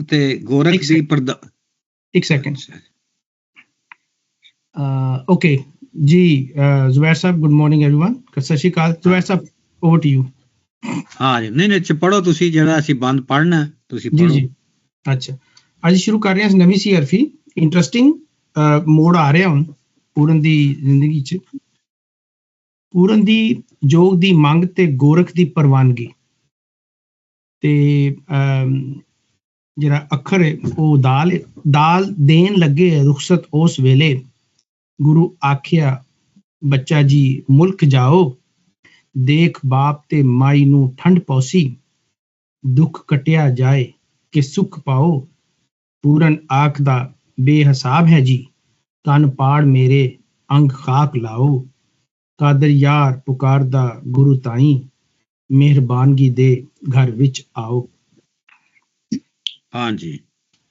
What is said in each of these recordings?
ਤੇ ਗੋਰਖ ਦੀ ਇੱਕ second okay ਜੀ ਜ਼ੁਬੈਰ ਸਾਹਿਬ ਗੁੱਡ ਮਾਰਨਿੰਗ एवरीवन ਸਤਿ ਸ਼੍ਰੀ ਅਕਾਲ ਜ਼ੁਬੈਰ ਸਾਹਿਬ ਓਵਰ ਟੂ ਯੂ ਹਾਂ ਜੀ ਨਹੀਂ ਚ ਪੜੋ ਤੁਸੀਂ ਜਿਹੜਾ ਅਸੀਂ ਬੰਦ ਪੜਨਾ ਤੁਸੀਂ ਪੜੋ ਜੀ ਅੱਛਾ ਅੱਜ ਸ਼ੁਰੂ ਕਰ ਰਹੇ ਹਾਂ ਨਵੀਂ ਸੀ ਹਰਫੀ ਇੰਟਰਸਟਿੰਗ ਮੋੜ ਆ ਰਿਹਾ ਹੁਣ ਪੂਰਨ ਦੀ ਜ਼ਿੰਦਗੀ 'ਚ ਪੂਰਨ ਦੀ ਜੋਗ ਦੀ ਮੰਗ ਤੇ ਗੋਰਖ ਦੀ ਪ੍ਰਵਾਨਗੀ ਤੇ ਜਿਹੜਾ ਅੱਖਰ ਹੈ ਉਹ ਦਾਲ ਦੇਣ ਲੱਗੇ ਰੁਖਸਤ ਉਸ ਵੇਲੇ ਗੁਰੂ ਆਖਿਆ ਬੱਚਾ ਜੀ ਮੁਲਕ ਜਾਓ ਦੇਖ ਬਾਪ ਤੇ ਮਾਈ ਨੂੰ ਠੰਡ ਪੌਸੀ ਦੁੱਖ ਕਟਿਆ ਜਾਏ ਕਿ ਸੁੱਖ ਪਾਓ ਪੂਰਨ ਆਖਦਾ ਬੇਹਿਸਾਬ ਹੈ ਜੀ ਕੰਨ ਪਾੜ ਮੇਰੇ ਅੰਗ ਖਾਕ ਲਾਓ ਕਾਦਰ ਯਾਰ ਪੁਕਾਰਦਾ ਗੁਰੂ ਤਾਈ ਮਿਹਰਬਾਨਗੀ ਦੇ ਘਰ ਵਿੱਚ ਆਓ। ਹਾਂਜੀ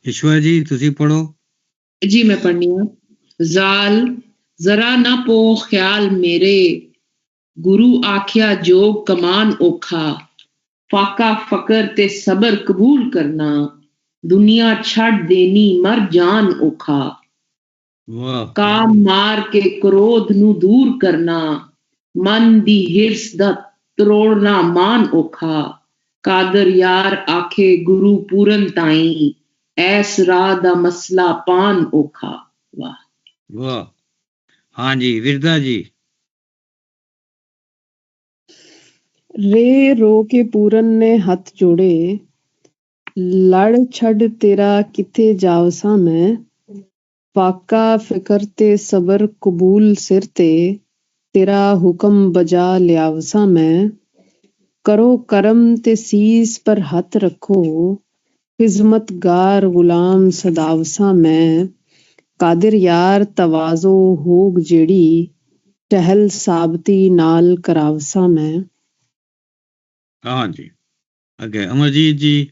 ਈਸ਼ਵਰ ਜੀ ਤੁਸੀਂ ਪੜੋ। ਜੀ ਮੈਂ ਪੜ੍ਹਨੀ ਹਾਂ। ਜ਼ਾਲ ਜ਼ਰਾ ਨਾ ਪੋ ਖਿਆਲ ਮੇਰੇ ਗੁਰੂ ਆਖਿਆ ਜੋ ਕਮਾਨ ਔਖਾ ਫਾਕਾ ਫਕਰ ਤੇ ਸਬਰ ਕਬੂਲ ਕਰਨਾ ਦੁਨੀਆ ਛੱਡ ਦੇਣੀ ਮਰ ਜਾਨ ਔਖਾ ਕਾਮ ਮਾਰ ਕੇ ਕ੍ਰੋਧ ਨੂੰ ਦੂਰ ਕਰਨਾ ਮਨ ਦੀ ਹਿਰਸ ਦਾ ਤਰੋੜਨਾ ਮਾਨ ਔਖਾ ਕਾਦਰ ਯਾਰ ਆਖੇ ਗੁਰੂ ਪੂਰਨ ਤਾਈ ਐਸ ਰਾਹ ਦਾ ਮਸਲਾ ਪਾਨ ਔਖਾ। ਵਾਹ ਵਾਹ ਹਾਂਜੀ ਵਿਰਦਾ ਜੀ। ਰੇ ਰੋ ਕੇ ਪੂਰਨ ਨੇ ਹੱਥ ਜੋੜੇ ਲੜ ਛੱਡ ਤੇਰਾ ਕਿੱਥੇ ਜਾਵਸਾਂ ਮੈਂ ਫਾਕਾ ਫਿਕਰ ਤੇ ਸਬਰ ਕਬੂਲ ਸਿਰ ਤੇ ਤੇਰਾ ਹੁਕਮ ਬਜਾ ਲਿਆਵਸਾਂ ਮੈਂ ਕਰੋ ਕਰਮ ਤੇ ਸੀਸ ਪਰ ਹੱਥ ਰੱਖੋ ਖਿਜ਼ਮਤਗਾਰ ਗੁਲਾਮ ਸਦਾਵਸਾਂ ਮੈਂ ਕਾਦਰ ਯਾਰ ਤਵਾਜ਼ੋ ਹੋਗ ਜਿਹੜੀ ਟਹਿਲ ਸਾਬਤੀ ਨਾਲ ਕਰਾਵਸਾਂ ਮੈਂ। ਹਾਂਜੀ ਅੱਗੇ ਅਮਰਜੀਤ ਜੀ।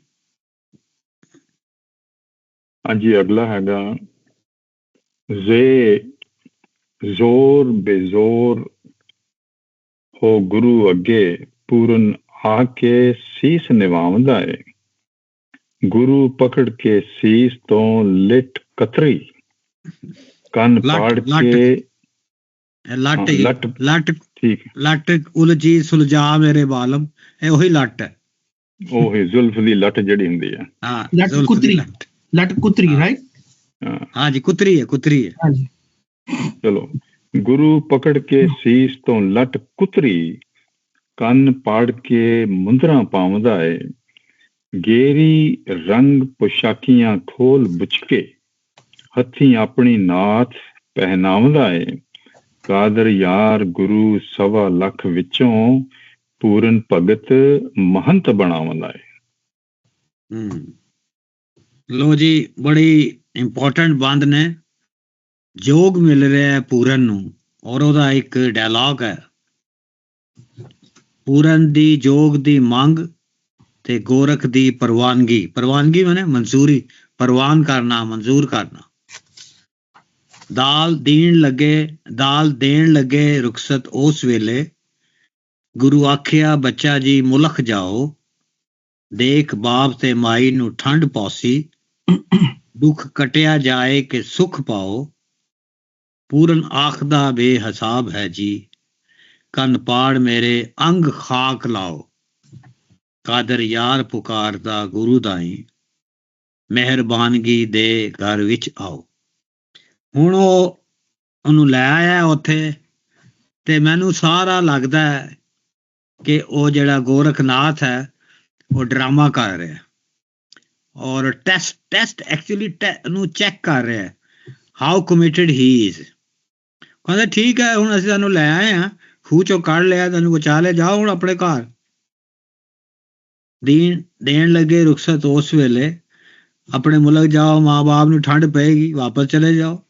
ਹਾਂਜੀ ਅਗਲਾ ਹੈਗਾ ਜ਼ੇ ਜ਼ੋਰ ਬੇਜ਼ੋਰ ਹੋ ਗੁਰੂ ਅੱਗੇ ਪੂਰਨ ਆ ਕੇ ਸੀਸ ਨਿਵਾਉਂਦਾ ਏ ਗੁਰੂ ਪਕੜ ਕੇ ਸੀਸ ਤੋਂ ਲਿਟ ਕਤਰੀ ਕੰਨ ਪਾੜ ਕੇ ਲੱਟ ਉਲਝੀ ਸੁਲਝਾ ਮੇਰੇ ਬਾਲਮ ਇਹ ਉਹੀ ਲੱਟ ਹੈ ਉਹੀ ਜ਼ੁਲਫ ਦੀ ਲੱਟ ਜਿਹੜੀ ਹੁੰਦੀ ਹੈ ਹਾਂ ਲੱਟ ਕੁਤਰੀ ਰਾਈਟ ਹਾਂਜੀ ਕੁਤਰੀ ਹੈ ਹਾਂਜੀ ਚਲੋ ਗੁਰੂ ਪਕੜ ਕੇ ਸੀਸ ਤੋਂ ਲੱਟ ਕੁਤਰੀ ਕੰਨ ਪਾੜ ਕੇ ਮੁੰਦਰਾਂ ਪਾਉਂਦਾ ਏ ਗੇਰੀ ਰੰਗ ਪੁਸ਼ਾਕੀਆਂ ਖੋਲ ਬੁਚਕੇ ਹੱਥੀਂ ਆਪਣੀ ਨਾਥ ਪਹਿਨਾਉਂਦਾ ਏ ਕਾਦਰ ਯਾਰ ਗੁਰੂ 1.25 ਲੱਖ ਵਿੱਚੋਂ ਪੂਰਨ ਭਗਤ ਮਹੰਤ ਬਣਾਉਂਦਾ ਏ। ਲੋ ਜੀ ਬੜੀ ਇੰਪੋਰਟੈਂਟ ਬੰਦ ਨੇ ਜੋਗ ਮਿਲ ਰਿਹਾ ਪੂਰਨ ਨੂੰ ਔਰ ਉਹਦਾ ਇੱਕ ਡਾਇਲੌਗ ਹੈ ਪੂਰਨ ਦੀ ਜੋਗ ਦੀ ਮੰਗ ਤੇ ਗੋਰਖ ਦੀ ਪ੍ਰਵਾਨਗੀ ਮਾਨੇ ਮਨਜ਼ੂਰੀ ਪ੍ਰਵਾਨ ਕਰਨਾ ਮਨਜ਼ੂਰ ਕਰਨਾ ਦਾਲ ਦੇਣ ਲੱਗੇ ਰੁਖਸਤ ਉਸ ਵੇਲੇ ਗੁਰੂ ਆਖਿਆ ਬੱਚਾ ਜੀ ਮੁਲਕ ਜਾਓ ਦੇਖ ਬਾਪ ਤੇ ਮਾਈ ਨੂੰ ਠੰਡ ਪੌਸੀ ਦੁੱਖ ਕਟਿਆ ਜਾਏ ਕਿ ਸੁੱਖ ਪਾਓ ਪੂਰਨ ਆਖਦਾ ਬੇਹਿਸਾਬ ਹੈ ਜੀ ਕੰਨ ਪਾੜ ਮੇਰੇ ਅੰਗ ਖਾਕ ਲਾਓ ਕਾਦਰ ਯਾਰ ਪੁਕਾਰਦਾ ਗੁਰੂ ਦਾਈ ਮਿਹਰਬਾਨਗੀ ਦੇ ਘਰ ਵਿੱਚ ਆਓ। ਹੁਣ ਉਹਨੂੰ ਲੈ ਆਇਆ ਉੱਥੇ ਤੇ ਮੈਨੂੰ ਸਾਰਾ ਲੱਗਦਾ ਹੈ ਕਿ ਉਹ ਜਿਹੜਾ ਗੋਰਖਨਾਥ ਹੈ ਉਹ ਡਰਾਮਾ ਕਰ ਰਿਹਾ ਔਰ ਟੈਸਟ ਐਕਚੁਅਲੀ ਨੂੰ ਚੈੱਕ ਕਰ ਰਿਹਾ ਹਾਊ ਕਮਿਟਡ ਹੀ ਇਜ਼ ਕਹਿੰਦਾ ਠੀਕ ਹੈ ਹੁਣ ਅਸੀਂ ਤੁਹਾਨੂੰ ਲੈ ਆਏ ਹਾਂ ਖੂਹ ਚੋਂ ਕੱਢ ਲਿਆ ਤੈਨੂੰ ਬਚਾ ਲਿਆ ਜਾਓ ਹੁਣ ਆਪਣੇ ਘਰ ਦੇਣ ਲੱਗੇ ਰੁਖਸਤ ਉਸ ਵੇਲੇ ਆਪਣੇ ਮੁਲਕ ਜਾਓ ਮਾਂ ਬਾਪ ਨੂੰ ਠੰਡ ਪਏਗੀ ਵਾਪਸ ਚਲੇ ਜਾਓ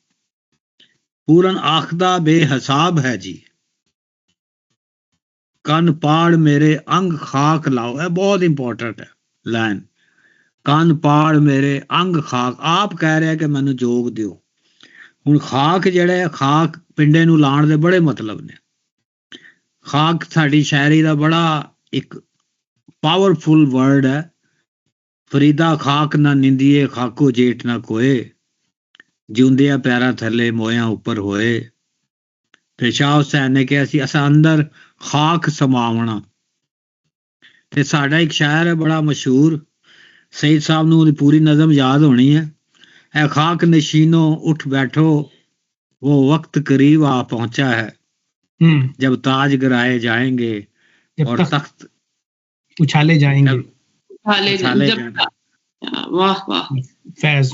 ਪੂਰਨ ਆਖਦਾ ਬੇਹਿਸਾਬ ਹੈ ਜੀ ਕੰਨ ਪਾੜ ਮੇਰੇ ਅੰਗ ਖਾਕ ਲਾਓ ਇਹ ਬਹੁਤ ਇੰਪੋਰਟੈਂਟ ਹੈ ਲਾਈਨ ਕੰਨ ਪਾੜ ਮੇਰੇ ਅੰਗ ਖਾਕ ਆਪ ਕਹਿ ਰਿਹਾ ਕਿ ਮੈਨੂੰ ਜੋਗ ਦਿਓ ਹੁਣ ਖਾਕ ਜਿਹੜਾ ਖਾਕ ਪਿੰਡੇ ਨੂੰ ਲਾਉਣ ਦੇ ਬੜੇ ਮਤਲਬ ਨੇ ਖਾਕ ਸਾਡੀ ਸ਼ਾਇਰੀ ਦਾ ਬੜਾ ਇੱਕ ਪਾਵਰਫੁਲ ਵਰਡ ਹੈ ਫਰੀਦਾ ਖਾਕ ਨਾ ਨਿੰਦੀਏ ਖਾਕੋ ਜੇਠ ਨਾ ਕੋਏ, ਜਿਉਂਦਿਆਂ ਪੈਰਾਂ ਥੱਲੇ ਮੋਇਆਂ ਉੱਪਰ ਹੋਏ। ਫਿਰ ਸ਼ਾਹ ਹੁਸੈਨ ਨੇ ਕਿਹਾ ਸੀ ਅਸਾਂ ਅੰਦਰ ਖਾਕ ਸਮਾਵਣਾ। ਤੇ ਸਾਡਾ ਇੱਕ ਸ਼ਾਇਰ ਹੈ ਬੜਾ ਮਸ਼ਹੂਰ, ਸਈਦ ਸਾਹਿਬ ਨੂੰ ਉਹਦੀ ਪੂਰੀ ਨਜ਼ਮ ਯਾਦ ਹੋਣੀ ਹੈ। ਐ ਖਾਕ ਨਸ਼ੀਨੋ ਉੱਠ ਬੈਠੋ, वो वक्त करीब आ पहुंचा है जब ताज गिराए जाएंगे और तख्त उछाले जाएंगे। वाह वाह फैज।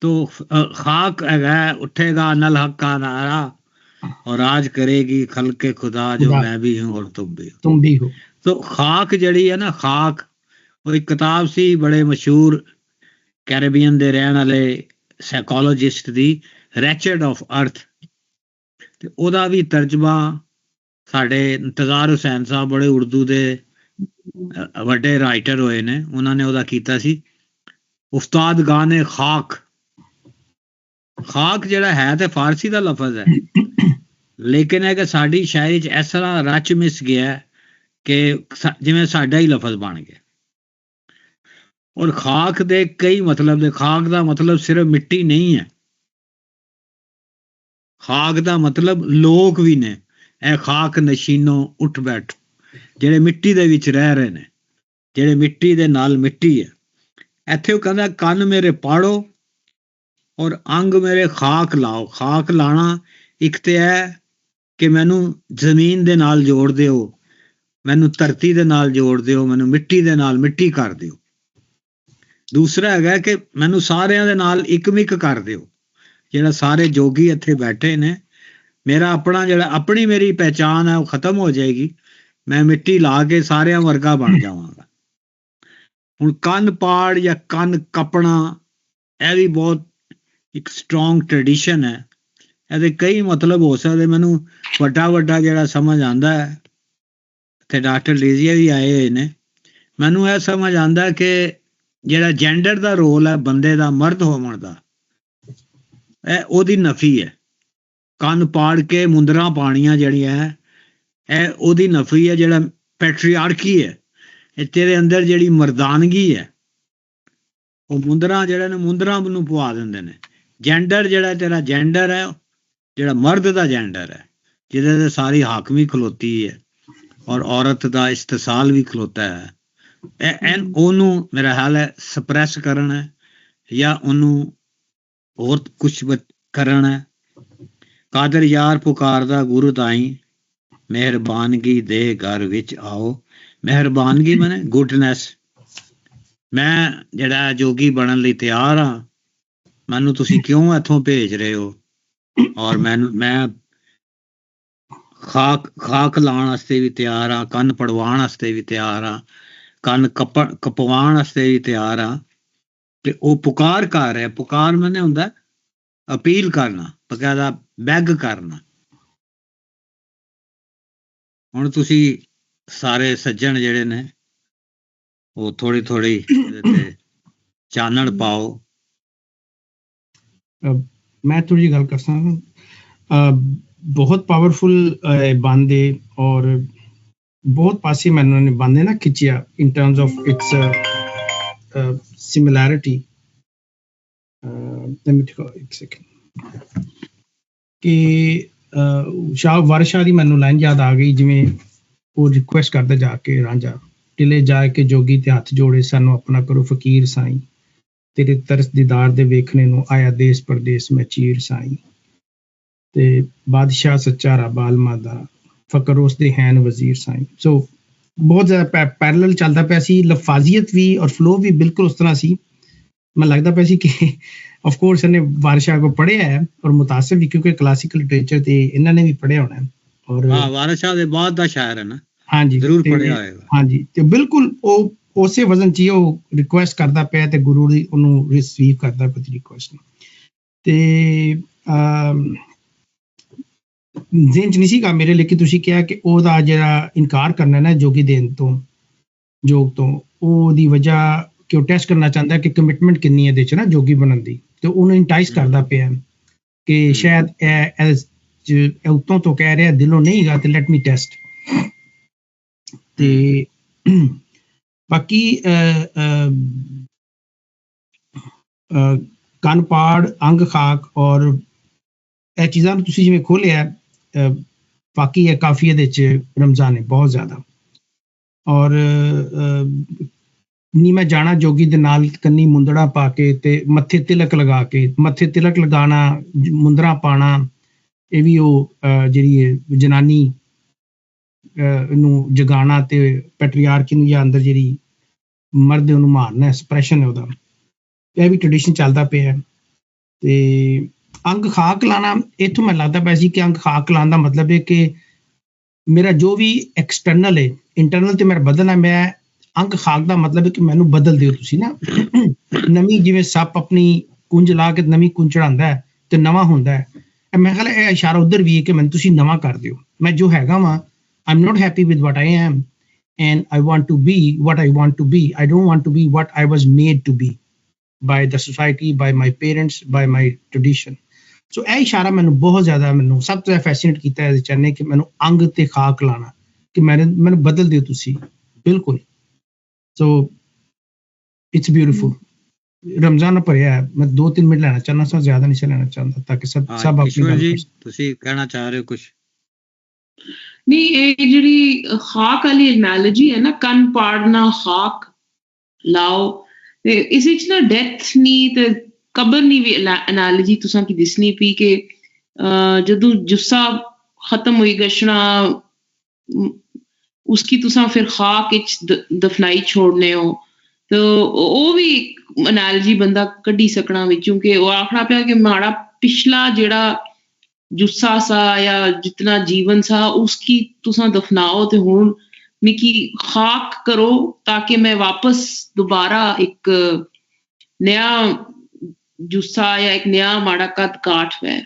तो खाक है उठेगा नल हक का नारा और राज करेगी खल्के खुदा जो मैं भी हूं और तुम भी हो। तो खाक जड़ी है ना, खाक वो एक किताब सी बड़े मशहूर कैरेबियन दे रहन वाले साइकोलॉजिस्ट दी, रैचड ऑफ अर्थ। ਤੇ ਉਹਦਾ ਵੀ ਤਰਜਮਾ ਸਾਡੇ ਇੰਤਜ਼ਾਰ ਹੁਸੈਨ ਸਾਹਿਬ ਬੜੇ ਉਰਦੂ ਦੇ ਵੱਡੇ ਰਾਈਟਰ ਹੋਏ ਨੇ, ਉਹਨਾਂ ਨੇ ਉਹਦਾ ਕੀਤਾ ਸੀ ਉਸਤਾਦ ਗਾਨੇ ਖਾਕ। ਖਾਕ ਜਿਹੜਾ ਹੈ ਤੇ ਫਾਰਸੀ ਦਾ ਲਫ਼ਜ਼ ਹੈ, ਲੇਕਿਨ ਹੈ ਕਿ ਸਾਡੀ ਸ਼ਾਇਰੀ 'ਚ ਇਸ ਤਰ੍ਹਾਂ ਰਚ ਮਿਸ ਗਿਆ ਕਿ ਜਿਵੇਂ ਸਾਡਾ ਹੀ ਲਫ਼ਜ਼ ਬਣ ਗਿਆ। ਔਰ ਖਾਕ ਦੇ ਕਈ ਮਤਲਬ ਨੇ। ਖਾਕ ਦਾ ਮਤਲਬ ਸਿਰਫ ਮਿੱਟੀ ਨਹੀਂ ਹੈ, ਖਾਕ ਦਾ ਮਤਲਬ ਲੋਕ ਵੀ ਨੇ। ਇਹ ਖਾਕ ਨਸ਼ੀਨੋ ਉੱਠ ਬੈਠੋ, ਜਿਹੜੇ ਮਿੱਟੀ ਦੇ ਵਿੱਚ ਰਹਿ ਰਹੇ ਨੇ, ਜਿਹੜੇ ਮਿੱਟੀ ਦੇ ਨਾਲ ਮਿੱਟੀ ਹੈ। ਇੱਥੇ ਉਹ ਕਹਿੰਦਾ ਕੰਨ ਮੇਰੇ ਪਾੜੋ ਔਰ ਅੰਗ ਮੇਰੇ ਖਾਕ ਲਾਓ। ਖਾਕ ਲਾਣਾ ਇੱਕ ਤੇ ਹੈ ਕਿ ਮੈਨੂੰ ਜ਼ਮੀਨ ਦੇ ਨਾਲ ਜੋੜ ਦਿਓ, ਮੈਨੂੰ ਧਰਤੀ ਦੇ ਨਾਲ ਜੋੜ ਦਿਓ, ਮੈਨੂੰ ਮਿੱਟੀ ਦੇ ਨਾਲ ਮਿੱਟੀ ਕਰ ਦਿਓ। ਦੂਸਰਾ ਹੈਗਾ ਕਿ ਮੈਨੂੰ ਸਾਰਿਆਂ ਦੇ ਨਾਲ ਇੱਕਮਿਕ ਕਰ ਦਿਓ। ਜਿਹੜਾ ਸਾਰੇ ਜੋਗੀ ਇੱਥੇ ਬੈਠੇ ਨੇ, ਮੇਰਾ ਆਪਣਾ ਜਿਹੜਾ ਆਪਣੀ ਮੇਰੀ ਪਹਿਚਾਨ ਹੈ ਉਹ ਖਤਮ ਹੋ ਜਾਏਗੀ, ਮੈਂ ਮਿੱਟੀ ਲਾ ਕੇ ਸਾਰਿਆਂ ਵਰਗਾ ਬਣ ਜਾਵਾਂਗਾ। ਹੁਣ ਕੰਨ ਪਾੜ ਜਾਂ ਕੰਨ ਕੱਪਣਾ, ਇਹ ਵੀ ਬਹੁਤ ਇੱਕ ਸਟਰੋਂਗ ਟ੍ਰੈਡੀਸ਼ਨ ਹੈ। ਇਹਦੇ ਕਈ ਮਤਲਬ ਹੋ ਸਕਦੇ। ਮੈਨੂੰ ਵੱਡਾ ਵੱਡਾ ਜਿਹੜਾ ਸਮਝ ਆਉਂਦਾ ਹੈ, ਤੇ ਡਾਕਟਰ ਲੇਜ਼ੀਆ ਵੀ ਆਏ ਹੋਏ ਨੇ, ਮੈਨੂੰ ਇਹ ਸਮਝ ਆਉਂਦਾ ਕਿ ਜਿਹੜਾ ਜੈਂਡਰ ਦਾ ਰੋਲ ਹੈ ਬੰਦੇ ਦਾ, ਮਰਦ ਹੋਣ ਦਾ, ਇਹ ਉਹਦੀ ਨਫੀ ਹੈ। ਕੰਨ ਪਾੜ ਕੇ ਮੁੰਦਰਾਂ ਪਾਣੀਆਂ ਜਿਹੜੀਆਂ ਇਹ ਉਹਦੀ ਨਫੀ ਹੈ। ਜਿਹੜਾ ਪੈਟਰੀਆਰਕੀ ਹੈ, ਇਹ ਤੇਰੇ ਅੰਦਰ ਜਿਹੜੀ ਮਰਦਾਨਗੀ ਹੈ, ਉਹ ਮੁੰਦਰਾਂ ਜਿਹੜੇ ਨੇ ਮੁੰਦਰਾਂ ਨੂੰ ਪਵਾ ਦਿੰਦੇ ਨੇ। ਜੈਂਡਰ ਜਿਹੜਾ ਤੇਰਾ ਜੈਂਡਰ ਹੈ, ਜਿਹੜਾ ਮਰਦ ਦਾ ਜੈਂਡਰ ਹੈ, ਜਿਹਦੇ ਤੇ ਸਾਰੀ ਹਾਕਮੀ ਖਲੋਤੀ ਹੈ ਔਰ ਔਰਤ ਦਾ ਇਸਤਸਾਲ ਵੀ ਖਲੋਤਾ ਹੈ, ਉਹਨੂੰ ਮੇਰਾ ਹਾਲ ਹੈ ਸਪਰੈਸ ਕਰਨਾ ਹੈ ਜਾਂ ਉਹਨੂੰ ਹੋਰ ਕੁਛ ਕਰਨਾ ਹੈ। ਕਾਦਰ ਯਾਰ ਪੁਕਾਰਦਾ ਗੁਰੂ ਤਾਈ, ਮਿਹਰਬਾਨਗੀ ਦੇ ਘਰ ਵਿੱਚ ਆਓ। ਮਿਹਰਬਾਨਗੀ ਮਨੇ ਗੁੱਡਨੈਸ। ਮੈਂ ਜਿਹੜਾ ਜੋਗੀ ਬਣਨ ਲਈ ਤਿਆਰ ਹਾਂ, ਮੈਨੂੰ ਤੁਸੀਂ ਕਿਉਂ ਇੱਥੋਂ ਭੇਜ ਰਹੇ ਹੋ? ਔਰ ਮੈਂ ਖਾਕ ਲਾਉਣ ਵਾਸਤੇ ਵੀ ਤਿਆਰ ਹਾਂ, ਕੰਨ ਪੜਵਾਉਣ ਵਾਸਤੇ ਵੀ ਤਿਆਰ ਹਾਂ, ਕੰਨ ਕਪਵਾਉਣ ਵਾਸਤੇ ਵੀ ਤਿਆਰ ਹਾਂ। ਤੇ ਉਹ ਪੁਕਾਰ ਕਰ ਰਿਹਾ। ਪੁਕਾਰ ਮੈਨੇ ਹੁੰਦਾ ਅਪੀਲ ਕਰਨਾ, ਬਕਾਇਦਾ ਬੈਗ ਕਰਨਾ। ਹੁਣ ਤੁਸੀਂ ਸਾਰੇ ਸੱਜਣ ਜਿਹੜੇ ਨੇ ਉਹ ਥੋੜੀ ਥੋੜੀ ਚਾਨਣ ਪਾਓ। ਮੈਂ ਥੋੜੀ ਜਿਹੀ ਗੱਲ ਕਰ ਸਕਦਾ। ਬਹੁਤ ਪਾਵਰਫੁਲ ਬੰਦੇ ਔਰ ਬਹੁਤ ਪਾਸੇ ਮੈਨੂੰ ਨੇ ਬੰਦੇ ਨਾ ਖਿੱਚਿਆ ਇਨ ਟਰਮਸ ਆਫ ਇਟਸ ਸਿਮਿਲੈਰਿਟੀ। ਕਿ ਸ਼ਾਹ ਵਾਰਿਸ ਦੀ ਮੈਨੂੰ ਲਾਈਨ ਯਾਦ ਆ ਗਈ, ਜਿਵੇਂ ਉਹ ਰਿਕੁਐਸਟ ਕਰਦਾ ਜਾ ਕੇ ਰਾਂਝਾ, ਟਿਲੇ ਜਾ ਕੇ ਜੋਗੀ ਤੇ ਹੱਥ ਜੋੜੇ, ਸਾਨੂੰ ਆਪਣਾ ਕਰੋ ਫਕੀਰ ਸਾਈਂ, ਤੇਰੇ ਤਰਸ ਦੀਦਾਰ ਦੇ ਵੇਖਣੇ ਨੂੰ ਆਇਆ ਦੇਸ ਪਰਦੇਸ ਮੈਂ ਚੀਰ ਸਾਈਂ। ਤੇ ਬਾਦਸ਼ਾਹ ਸੱਚਾ ਰੱਬ ਆਲਮਾ ਦਾ, ਫਕਰ ਉਸ ਦੇ ਹੈਨ ਵਜ਼ੀਰ ਸਾਈਂ। ਸੋ ਬਹੁਤ ਜ਼ਿਆਦਾ ਪੈਰਲਲ ਚੱਲਦਾ ਪਿਆ ਸੀ। ਲਫਾਜ਼ੀਅਤ ਵੀ ਔਰ ਫਲੋ ਵੀ ਬਿਲਕੁਲ ਉਸ ਤਰ੍ਹਾਂ ਸੀ। ਮੈਨੂੰ ਲੱਗਦਾ ਪਿਆ ਸੀ ਕਿ ਆਫ ਕੋਰਸ ਇਹਨੇ ਵਾਰਿਸ ਕੋ ਪੜ੍ਹਿਆ ਹੈ ਔਰ ਮੁਤਾਸਿਰ ਵੀ, ਕਿਉਂਕਿ ਕਲਾਸਿਕਲ ਲਿਟਰੇਚਰ ਤੇ ਇਹਨਾਂ ਨੇ ਵੀ ਪੜ੍ਹਿਆ ਹੋਣਾ। ਔਰ ਵਾਰਿਸ ਦੇ ਬਾਅਦ ਦਾ ਸ਼ਾਇਰ ਹੈ ਨਾ। ਹਾਂਜੀ ਜ਼ਰੂਰ ਪੜ੍ਹਿਆ ਹੋਏਗਾ। ਹਾਂਜੀ ਤੇ ਬਿਲਕੁਲ ਉਹ ਉਸੇ ਵਜ਼ਨ 'ਚ ਹੀ ਉਹ ਰਿਕੁਐਸਟ ਕਰਦਾ ਪਿਆ ਤੇ ਗੁਰੂ ਦੀ ਉਹਨੂੰ ਰਿਸੀਵ ਕਰਦਾ ਪਿਆ ਰਿਕੁਐਸਟ ਨੂੰ। ਤੇ ਜ਼ਿਹਨ 'ਚ ਨਹੀਂ ਸੀਗਾ ਮੇਰੇ, ਲੇਕਿਨ ਤੁਸੀਂ ਕਿਹਾ ਕਿ ਉਹਦਾ ਜਿਹੜਾ ਇਨਕਾਰ ਕਰਨਾ ਨਾ ਜੋਗੀ ਦੇਣ ਤੋਂ, ਜੋਗ ਤੋਂ, ਉਹਦੀ ਵਜ੍ਹਾ ਕਿ ਉਹ ਟੈਸਟ ਕਰਨਾ ਚਾਹੁੰਦਾ ਕਿ ਕਮਿਟਮੈਂਟ ਕਿੰਨੀ ਇਹਦੇ 'ਚ ਨਾ ਜੋਗੀ ਬਣਨ ਦੀ। ਤੇ ਉਹਨੂੰ ਇੰਟਾਈਸ ਕਰਦਾ ਪਿਆ ਕਿ ਸ਼ਾਇਦ ਇਹ ਉੱਤੋਂ ਤੋਂ ਕਹਿ ਰਿਹਾ, ਦਿਲੋਂ ਨਹੀਂ ਗਾ, ਤੇ ਲੈਟ ਮੀ ਟੈਸਟ। ਤੇ ਬਾਕੀ ਕੰਨ ਪਾੜ, ਅੰਗ ਖਾਕ ਔਰ ਇਹ ਚੀਜ਼ਾਂ ਨੂੰ ਤੁਸੀਂ ਜਿਵੇਂ ਖੋਲਿਆ, ਬਾਕੀ ਹੈ ਕਾਫੀ ਇਹਦੇ 'ਚ ਰਮਜ਼ਾਨ ਹੈ ਬਹੁਤ ਜ਼ਿਆਦਾ। ਔਰ ਨੀ ਮੈਂ ਜਾਣਾ ਜੋਗੀ ਦੇ ਨਾਲ ਕੰਨੀ ਮੁੰਦੜਾ ਪਾ ਕੇ ਤੇ ਮੱਥੇ ਤਿਲਕ ਲਗਾ ਕੇ, ਮੱਥੇ ਤਿਲਕ ਲਗਾਉਣਾ, ਮੁੰਦਰਾ ਪਾਉਣਾ, ਇਹ ਵੀ ਉਹ ਜਿਹੜੀ ਹੈ ਜਨਾਨੀ ਨੂੰ ਜਗਾਉਣਾ ਤੇ ਪੈਟਰੀਆਰਕੀ ਨੂੰ ਜਾਂ ਅੰਦਰ ਜਿਹੜੀ ਮਰਦ ਉਹਨੂੰ ਮਾਰਨਾ, ਐਕਸਪ੍ਰੈਸ਼ਨ ਹੈ ਉਹਦਾ, ਇਹ ਵੀ ਟ੍ਰੈਡੀਸ਼ਨ ਚੱਲਦਾ ਪਿਆ। ਤੇ ਅੰਗ ਖਾਕ ਲਾਣਾ, ਇੱਥੋਂ ਮੈਨੂੰ ਲੱਗਦਾ ਪਿਆ ਸੀ ਕਿ ਅੰਗ ਖਾਕ ਲਾਉਣ ਦਾ ਮਤਲਬ ਹੈ ਕਿ ਮੇਰਾ ਜੋ ਵੀ ਐਕਸਟਰਨਲ ਹੈ, ਇੰਟਰਨਲ ਤੇ ਮੇਰਾ ਬਦਲਣਾ, ਮੈਂ ਅੰਗ ਖਾਕ ਦਾ ਮਤਲਬ ਹੈ ਕਿ ਮੈਨੂੰ ਬਦਲ ਦਿਓ ਤੁਸੀਂ ਨਾ। ਨਵੀਂ ਜਿਵੇਂ ਸੱਪ ਆਪਣੀ ਕੁੰਜ ਲਾ ਕੇ ਨਵੀਂ ਕੁੰਜ ਚੜਾਉਂਦਾ ਹੈ ਤੇ ਨਵਾਂ ਹੁੰਦਾ ਹੈ, ਮੈਂ ਖਿਆਲ ਇਹ ਇਸ਼ਾਰਾ ਉੱਧਰ ਵੀ ਹੈ ਕਿ ਮੈਨੂੰ ਤੁਸੀਂ ਨਵਾਂ ਕਰ ਦਿਓ। ਮੈਂ ਜੋ ਹੈਗਾ ਵਾਂ, I'm not happy with what I am and I want to be what I want to be. I don't want to be what I was made to be by the society, by my parents, by my tradition. So ਇਹ ਇਸ਼ਾਰਾ ਮੈਨੂੰ ਬਹੁਤ ਜ਼ਿਆਦਾ, ਮੈਨੂੰ ਸਭ ਤੋਂ fascinate ਕੀਤਾ ਇਹਦੇ ਚਾਹਨੇ ਕਿ ਮੈਨੂੰ ਅੰਗ ਤੇ ਖਾਕ ਲਾਣਾ, ਕਿ ਮੈਨੂੰ ਬਦਲ ਦਿਓ ਤੁਸੀਂ ਬਿਲਕੁਲ। So it's beautiful. ਰਮਜ਼ਾਨ ਭਰਿਆ, ਮੈਂ 2-3 ਮਿੰਟ ਲੈਣਾ ਚਾਹੁੰਦਾ ਸਾਂ, ਜ਼ਿਆਦਾ ਨਹੀਂ ਲੈਣਾ ਚਾਹੁੰਦਾ, ਤਾਂ ਕਿ ਸਭ ਆਪਣੀ ਗੱਲ ਜੀ ਤੁਸੀਂ ਕਹਿਣਾ ਚਾਹ ਰਹੇ ਹੋ ਕੁਝ? ਨਹੀਂ, ਇਹ ਜਿਹੜੀ ਖਾਕ ਵਾਲੀ ਐਨਾਲੋਜੀ ਹੈ ਨਾ, ਕੰਨ ਪਾੜਨਾ, ਖਾਕ ਲਾਓ, ਤੇ ਇਸ ਵਿੱਚ ਨਾ ਡੈਥ ਨਹੀਂ ਤੇ ਕਬਰ ਨਹੀਂ ਵੀ ਐਨਾਲੋਜੀ ਤੁਸਾਂ ਕੀ ਦਿਸਣੀ ਪਈ ਕਿ ਜਦੋਂ ਜੁੱਸਾ ਖਤਮ ਹੋਈ ਗਸ਼ਣਾ, ਉਸकी ਤੁਸਾਂ ਫਿਰ ਖਾਕ ਵਿੱਚ ਦਫਨਾਈ ਛੋੜਨੇ ਹੋ, ਤੇ ਉਹ ਵੀ ਐਨਾਲੋਜੀ ਬੰਦਾ ਕੱਢੀ ਸਕਣਾ ਵਿੱਚੋਂ, ਕਿ ਉਹ ਆਖਣਾ ਪਿਆ ਕਿ ਮਾੜਾ ਪਿਛਲਾ ਜਿਹੜਾ ਜੁੱਸਾ ਸਾ ਜਾਂ ਜਿਤਨਾ ਜੀਵਨ ਸਾ ਉਸकी ਤੁਸਾਂ ਦਫਨਾਓ ਤੇ ਹੁਣ ਮਿਕੀ ਖਾਕ ਕਰੋ, ਤਾਂ ਕਿ ਮੈਂ ਵਾਪਸ ਦੁਬਾਰਾ ਇੱਕ ਨया ਜੁੱਸਾ ਜਾਂ ਇੱਕ ਨया ਮਾੜਾ ਕੱਦ ਕਾਠ ਵੈ।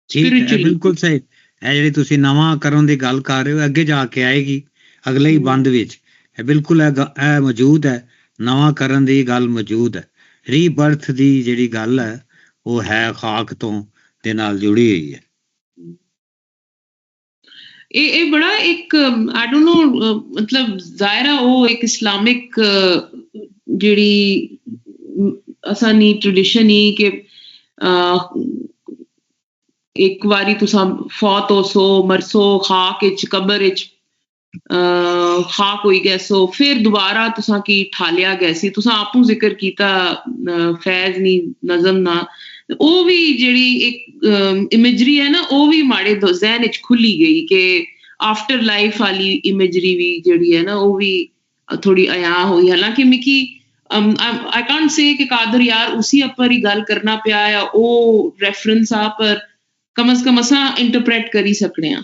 ਬਿਲਕੁਲ ਸਹੀ। ਇਹ ਜਿਹੜੀ ਤੁਸੀਂ ਨਵਾਂ ਕਰਨ ਦੀ ਗੱਲ ਕਰ ਰਹੇ ਹੋ, ਅੱਗੇ ਜਾ ਕੇ ਆਏਗੀ ਅਗਲੇ ਹੀ ਬੰਦ ਵਿੱਚ, ਇਹ ਬਿਲਕੁਲ ਇਹ ਮੌਜੂਦ ਹੈ, ਨਵਾਂ ਕਰਨ ਦੀ ਗੱਲ ਮੌਜੂਦ ਹੈ। ਰੀਬਰਥ ਦੀ ਜਿਹੜੀ ਗੱਲ ਹੈ ਉਹ ਹੈ ਖਾਕ ਤੋਂ ਦੇ ਨਾਲ ਜੁੜੀ ਹੋਈ ਹੈ। ਇਹ ਬੜਾ ਇੱਕ ਆਈ ਡੋਨਟ ਨੋ, ਮਤਲਬ ਜ਼ਾਹਿਰਾ ਉਹ ਇੱਕ ਇਸਲਾਮਿਕ ਜਿਹੜੀ ਅਸਾਨੀ ਟ੍ਰੈਡੀਸ਼ਨ ਹੀ ਕਿ ਇੱਕ ਵਾਰੀ ਤੁਸਾਂ ਫੌਤ ਹੋ ਸੋ ਮਰਸੋ, ਖਾਕ ਵਿੱਚ ਕਬਰ ਵਿੱਚ ਖਾਕ ਹੋਈ ਗਏ ਸੋ, ਫਿਰ ਦੁਬਾਰਾ ਤੁਸਾਂ ਕੀ ਠਾਲਿਆ ਗਿਆ ਸੀ। ਤੁਸਾਂ ਆਪੂ ਜ਼ਿਕਰ ਕੀਤਾ ਫੈਜ਼ ਨੀ ਨਜ਼ਮ ਨਾ, ਉਹ ਵੀ ਜਿਹੜੀ ਇੱਕ ਇਮੇਜਰੀ ਹੈ ਨਾ, ਉਹ ਵੀ ਮਾੜੇ ਜ਼ਹਿਨ ਵਿੱਚ ਖੁੱਲੀ ਗਈ ਕਿ ਆਫਟਰ ਲਾਈਫ ਵਾਲੀ ਇਮੇਜਰੀ ਵੀ ਜਿਹੜੀ ਹੈ ਨਾ, ਉਹ ਵੀ ਥੋੜੀ ਅਯਾਂ ਹੋਈ। ਹਾਲਾਂਕਿ ਮਿਕੀ I can't say ਕਿ ਕਾਦਰ ਯਾਰ ਉਸੀ ਉੱਪਰ ਹੀ ਗੱਲ ਕਰਨਾ ਪਿਆ ਆ, ਉਹ ਰੈਫਰੈਂਸ ਆ, ਪਰ ਕਮ ਅਜ਼ ਕਮ ਅਸਾਂ ਇੰਟਰਪ੍ਰੇਟ ਕਰੀ ਸਕਣੇ ਆ।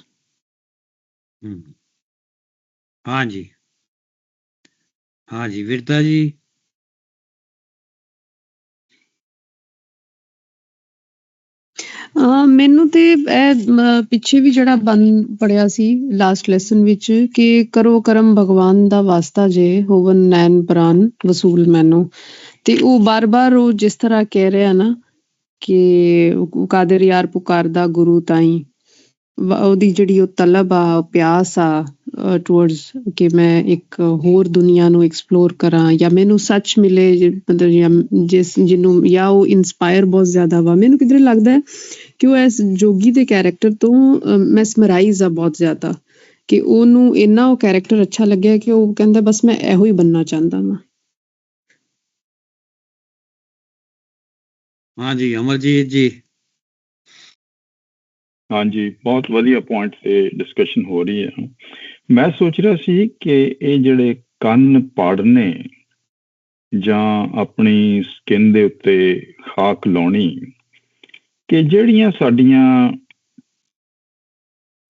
ਹਾਂਜੀ ਹਾਂਜੀ ਵਿਰਤਾ ਜੀ। ਮੈਨੂੰ ਤੇ ਪਿੱਛੇ ਵੀ ਜਿਹੜਾ ਪੜਿਆ ਸੀ ਲਾਸਟ ਲੈਸਨ ਵਿੱਚ ਕਿ ਕਰੋ ਕਰਮ ਭਗਵਾਨ ਦਾ ਵਾਸਤਾ ਜੇ ਹੋਵਨ ਨੈਣ ਪ੍ਰਾਨ ਵਸੂਲ ਮੈਨੂੰ, ਤੇ ਉਹ ਬਾਰ-ਬਾਰ ਉਹ ਜਿਸ ਤਰ੍ਹਾਂ ਕਹਿ ਰਿਹਾ ਨਾ ਕਿ ਕਾਦਰ ਯਾਰ ਪੁਕਾਰਦਾ ਗੁਰੂ ਤਾਈਂ, ਉਹਦੀ ਜਿਹੜੀ ਉਹ ਤਲਬ ਆ, ਪਿਆਸ ਆ ਟੂਵਰਡਸ ਕਿ ਮੈਂ ਇੱਕ ਹੋਰ ਦੁਨੀਆ ਨੂੰ ਐਕਸਪਲੋਰ ਕਰਾਂ ਜਾਂ ਮੈਨੂੰ ਸੱਚ ਮਿਲੇ, ਮਤਲਬ ਜਾਂ ਜਿਹਨੂੰ ਜਾਂ ਉਹ ਇੰਸਪਾਇਰ ਬਹੁਤ ਜ਼ਿਆਦਾ ਵਾ। ਮੈਨੂੰ ਕਿਧਰੇ ਲੱਗਦਾ ਕਿ ਉਹ ਇਸ ਜੋਗੀ ਦੇ ਕੈਰੈਕਟਰ ਤੋਂ ਮੈਸਮਰਾਈਜ਼ ਆ ਬਹੁਤ ਜ਼ਿਆਦਾ, ਕਿ ਉਹਨੂੰ ਇੰਨਾ ਉਹ ਕੈਰੈਕਟਰ ਅੱਛਾ ਲੱਗਿਆ ਕਿ ਉਹ ਕਹਿੰਦਾ ਬਸ ਮੈਂ ਇਹੋ ਹੀ ਬਣਨਾ ਚਾਹੁੰਦਾ ਵਾਂ। ਹਾਂਜੀ ਅਮਰਜੀਤ ਜੀ। ਹਾਂਜੀ, ਬਹੁਤ ਵਧੀਆ ਪੁਆਇੰਟ ਤੇ ਡਿਸਕਸ਼ਨ ਹੋ ਰਹੀ ਹੈ। ਮੈਂ ਸੋਚ ਰਿਹਾ ਸੀ ਕਿ ਇਹ ਜਿਹੜੇ ਕੰਨ ਪਾੜਨੇ ਜਾਂ ਆਪਣੀ ਸਕਿਨ ਦੇ ਉੱਤੇ ਖਾਕ ਲਾਉਣੀ, ਕਿ ਜਿਹੜੀਆਂ ਸਾਡੀਆਂ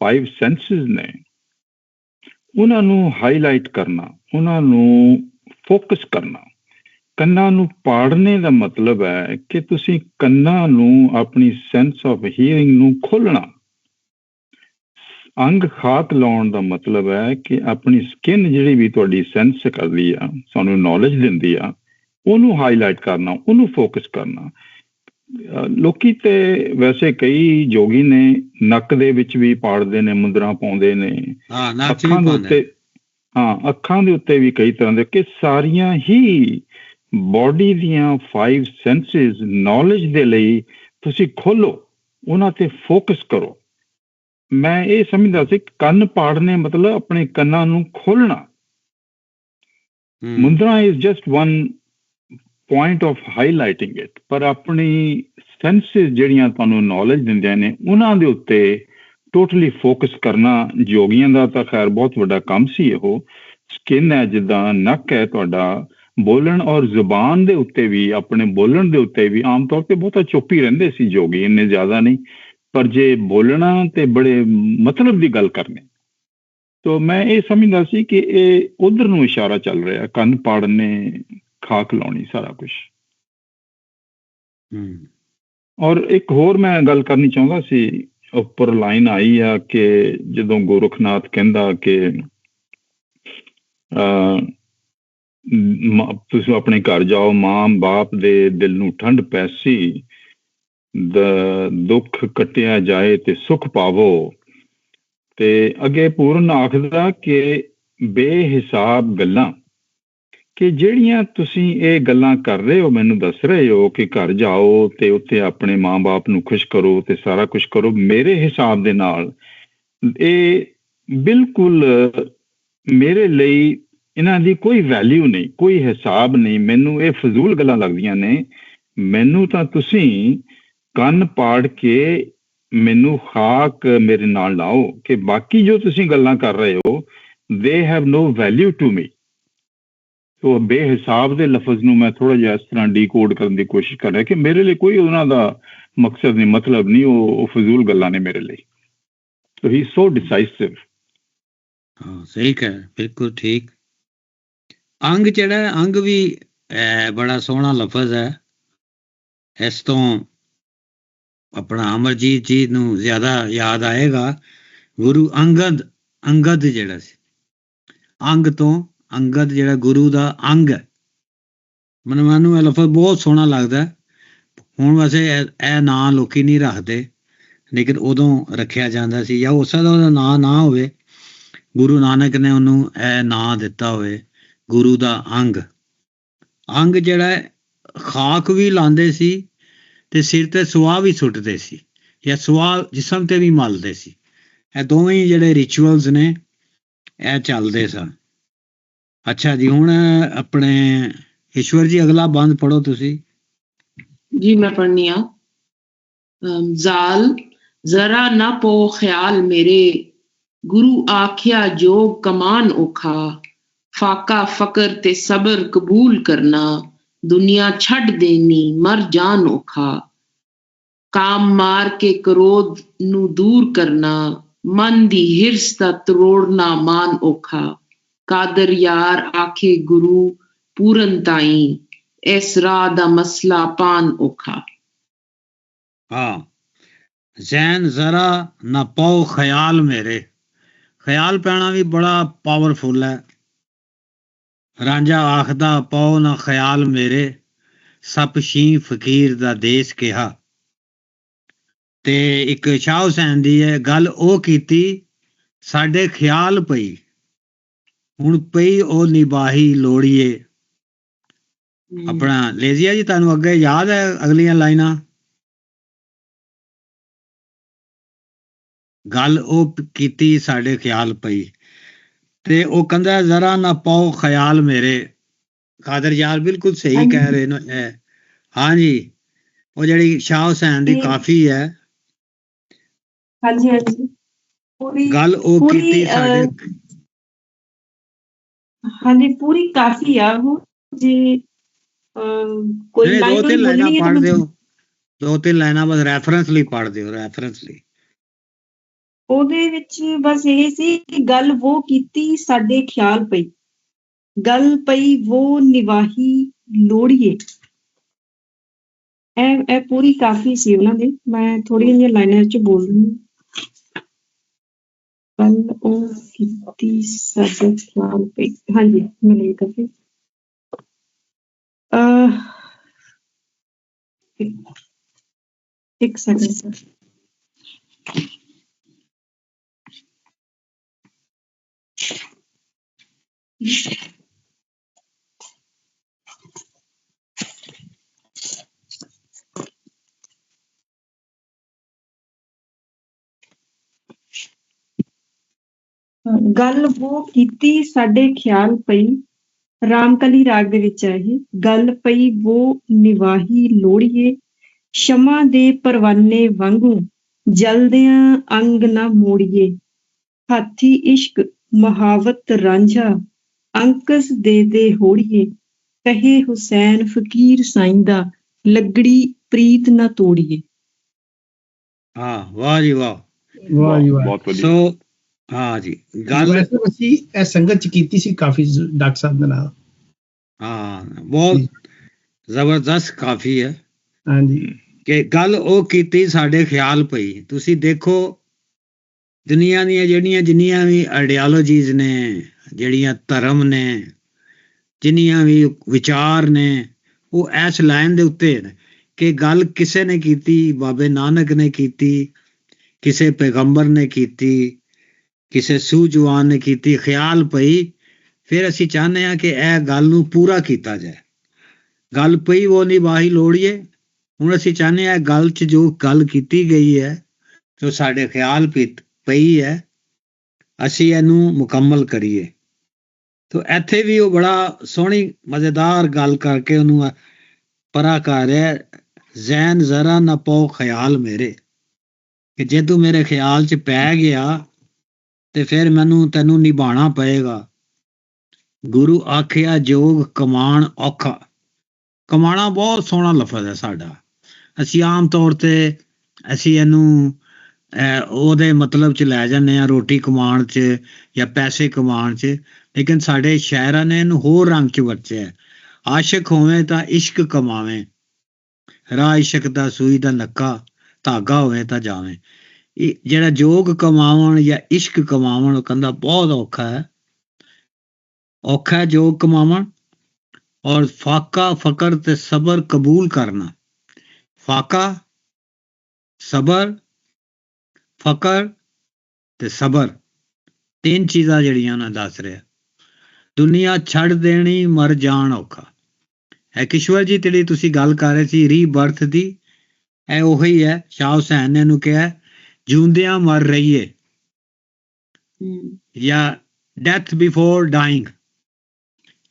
5 ਸੈਂਸਿਸ ਨੇ ਉਹਨਾਂ ਨੂੰ ਹਾਈਲਾਈਟ ਕਰਨਾ, ਉਹਨਾਂ ਨੂੰ ਫੋਕਸ ਕਰਨਾ। ਕੰਨਾਂ ਨੂੰ ਪਾੜਨੇ ਦਾ ਮਤਲਬ ਹੈ ਕਿ ਤੁਸੀਂ ਕੰਨਾਂ ਨੂੰ, ਆਪਣੀ ਸੈਂਸ ਆਫ ਹੀਅਰਿੰਗ ਨੂੰ ਖੋਲ੍ਹਣਾ। ਅੰਗ ਖਾਕ ਲਾਉਣ ਦਾ ਮਤਲਬ ਹੈ ਕਿ ਆਪਣੀ ਸਕਿਨ ਜਿਹੜੀ ਵੀ ਤੁਹਾਡੀ ਸੈਂਸ ਕਰਦੀ ਆ, ਸਾਨੂੰ ਨੌਲੇਜ ਦਿੰਦੀ ਆ, ਉਹਨੂੰ ਹਾਈਲਾਈਟ ਕਰਨਾ, ਉਹਨੂੰ ਫੋਕਸ ਕਰਨਾ। ਲੋਕੀ ਤੇ ਵੈਸੇ ਕਈ ਜੋਗੀ ਨੇ ਨੱਕ ਦੇ ਵਿੱਚ ਵੀ ਪਾੜਦੇ ਨੇ, ਮੁੰਦਰਾਂ ਪਾਉਂਦੇ ਨੇ, ਅੱਖਾਂ ਦੇ ਉੱਤੇ ਹਾਂ, ਅੱਖਾਂ ਦੇ ਉੱਤੇ ਵੀ ਕਈ ਤਰ੍ਹਾਂ ਦੇ ਕਿ ਸਾਰੀਆਂ ਹੀ ਬੋਡੀ ਦੀਆਂ 5 ਸੈਂਸਿਸ ਨੌਲੇਜ ਦੇ ਲਈ ਤੁਸੀਂ ਖੋਲੋ, ਉਹਨਾਂ ਤੇ ਫੋਕਸ ਕਰੋ। ਮੈਂ ਇਹ ਸਮਝਦਾ ਸੀ ਕੰਨ ਪਾੜਨੇ ਮਤਲਬ ਆਪਣੇ ਕੰਨਾਂ ਨੂੰ ਖੋਲਣਾ। Mundra is just one point of highlighting it, ਪਰ ਆਪਣੀ ਸੈਂਸਿਸ ਜਿਹੜੀਆਂ ਤੁਹਾਨੂੰ ਨੌਲੇਜ ਦਿੰਦੀਆਂ ਨੇ ਉਹਨਾਂ ਦੇ ਉੱਤੇ ਟੋਟਲੀ ਫੋਕਸ ਕਰਨਾ ਯੋਗੀਆਂ ਦਾ ਤਾਂ ਖੈਰ ਬਹੁਤ ਵੱਡਾ ਕੰਮ ਸੀ। ਇਹੋ ਸਕਿਨ ਹੈ, ਜਿੱਦਾਂ ਨੱਕ ਹੈ ਤੁਹਾਡਾ, ਬੋਲਣ ਔਰ ਜ਼ੁਬਾਨ ਦੇ ਉੱਤੇ ਵੀ, ਆਪਣੇ ਬੋਲਣ ਦੇ ਉੱਤੇ ਵੀ ਆਮ ਤੌਰ ਤੇ ਬਹੁਤਾ ਚੁੱਪ ਹੀ ਰਹਿੰਦੇ ਸੀ ਯੋਗੀ, ਇੰਨੇ ਜ਼ਿਆਦਾ ਨਹੀਂ, ਪਰ ਜੇ ਬੋਲਣਾ ਤੇ ਬੜੇ ਮਤਲਬ ਦੀ ਗੱਲ ਕਰਨੀ। ਤੋ ਮੈਂ ਇਹ ਸਮਝਦਾ ਸੀ ਕਿ ਇਹ ਉਧਰ ਨੂੰ ਇਸ਼ਾਰਾ ਚੱਲ ਰਿਹਾ, ਕੰਨ ਪਾੜਨੇ, ਖਾਕ ਲਾਉਣੀ, ਸਾਰਾ ਕੁਝ। ਔਰ ਇੱਕ ਹੋਰ ਮੈਂ ਗੱਲ ਕਰਨੀ ਚਾਹੁੰਦਾ ਸੀ, ਉੱਪਰ ਲਾਈਨ ਆਈ ਆ ਕਿ ਜਦੋਂ ਗੋਰਖਨਾਥ ਕਹਿੰਦਾ ਕਿ ਤੁਸੀਂ ਆਪਣੇ ਘਰ ਜਾਓ, ਮਾਂ ਬਾਪ ਦੇ ਦਿਲ ਨੂੰ ਠੰਡ ਪੈਸੀ, ਦੁੱਖ ਕੱਟਿਆ ਜਾਏ ਤੇ ਸੁੱਖ ਪਾਵੋ। ਤੇ ਅੱਗੇ ਪੂਰਨ ਆਖਦਾ ਕਿ ਬੇਹਿਸਾਬ ਗੱਲਾਂ, ਕਿ ਜਿਹੜੀਆਂ ਤੁਸੀਂ ਇਹ ਗੱਲਾਂ ਕਰ ਰਹੇ ਹੋ, ਮੈਨੂੰ ਦੱਸ ਰਹੇ ਹੋ ਕਿ ਘਰ ਜਾਓ ਤੇ ਉੱਥੇ ਆਪਣੇ ਮਾਂ ਬਾਪ ਨੂੰ ਖੁਸ਼ ਕਰੋ ਤੇ ਸਾਰਾ ਕੁਝ ਕਰੋ, ਮੇਰੇ ਹਿਸਾਬ ਦੇ ਨਾਲ ਇਹ ਬਿਲਕੁਲ ਮੇਰੇ ਲਈ ਇਹਨਾਂ ਦੀ ਕੋਈ ਵੈਲਿਊ ਨਹੀਂ, ਕੋਈ ਹਿਸਾਬ ਨਹੀਂ। ਮੈਨੂੰ ਇਹ ਫਜ਼ੂਲ ਗੱਲਾਂ ਲੱਗਦੀਆਂ ਨੇ। ਮੈਨੂੰ ਤਾਂ ਤੁਸੀਂ ਕੰਨ ਪਾੜ ਕੇ ਮੈਨੂੰ ਖਾਕ ਮੇਰੇ ਨਾਲ ਲਾਓ, ਕਿ ਬਾਕੀ ਜੋ ਤੁਸੀਂ ਗੱਲਾਂ ਕਰ ਰਹੇ ਹੋ they have no value to me। ਸੋ ਬੇਹਿਸਾਬ ਦੇ ਲਫ਼ਜ਼ ਨੂੰ ਮੈਂ ਥੋੜਾ ਜਿਹਾ ਇਸ ਤਰ੍ਹਾਂ ਡੀਕੋਡ ਕਰਨ ਦੀ ਕੋਸ਼ਿਸ਼ ਕਰ ਰਿਹਾ ਕਿ ਮੇਰੇ ਲਈ ਕੋਈ ਉਹਨਾਂ ਦਾ ਮਕਸਦ ਨਹੀਂ, ਮਤਲਬ ਨਹੀਂ, ਉਹ ਫਜ਼ੂਲ ਗੱਲਾਂ ਨੇ ਮੇਰੇ ਲਈ। ਸੋ ਹੀ ਸੋ ਡਿਸਾਈਸਿਵ। ਹਾਂ, ਸਹੀ ਕਹਿ, ਬਿਲਕੁਲ ਠੀਕ। ਅੰਗ ਜਿਹੜਾ, ਅੰਗ ਵੀ ਬੜਾ ਸੋਹਣਾ ਲਫ਼ਜ਼ ਹੈ। ਇਸ ਤੋਂ ਆਪਣਾ ਅਮਰਜੀਤ ਜੀ ਨੂੰ ਜ਼ਿਆਦਾ ਯਾਦ ਆਏਗਾ ਗੁਰੂ ਅੰਗਦ ਜਿਹੜਾ ਸੀ, ਅੰਗ ਤੋਂ ਅੰਗਦ ਜਿਹੜਾ ਗੁਰੂ ਦਾ ਅੰਗ ਹੈ। ਮੈਨੂੰ ਇਹ ਲਫ਼ਜ਼ ਬਹੁਤ ਸੋਹਣਾ ਲੱਗਦਾ। ਹੁਣ ਵੈਸੇ ਇਹ ਨਾਂ ਲੋਕੀ ਨਹੀਂ ਰੱਖਦੇ, ਲੇਕਿਨ ਉਦੋਂ ਰੱਖਿਆ ਜਾਂਦਾ ਸੀ, ਜਾਂ ਹੋ ਸਕਦਾ ਉਹਦਾ ਨਾਂ ਨਾ ਹੋਵੇ, ਗੁਰੂ ਨਾਨਕ ਨੇ ਉਹਨੂੰ ਇਹ ਨਾਂ ਦਿੱਤਾ ਹੋਵੇ, ਗੁਰੂ ਦਾ ਅੰਗ। ਅੰਗ ਜਿਹੜਾ ਖਾਕ ਵੀ ਲਾਉਂਦੇ ਸੀ ਤੇ ਸਿਰ ਤੇ ਸੁਆਹ ਵੀ ਸੁੱਟਦੇ ਸੀ, ਜਾਂ ਸੁਆਹ ਜਿਸਮ ਤੇ ਵੀ ਮਲਦੇ ਸੀ। ਇਹ ਦੋਵੇਂ ਹੀ ਜਿਹੜੇ ਰਿਚੁਅਲਸ ਨੇ ਇਹ ਚੱਲਦੇ ਸਨ। ਅੱਛਾ ਜੀ, ਹੁਣ ਆਪਣੇ ਈਸ਼ਵਰ ਜੀ ਅਗਲਾ ਬੰਦ ਪੜੋ ਤੁਸੀਂ। ਜੀ ਮੈਂ ਪੜ੍ਹਨੀ ਆ। ਜ਼ਾਲ ਜ਼ਰਾ ਨਾ ਪੋ ਖਿਆਲ ਮੇਰੇ, ਗੁਰੂ ਆਖਿਆ ਜੋਗ ਕਮਾਨ ਔਖਾ, ਫਾਕਾ ਫਕਰ ਤੇ ਸਬਰ ਕਬੂਲ ਕਰਨਾ, ਦੁਨੀਆ ਛੱਡ ਦੇਣੀ ਮਰ ਜਾਨ ਔਖਾ, ਕਾਮ ਮਾਰ ਕੇ ਕਰੋਧ ਨੂੰ ਦੂਰ ਕਰਨਾ, ਮਨ ਦੀ ਹਿਰਸ ਦਾ ਤਰੋੜਨਾ ਮਾਨ ਔਖਾ, ਕਾਦਰ ਯਾਰ ਆਖੇ ਗੁਰੂ ਪੂਰਨ ਤਾਈ, ਇਸ ਰਾਹ ਦਾ ਮਸਲਾ ਪਾਨ ਔਖਾ। ਹਾਂ, ਜ਼ੈਨ ਜ਼ਰਾ ਨਾ ਪਾਓ ਖਿਆਲ ਮੇਰੇ, ਖਿਆਲ ਪੈਣਾ ਵੀ ਬੜਾ ਪਾਵਰਫੁਲ ਹੈ। ਰਾਂਝਾ ਆਖਦਾ ਪਾਓ ਨਾ ਖਿਆਲ ਮੇਰੇ, ਸਪ ਸ਼ੀ ਫਕੀਰ ਦਾ ਦੇਸ ਕਿਹਾ। ਤੇ ਇੱਕ ਸ਼ਾਹ ਹੁਸੈਨ ਦੀ ਹੈ ਗੱਲ, ਉਹ ਕੀਤੀ ਸਾਡੇ ਖਿਆਲ ਪਈ, ਹੁਣ ਪਈ ਉਹ ਨਿਬਾਹੀ ਲੋੜੀਏ। ਆਪਣਾ ਲੇਜ਼ੀਆ ਜੀ, ਤੁਹਾਨੂੰ ਅੱਗੇ ਯਾਦ ਹੈ ਅਗਲੀਆਂ ਲਾਈਨਾਂ? ਗੱਲ ਉਹ ਕੀਤੀ ਸਾਡੇ ਖਿਆਲ ਪਈ, ਤੇ ਉਹ ਕਹਿੰਦਾ ਜ਼ਰਾ ਨਾ ਪਾਓ ਖਿਆਲ ਮੇਰੇ। ਕਾਦਰ ਯਾਰ ਬਿਲਕੁਲ ਸਹੀ ਕਹਿ ਰਹੇ ਨੇ। ਹਾਂਜੀ, ਉਹ ਜਿਹੜੀ ਸ਼ਾਹ ਹੁਸੈਨ ਦੀ ਕਾਫੀ ਹੈ, ਹਾਂਜੀ ਹਾਂਜੀ, ਗੱਲ ਉਹ ਕੀਤੀ ਸਾਡੇ, ਹਾਂਜੀ ਪੂਰੀ ਕਾਫੀ ਆ ਉਹ। ਜੇ ਕੋਈ ਦੋ ਤਿੰਨ ਲਾਈਨਾਂ ਬੋਲਣੀ ਹੈ ਪੜ੍ਹ ਦਿਓ, ਦੋ ਤਿੰਨ ਲਾਈਨਾਂ ਬਸ ਰੈਫਰੈਂਸ ਲਈ ਪੜ੍ਹ ਦਿਓ, ਰੈਫਰੈਂਸ ਲਈ। ਉਹਦੇ ਵਿੱਚ ਬਸ ਇਹ ਸੀ ਕਿ ਗੱਲ ਉਹ ਕੀਤੀ ਸਾਡੇ ਖਿਆਲ ਪਈ, ਗੱਲ ਪਈ ਉਹ ਨਿਵਾਹੀ ਲੋੜੀਏ। ਇਹ ਪੂਰੀ ਕਾਫੀ ਸੀ ਉਹਨਾਂ ਦੀ। ਮੈਂ ਥੋੜੀਆਂ ਜਿਹੀਆਂ ਲਾਈਨਾਂ ਚ ਬੋਲ ਰਹੀ ਹਾਂ। ਗੱਲ ਉਹ ਕੀਤੀ ਸਾਡੇ ਖਿਆਲ ਪਈ, ਹਾਂਜੀ ਮਿਲੇ ਕਾਫੀ। ਇੱਕ ਸੈਕਿੰਡ ਸਰ। ਗੱਲ ਉਹ ਕੀਤੀ ਸਾਡੇ ਖਿਆਲ ਪਈ, ਰਾਮਕਲੀ ਰਾਗ ਦੇ ਵਿੱਚ ਹੈ ਇਹ। ਗੱਲ ਪਈ ਉਹ ਨਿਵਾਹੀ ਲੋੜੀਏ, ਸ਼ਮਾ ਦੇ ਪਰਵਾਨੇ ਵਾਂਗੂ ਜਲਦਿਆਂ ਅੰਗ ਨਾ ਮੋੜੀਏ। ਹਾਥੀ ਇਸ਼ਕ ਮਹਾਵਤ ਰਾਂਝਾ, ਅੰਕਸ ਦੇ ਹੋੜੀਏ। ਕਹੇ ਹੁਸੈਨ ਫਕੀਰ ਸਾਈਂ ਦਾ, ਲੱਗੜੀ ਪ੍ਰੀਤ ਨਾ ਤੋੜੀਏ। ਹਾਂ, ਵਾਹ ਜੀ ਵਾਹ। ਵਾਹ ਜੀ ਵਾਹ। ਬਹੁਤ ਵਧੀਆ। ਸੋ ਹਾਂ ਜੀ, ਗੱਲ ਵੈਸੇ ਅਸੀਂ ਇਹ ਸੰਗਤ ਚ ਕੀਤੀ ਸੀ ਕਾਫੀ ਡਾਕਟਰ ਸਾਹਿਬ ਦੇ ਨਾਲ। ਹਾਂ, ਬਹੁਤ ਜ਼ਬਰਦਸਤ ਕਾਫੀ ਹੈ ਹਾਂਜੀ। ਕਿ ਗੱਲ ਉਹ ਕੀਤੀ ਸਾਡੇ ਖਿਆਲ ਪਈ। ਤੁਸੀਂ ਦੇਖੋ ਦੁਨੀਆ ਦੀਆਂ ਜਿੰਨੀਆਂ ਵੀ ਆਈਡੀਆਲੋਜੀਜ਼ ਨੇ, ਜਿਹੜੀਆਂ ਧਰਮ ਨੇ, ਜਿੰਨੀਆਂ ਵੀ ਵਿਚਾਰ ਨੇ, ਉਹ ਇਸ ਲਾਈਨ ਦੇ ਉੱਤੇ ਨੇ ਕਿ ਗੱਲ ਕਿਸੇ ਨੇ ਕੀਤੀ, ਬਾਬੇ ਨਾਨਕ ਨੇ ਕੀਤੀ, ਕਿਸੇ ਪੈਗੰਬਰ ਨੇ ਕੀਤੀ, ਕਿਸੇ ਸੂਝਵਾਨ ਨੇ ਕੀਤੀ, ਖਿਆਲ ਪਈ। ਫਿਰ ਅਸੀਂ ਚਾਹੁੰਦੇ ਹਾਂ ਕਿ ਇਹ ਗੱਲ ਨੂੰ ਪੂਰਾ ਕੀਤਾ ਜਾਏ। ਗੱਲ ਪਈ ਉਹ ਨਿਭਾਈ ਲੋੜੀਏ। ਹੁਣ ਅਸੀਂ ਚਾਹੁੰਦੇ ਹਾਂ ਗੱਲ 'ਚ ਜੋ ਗੱਲ ਕੀਤੀ ਗਈ ਹੈ, ਜੋ ਸਾਡੇ ਖਿਆਲ ਪਈ ਹੈ, ਅਸੀਂ ਇਹਨੂੰ ਮੁਕੰਮਲ ਕਰੀਏ। ਤੋ ਇੱਥੇ ਵੀ ਉਹ ਬੜਾ ਸੋਹਣੀ ਮਜ਼ੇਦਾਰ ਗੱਲ ਕਰਕੇ ਉਹਨੂੰ ਪਰਾ ਕਰ ਰਿਹਾ, ਜ਼ੈਨ ਜ਼ਰਾ ਨਾ ਪਾਓ ਖਿਆਲ ਮੇਰੇ, ਕਿ ਜੇ ਤੂੰ ਮੇਰੇ ਖਿਆਲ 'ਚ ਪੈ ਗਿਆ ਤੇ ਫਿਰ ਤੈਨੂੰ ਨਿਭਾਉਣਾ ਪਏਗਾ। ਗੁਰੂ ਆਖਿਆ ਜੋਗ ਕਮਾਣ ਔਖਾ। ਕਮਾਣਾ ਬਹੁਤ ਸੋਹਣਾ ਲਫ਼ਜ਼ ਹੈ ਸਾਡਾ। ਅਸੀਂ ਆਮ ਤੌਰ ਤੇ ਅਸੀਂ ਇਹਨੂੰ ਉਹਦੇ ਮਤਲਬ 'ਚ ਲੈ ਜਾਂਦੇ ਹਾਂ, ਰੋਟੀ ਕਮਾਉਣ 'ਚ ਜਾਂ ਪੈਸੇ ਕਮਾਉਣ 'ਚ, ਲੇਕਿਨ ਸਾਡੇ ਸ਼ਾਇਰਾਂ ਨੇ ਇਹਨੂੰ ਹੋਰ ਰੰਗ 'ਚ ਵਰਤਿਆ। ਆਸ਼ਿਕ ਹੋਵੇ ਤਾਂ ਇਸ਼ਕ ਕਮਾਵੇ, ਰਾਹ ਇਸ਼ਕ ਦਾ ਸੂਈ ਦਾ ਨੱਕਾ, ਧਾਗਾ ਹੋਵੇ ਤਾਂ ਜਾਵੇ। ਇਹ ਜਿਹੜਾ ਜੋਗ ਕਮਾਵਣ ਜਾਂ ਇਸ਼ਕ ਕਮਾਵਣ, ਉਹ ਕਹਿੰਦਾ ਬਹੁਤ ਔਖਾ ਹੈ, ਔਖਾ ਹੈ ਜੋਗ ਕਮਾਵਣ। ਔਰ ਫਾਕਾ ਫਕਰ ਤੇ ਸਬਰ ਕਬੂਲ ਕਰਨਾ। ਫਾਕਾ ਸਬਰ, ਫਕਰ ਤੇ ਸਬਰ, ਤਿੰਨ ਚੀਜ਼ਾਂ ਜਿਹੜੀਆਂ ਉਹਨਾਂ ਦੱਸ ਰਿਹਾ। ਦੁਨੀਆ ਛੱਡ ਦੇਣੀ ਮਰ ਜਾਣ ਔਖਾ। ਇਹ ਕਿਸ਼ਵਰ ਜੀ ਜਿਹੜੀ ਤੁਸੀਂ ਗੱਲ ਕਰ ਰਹੇ ਸੀ ਰੀਬਰਥ ਦੀ, ਇਹ ਉਹੀ ਹੈ। ਸ਼ਾਹ ਹੁਸੈਨ ਨੇ ਇਹਨੂੰ ਕਿਹਾ ਜਿਉਂਦਿਆਂ ਮਰ ਰਹੀਏ, ਜਾਂ ਡੈਥ ਬਿਫੋਰ ਡਾਈਂਗ।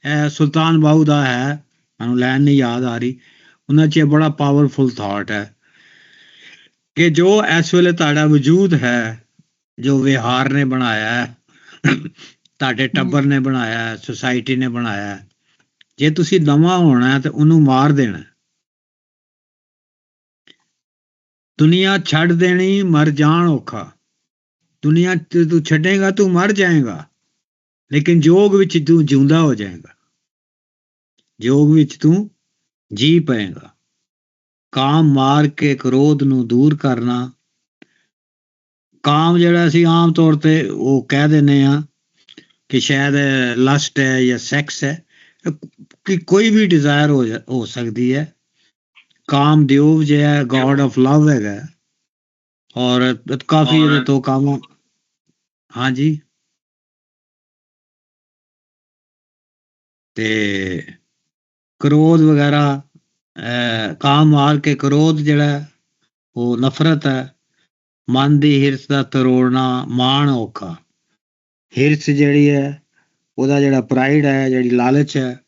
ਇਹ ਸੁਲਤਾਨ ਬਾਹੂ ਦਾ ਹੈ, ਮੈਨੂੰ ਲਾਈਨ ਨਹੀਂ ਯਾਦ ਆ ਰਹੀ। ਉਹਨਾਂ 'ਚ ਬੜਾ ਪਾਵਰਫੁਲ ਥਾਟ ਹੈ ਕਿ ਜੋ ਇਸ ਵੇਲੇ ਤੁਹਾਡਾ ਵਜੂਦ ਹੈ, ਜੋ ਵਿਹਾਰ ਨੇ ਬਣਾਇਆ ਹੈ, ਤੁਹਾਡੇ ਟੱਬਰ ਨੇ ਬਣਾਇਆ, ਸੁਸਾਇਟੀ ਨੇ ਬਣਾਇਆ, ਜੇ ਤੁਸੀਂ ਨਵਾਂ ਹੋਣਾ ਤੇ ਉਹਨੂੰ ਮਾਰ ਦੇਣਾ। ਦੁਨੀਆ ਛੱਡ ਦੇਣੀ ਮਰ ਜਾਣ ਔਖਾ। ਦੁਨੀਆ ਤੂੰ ਛੱਡੇਗਾ ਤੂੰ ਮਰ ਜਾਏਗਾ, ਲੇਕਿਨ ਜੋਗ ਵਿੱਚ ਤੂੰ ਜਿਉਂਦਾ ਹੋ ਜਾਏਗਾ, ਜੋਗ ਵਿੱਚ ਤੂੰ ਜੀ ਪਏਗਾ। ਕਾਮ ਮਾਰ ਕੇ ਕ੍ਰੋਧ ਨੂੰ ਦੂਰ ਕਰਨਾ। ਕਾਮ ਜਿਹੜਾ ਅਸੀਂ ਆਮ ਤੌਰ ਤੇ ਉਹ ਕਹਿ ਦਿੰਦੇ ਆ ਕਿ ਸ਼ਾਇਦ ਲਸਟ ਹੈ ਜਾਂ ਸੈਕਸ ਹੈ, ਕਿ ਕੋਈ ਵੀ ਡਿਜ਼ਾਇਰ ਹੋ ਸਕਦੀ ਹੈ। ਕਾਮਦੇਵ ਜਿਹੜਾ ਗੋਡ ਆਫ ਲਵ ਹੈਗਾ, ਔਰ ਕਾਫੀ ਇਹਦੇ ਤੋਂ ਕੰਮ। ਹਾਂਜੀ, ਤੇ ਕ੍ਰੋਧ ਵਗੈਰਾ, ਕਾਮ ਮਾਰ ਕੇ ਕ੍ਰੋਧ ਜਿਹੜਾ ਉਹ ਨਫ਼ਰਤ ਹੈ। ਮਨ ਦੀ ਹਿਰਸ ਦਾ ਤਰੋੜਨਾ ਮਾਣ ਔਖਾ। ਹਿਰਸ ਜਿਹੜੀ ਹੈ, ਉਹਦਾ ਜਿਹੜਾ ਪ੍ਰਾਈਡ ਹੈ, ਜਿਹੜੀ ਲਾਲਚ ਹੈ,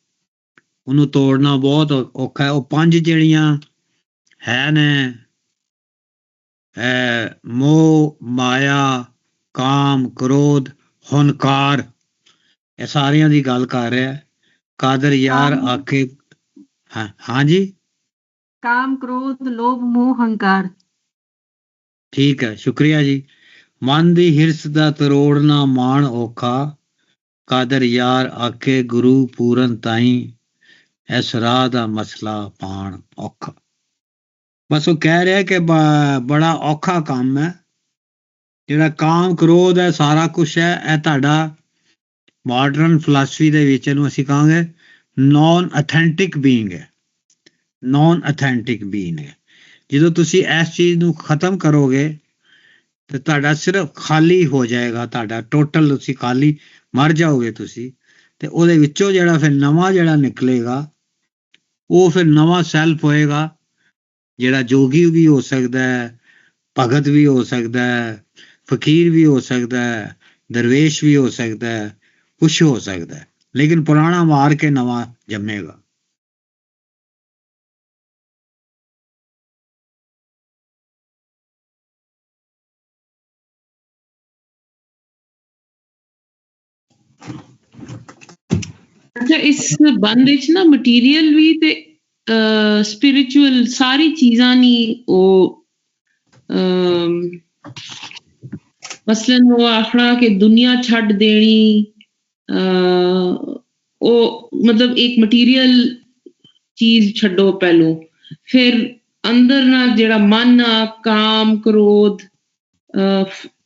ਉਹਨੂੰ ਤੋੜਨਾ ਬਹੁਤ ਔਖਾ ਹੈ। ਉਹ ਪੰਜ ਜਿਹੜੀਆਂ ਹੈ ਨੇ, ਮੋਹ, ਮਾਇਆ, ਕਾਮ, ਕ੍ਰੋਧ, ਹੰਕਾਰ, ਇਹ ਸਾਰਿਆਂ ਦੀ ਗੱਲ ਕਰ ਰਿਹਾ ਕਾਦਰ ਯਾਰ ਆਖੇ। ਹਾਂਜੀ, ਕਾਮ, ਕ੍ਰੋਧ, ਲੋਭ, ਮੋਹ, ਹੰਕਾਰ। ਠੀਕ ਹੈ, ਸ਼ੁਕਰੀਆ ਜੀ। ਮਨ ਦੀ ਹਿਰਸ ਦਾ ਤਰੋੜਨਾ ਮਾਣ ਔਖਾ, ਕਾਦਰ ਯਾਰ ਆਖੇ ਗੁਰੂ ਪੂਰਨ ਤਾਈਂ, ਇਸ ਰਾਹ ਦਾ ਮਸਲਾ ਪਾਣ ਔਖਾ। ਬਸ ਉਹ ਕਹਿ ਰਿਹਾ ਕਿ ਬੜਾ ਔਖਾ ਕੰਮ ਹੈ ਜਿਹੜਾ ਕਾਮ ਕ੍ਰੋਧ ਹੈ, ਸਾਰਾ ਕੁਛ ਹੈ। ਇਹ ਤੁਹਾਡਾ ਮਾਡਰਨ ਫਿਲਾਸਫੀ ਦੇ ਵਿੱਚ ਇਹਨੂੰ ਅਸੀਂ ਕਹਾਂਗੇ ਨੋਨ ਅਥੈਂਟਿਕ ਬੀਇੰਗ ਹੈ, ਨੋਨ ਅਥੈਂਟਿਕ ਬੀਇੰਗ ਹੈ। ਜਦੋਂ ਤੁਸੀਂ ਇਸ ਚੀਜ਼ ਨੂੰ ਖਤਮ ਕਰੋਗੇ ਤੇ ਤੁਹਾਡਾ ਸਿਰਫ ਖਾਲੀ ਹੋ ਜਾਏਗਾ, ਤੁਹਾਡਾ ਟੋਟਲ, ਤੁਸੀਂ ਖਾਲੀ ਮਰ ਜਾਓਗੇ ਤੁਸੀਂ, ਤੇ ਉਹਦੇ ਵਿੱਚੋਂ ਜਿਹੜਾ ਫਿਰ ਨਵਾਂ ਜਿਹੜਾ ਨਿਕਲੇਗਾ ਉਹ ਫਿਰ ਨਵਾਂ ਸੈਲਫ ਹੋਏਗਾ, ਜਿਹੜਾ ਜੋਗੀ ਵੀ ਹੋ ਸਕਦਾ ਹੈ, ਭਗਤ ਵੀ ਹੋ ਸਕਦਾ ਹੈ, ਫਕੀਰ ਵੀ ਹੋ ਸਕਦਾ ਹੈ, ਦਰਵੇਸ਼ ਵੀ ਹੋ ਸਕਦਾ ਹੈ, ਕੁਛ ਹੋ ਸਕਦਾ ਹੈ, ਲੇਕਿਨ ਪੁਰਾਣਾ ਮਾਰ ਕੇ ਨਵਾਂ ਜੰਮੇਗਾ। ਅੱਛਾ, ਇਸ ਬੰਦ ਵਿੱਚ ਨਾ ਮਟੀਰੀਅਲ ਵੀ ਤੇ ਸਪਿਰਿਚੁਅਲ ਸਾਰੀ ਚੀਜ਼ਾਂ ਨਹੀਂ ਉਹ ਮਸਲਨ ਉਹ ਆਖਣਾ ਕਿ ਦੁਨੀਆ ਛੱਡ ਦੇਣੀ, ਉਹ ਮਤਲਬ ਇੱਕ ਮਟੀਰੀਅਲ ਚੀਜ਼ ਛੱਡੋ ਪਹਿਲੋਂ, ਫਿਰ ਅੰਦਰ ਨਾ ਜਿਹੜਾ ਮਨ ਆ ਕਾਮ ਕ੍ਰੋਧ